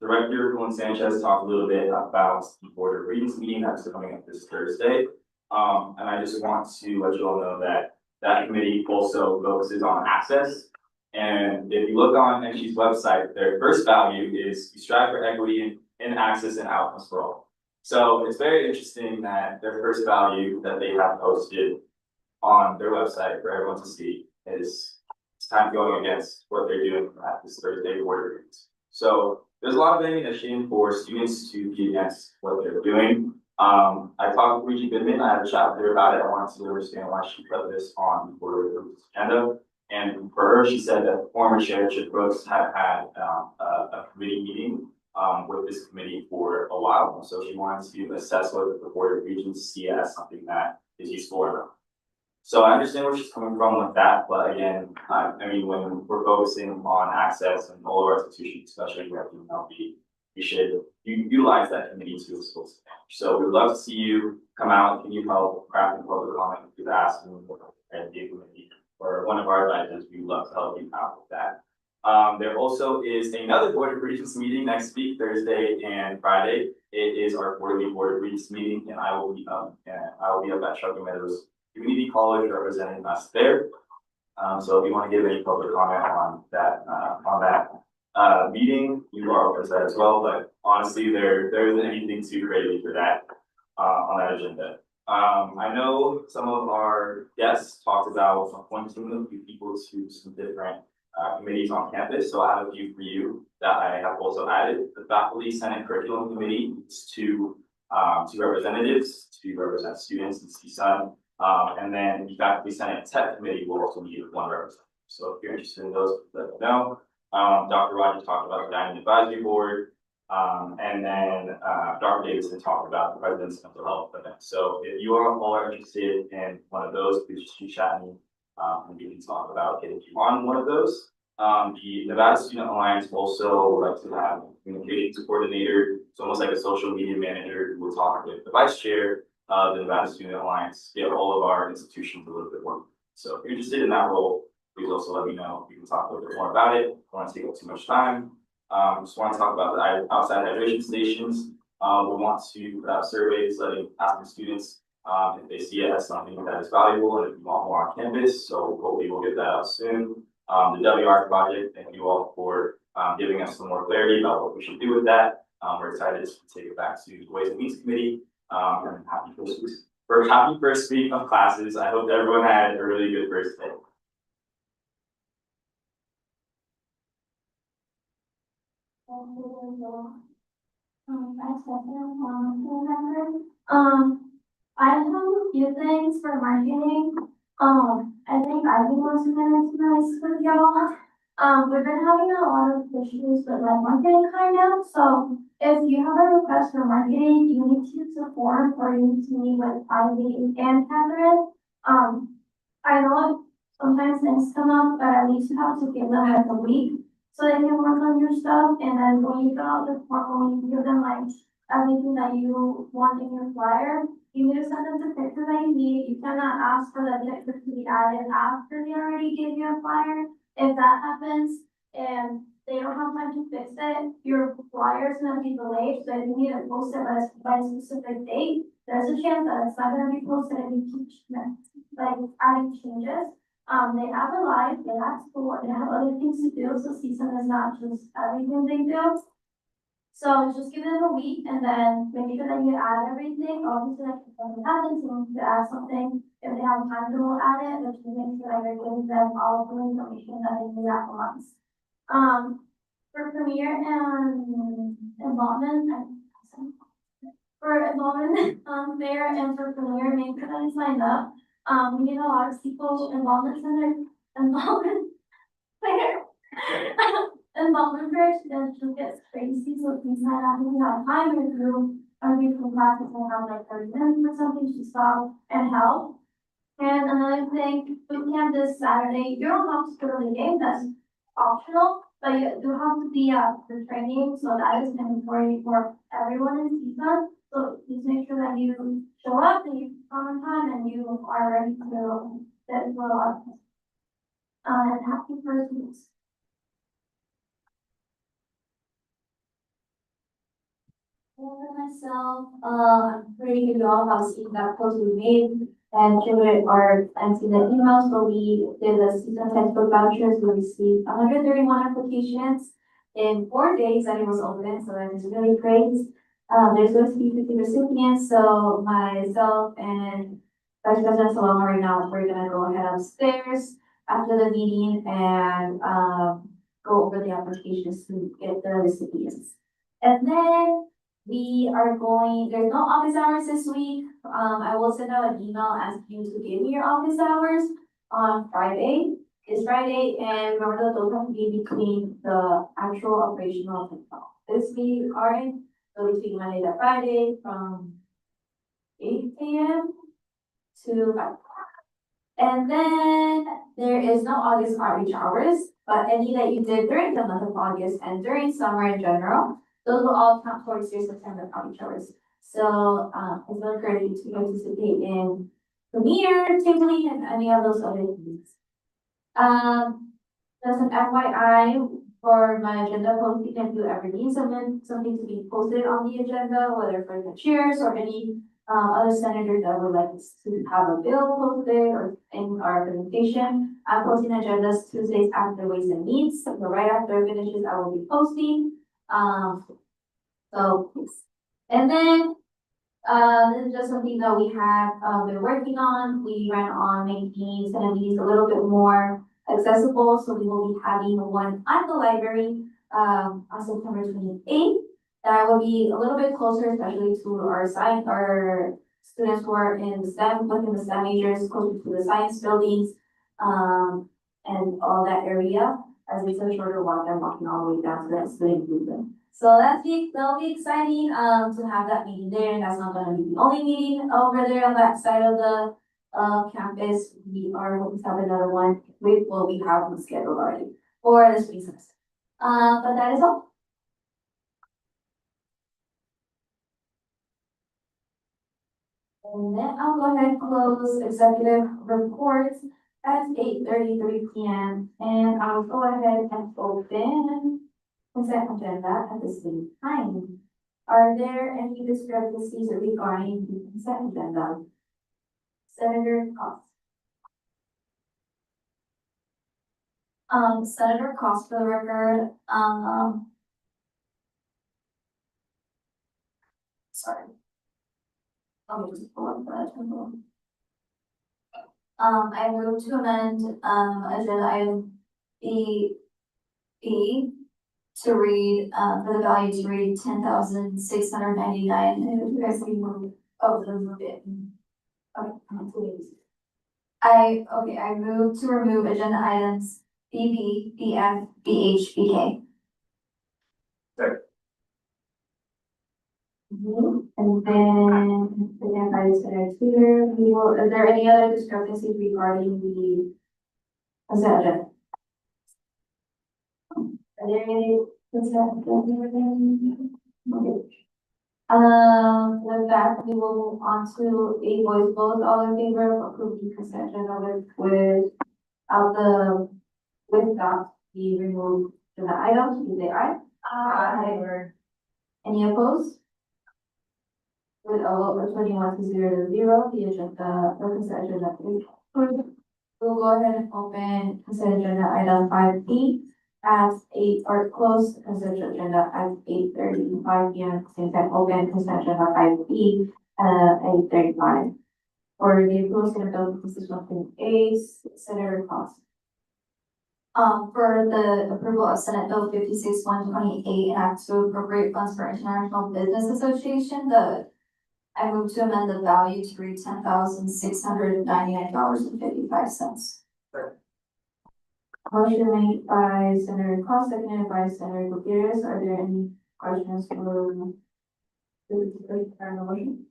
Director Juan Sanchez talked a little bit about the Board of Regents meeting that's coming up this Thursday. And I just want to let you all know that that committee also focuses on access. And if you look on NG's website, their first value is you strive for equity in access and outcomes for all. So it's very interesting that their first value that they have posted on their website for everyone to see is it's kind of going against what they're doing at this Thursday board meetings. So there's a lot of ammunition for students to be against what they're doing. I talked with Reggie Goodman. I had a chat with her about it. I wanted to understand why she put this on the board agenda. And for her, she said that former Chair Chip Brooks had had a committee meeting with this committee for a while. So she wanted to assess whether the Board of Regents see it as something that is useful or not. So I understand where she's coming from with that, but again, I mean, when we're focusing on access and all of our institutions, especially with UNLV, we should utilize that committee to its full extent. So we'd love to see you come out. Can you help craft a public comment if you've asked and the committee or one of our advisors? We'd love to help you out with that. There also is another Board of Regents meeting next week, Thursday and Friday. It is our quarterly Board of Regents meeting, and I will be up at Chuck Meadows Community College representing us there. So if you want to give any public comment on that, meeting, you are open to that as well, but honestly, there isn't anything too crazy for that, on that agenda. I know some of our guests talked about appointing a few people to some different committees on campus, so I have a few for you that I have also added. The Faculty Senate Curriculum Committee is two representatives to represent students in CSUN. And then the Faculty Senate Tech Committee will also need one representative. So if you're interested in those, let me know. Dr. Rogers talked about the Dining Advisory Board. And then Dr. Davidson talked about the President's Mental Health event. So if you all are interested in one of those, please just reach out to me. And we can talk about getting you on one of those. The Nevada Student Alliance also would like to have a communications coordinator. It's almost like a social media manager who will talk with the vice chair of the Nevada Student Alliance, get all of our institutions a little bit more. So if you're interested in that role, please also let me know. We can talk a little bit more about it. I don't want to take up too much time. Just want to talk about the outside hydration stations. We want to put out surveys asking students if they see it as something that is valuable and if you want more on campus. So hopefully we'll get that out soon. The WR project, thank you all for giving us some more clarity about what we should do with that. We're excited to take it back to the Ways and Means Committee. And happy first week of classes. I hope everyone had a really good first day. I have a few things for marketing. I think I can go to minutes nice with y'all. We've been having a lot of issues with like marketing kind of, so if you have a request for marketing, you need to use the form or you need to meet with Ivy and Catherine. I know sometimes things come up, but at least you have to give them like a week so they can work on your stuff, and then when you fill out the form, when you give them like everything that you want in your flyer, you need to send them the picture that you need. You cannot ask for the picture to be added after they already gave you a flyer. If that happens and they don't have time to fix it, your flyer is gonna be delayed, so if you need to post it by a specific date, there's a chance that it's not gonna be posted if you keep like adding changes. They have a life, they have school, they have other things to do, so CSUN is not just everything they do. So just give them a week and then make sure that you add everything. Obviously, like if something happens, you need to add something. If they have time to add it, but you make sure that you're giving them all of the information that they need at once. For Premier and involvement, Mayor and for Premier, make sure that you sign up. We get a lot of people involvement center, involvement there. Involvement bridge, then just gets crazy, so please sign up if you have time, if you are from classes and have like 30 minutes or something to stop and help. And another thing, boot camp this Saturday, you don't have to go to the game, that's optional, but you do have to be at the training, so that is mandatory for everyone in CSUN. So please make sure that you show up and you come on time and you are ready to get into a lot of things. And happy first week. For myself, I'm pretty sure you all have seen that post we made and seen the emails, but we did a CSUN textbook vouchers. We received 131 applications in 4 days that it was open, so that is really great. There's going to be 50 recipients, so myself and Vice President Salama right now, we're gonna go ahead upstairs after the meeting and go over the applications to get the recipients. And then we are going, there's no office hours this week. I will send out an email asking you to give me your office hours on Friday. It's Friday, and remember that those have to be between the actual operational time. This week are in, so between Monday to Friday from 8 AM to 5. And then there is no August outreach hours, but any that you did during the month of August and during summer in general, those will all count towards your September outreach hours. So I will encourage you to participate in Premier, tabling, and any of those other things. Just an FYI for my agenda post, you can do everything, something to be posted on the agenda, whether for the chairs or any other senators that would like to have a bill posted or in our presentation. I'm posting agendas Tuesdays after Ways and Means, so right after it finishes, I will be posting. So, please. And then, this is just something that we have, been working on. We ran on making some of these a little bit more accessible, so we will be having one at the library, on September 28th. That will be a little bit closer, especially to our students who are in the STEM, within the STEM majors, closer to the science buildings, and all that area, as it's a shorter walk than walking all the way down to that student movement. So that'll be exciting, to have that meeting there, and that's not gonna be the only meeting over there on that side of the, campus. We are hoping to have another one, we have one scheduled already for this spring semester. But that is all. And then I'll go ahead and close executive reports at 8:33 PM. And I'll go ahead and open consent agenda at the same time. Are there any discrepancies regarding the consent agenda? Senator Cost. Senator Cost for the record, sorry. Let me just pull up the agenda. I move to amend, agenda item B to read, for the value to read 10,699, and you guys can move, remove it. Okay, I move to remove agenda items BB, BF, BH, BK. And then, again, by Senator Tutor, is there any other discrepancies regarding the consent agenda? Are there any consent agenda? Okay. With that, we will move on to a voice vote. All in favor of approving consent agenda without the removed agenda items, please say aye. Aye. Any opposed? With a vote of 21-0, the agenda, the consent agenda is approved. We'll go ahead and open consent agenda item 5B at 8, or close consent agenda at 8:35 PM. Same time, open consent agenda 5B at 8:35. For the approval, Senate Bill 56-1.8, Senator Cost. For the approval of Senate Bill 56-128, an act to appropriate funds for International Business Association, I move to amend the value to read $10,699.55. Motion made by Senator Cost, seconded by Senator Gutierrez. Are there any questions for the motion?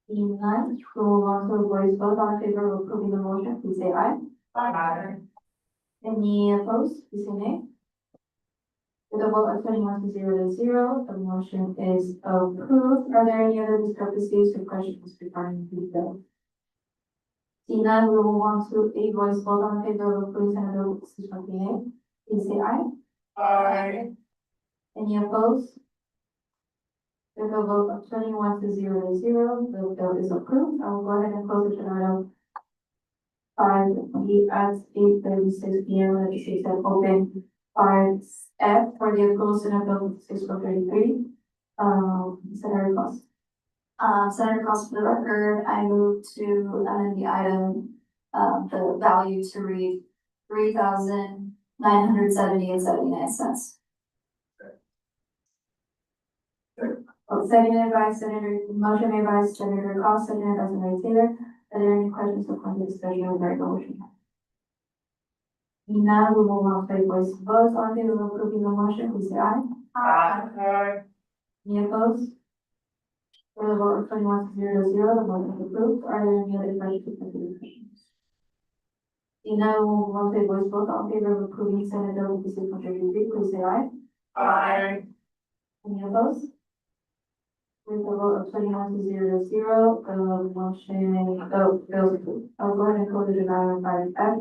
Seeing none, we'll move on to a voice vote. All in favor of approving the motion, please say aye. Aye. Any opposed, please say nay. With a vote of 21-0, the motion is approved. Are there any other discrepancies or questions regarding the bill? Seeing none, we will move on to a voice vote. On favor of approving Senate Bill 56-128, please say aye. Aye. Any opposed? With a vote of 21-0, the bill is approved. I will go ahead and close the item 5B at 8:36 PM. Let me see, open 5F for the approval Senate Bill 56-133. Senator Cost. Senator Cost, for the record, I move to amend the item, the value to read $3,970.79. Seconded by motion made by Senator Cost, seconded by Senator Taylor. Are there any questions or comments discussion regarding the motion? Now we will move on to voice votes. All in favor of approving the motion, please say aye. Aye. Any opposed? For the vote of 21-0, the motion is approved. Are there any other questions or discussions? Now we will move on to voice vote. All in favor of approving Senate Bill 56-133, please say aye. Aye. Any opposed? With a vote of 21-0, the motion, bills approved. I'll go ahead and close the agenda item 5F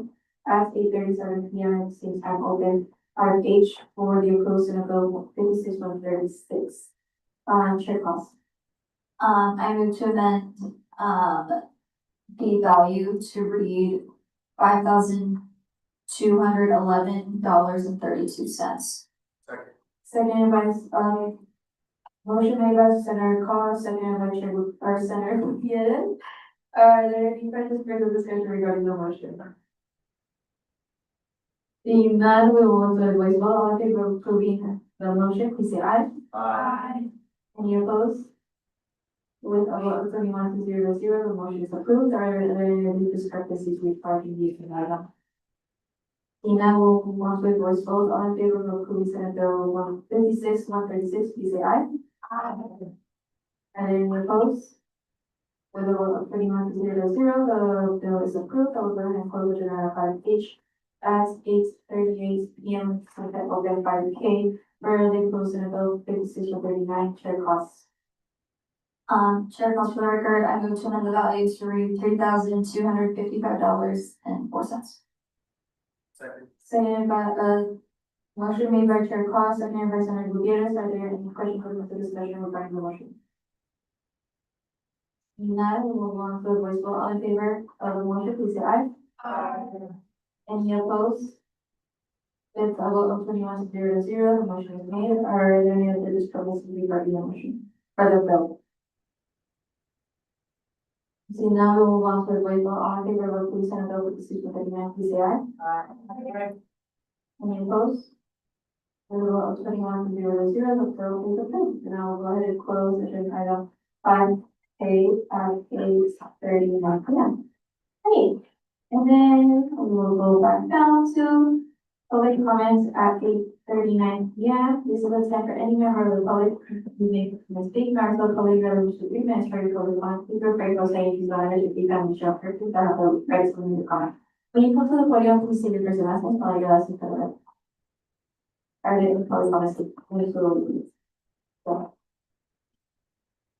at 8:37 PM. At the same time, open 5H for the approval Senate Bill 56-136. Chair Cost. I move to amend, the value to read $5,211.32. Seconded by, motion made by Senator Carr, seconded by Senator Gutierrez. Are there any questions for the discussion regarding the motion? Seeing none, we will move to a voice vote. All in favor of approving the motion, please say aye. Aye. Any opposed? With a vote of 31 to 0, the motion is approved. Are there any discrepancies regarding the agenda item? Seeing none, we'll move on to a voice vote. All in favor of approving Senate Bill 136, please say aye. Aye. Are there any opposed? With a vote of 31 to 0, the bill is approved. I will go ahead and close the agenda item 5H at 8:38 PM. Senate Open 5K. Further close Senate Bill 56-39. Chair costs. Chair calls for the record, I move to amend the value to read $3,255.04. Seconded by, motion made by Chair Cost, seconded by Senator Gutierrez. Are there any questions for the discussion regarding the motion? None, we will move on to the voice vote. All in favor of the motion, please say aye. Aye. Any opposed? With a vote of 21 to 0, the motion is made. Are there any other discrepancies regarding the motion or the bill? See, now we will move on to the voice vote. All in favor of approving Senate Bill 56-39, please say aye. Aye. Any opposed? With a vote of 21 to 0, the bill is approved. And I will go ahead and close agenda item 5A at 8:39 PM. Hey, and then we will go back down to public comments at 8:39 PM. This is the time for any member of the public who may speak. Members of the public relevant to 3 minutes for your public comment. Please refer to saying if you want to speak on the show. Please have the rights to leave the comment. When you come to the podium, please state your first and last name, follow your last name for the record. Are there any public comments? Please. So,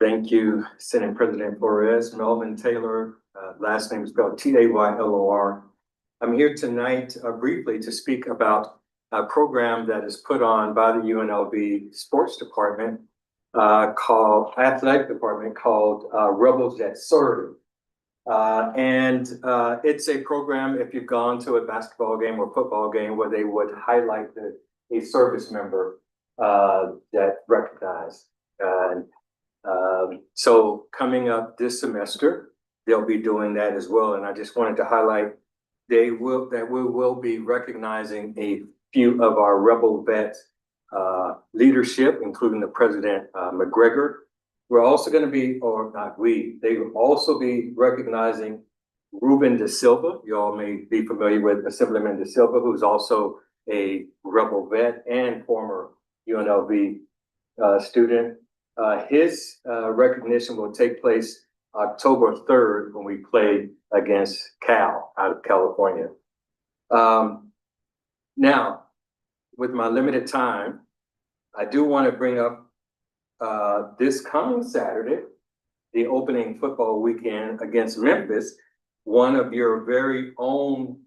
Thank you, Senate President Flores. Melvin Taylor, last name is spelled Taylor. I'm here tonight briefly to speak about a program that is put on by the UNLV Sports Department called Athletic Department called Rebels That Serve. It's a program, if you've gone to a basketball game or football game, where they would highlight a service member that recognized. So coming up this semester, they'll be doing that as well. And I just wanted to highlight we will be recognizing a few of our Rebel vet leadership, including the President McGregor. We're also going to be, or not we, they will also be recognizing Ruben Da Silva. You all may be familiar with Assemblyman Da Silva, who's also a Rebel vet and former UNLV student. His recognition will take place October 3rd when we play against Cal out of California. Now, with my limited time, I do want to bring up this coming Saturday, the opening football weekend against Memphis. One of your very own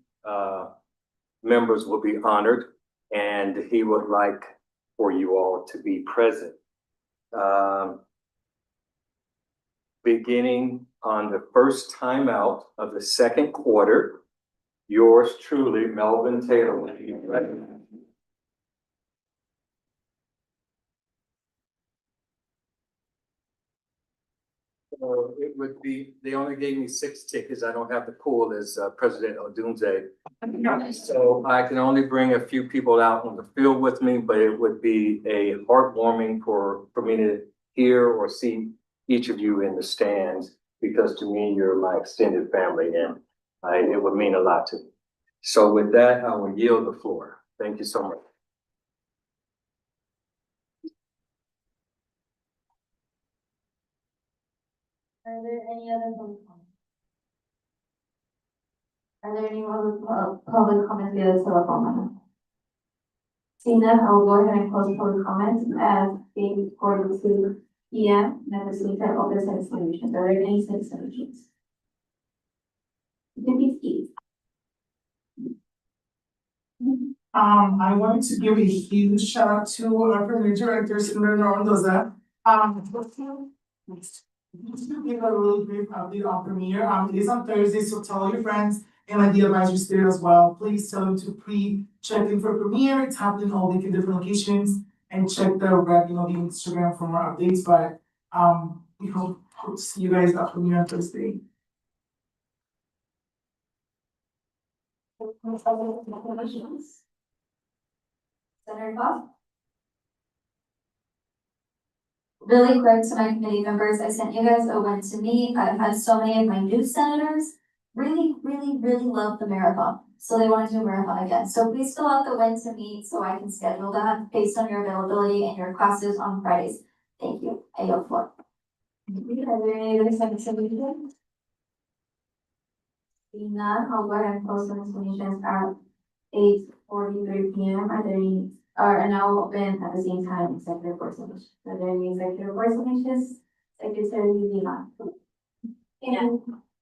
members will be honored, and he would like for you all to be present. Beginning on the first time out of the second quarter, yours truly, Melvin Taylor, will be present. So it would be, they only gave me 6 tickets. I don't have the pool as President Odunze. So I can only bring a few people out on the field with me, but it would be a heartwarming for me to hear or see each of you in the stands, because to me, you're my extended family, and it would mean a lot to me. So with that, I will yield the floor. Thank you so much. are there any other public comments? Are there any other public comments via the telephone? Seeing none, I will go ahead and close public comments at 8:42 PM. And this week I open citizen solutions. Are there any citizen solutions? You can be seated. I wanted to give a huge shout out to our permanent director, Senator Mendoza. Just to give a really brief update on Premiere, it is on Thursday, so tell your friends and like the advisory there as well. Please tell them to check in for Premiere. It's happening all week in different locations, and check the the Instagram for more updates. But we hope to see you guys at Premiere on Thursday. Senator Cobb? Really quick to my committee members, I sent you guys a when to meet. I've had so many of my new senators really love the marathon. So they want to do a marathon again. So please fill out the when to meet so I can schedule that based on your availability and your classes on Fridays. Thank you. I yield the floor. Are there any other seconds of meeting? Seeing none, I'll go ahead and close the explanations at 8:43 p.m. Are there any, and now we'll open at the same time executive board submissions. Are there any executive board submissions? Secretary Lima. And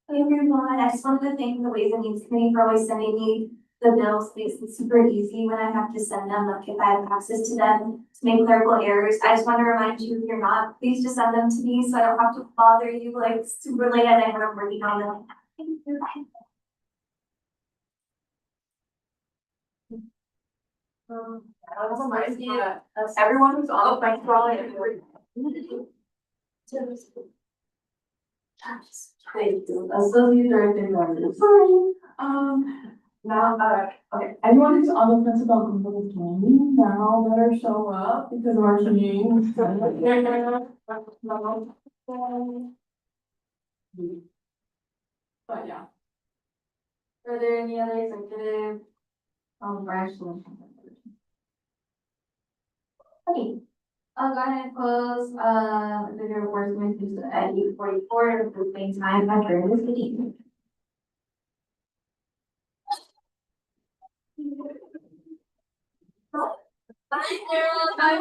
everyone, I just wanted to thank the Ways and Means Committee for always sending me the bills. It's super easy when I have to send them, like if I have access to them to make clerical errors. I just want to remind you, if you're not, please just send them to me so I don't have to bother you like super late at night when I'm working on them. Thank you. Everyone who's on the mic, Associate Director Gardner. Sorry. Now, okay, anyone who's on the fence about Google Gaming now better show up because of our meeting. But yeah. Are there any other executive branch solutions? Okay, I'll go ahead and close the report at 8:44 at the same time adjourn this meeting. Bye girl, bye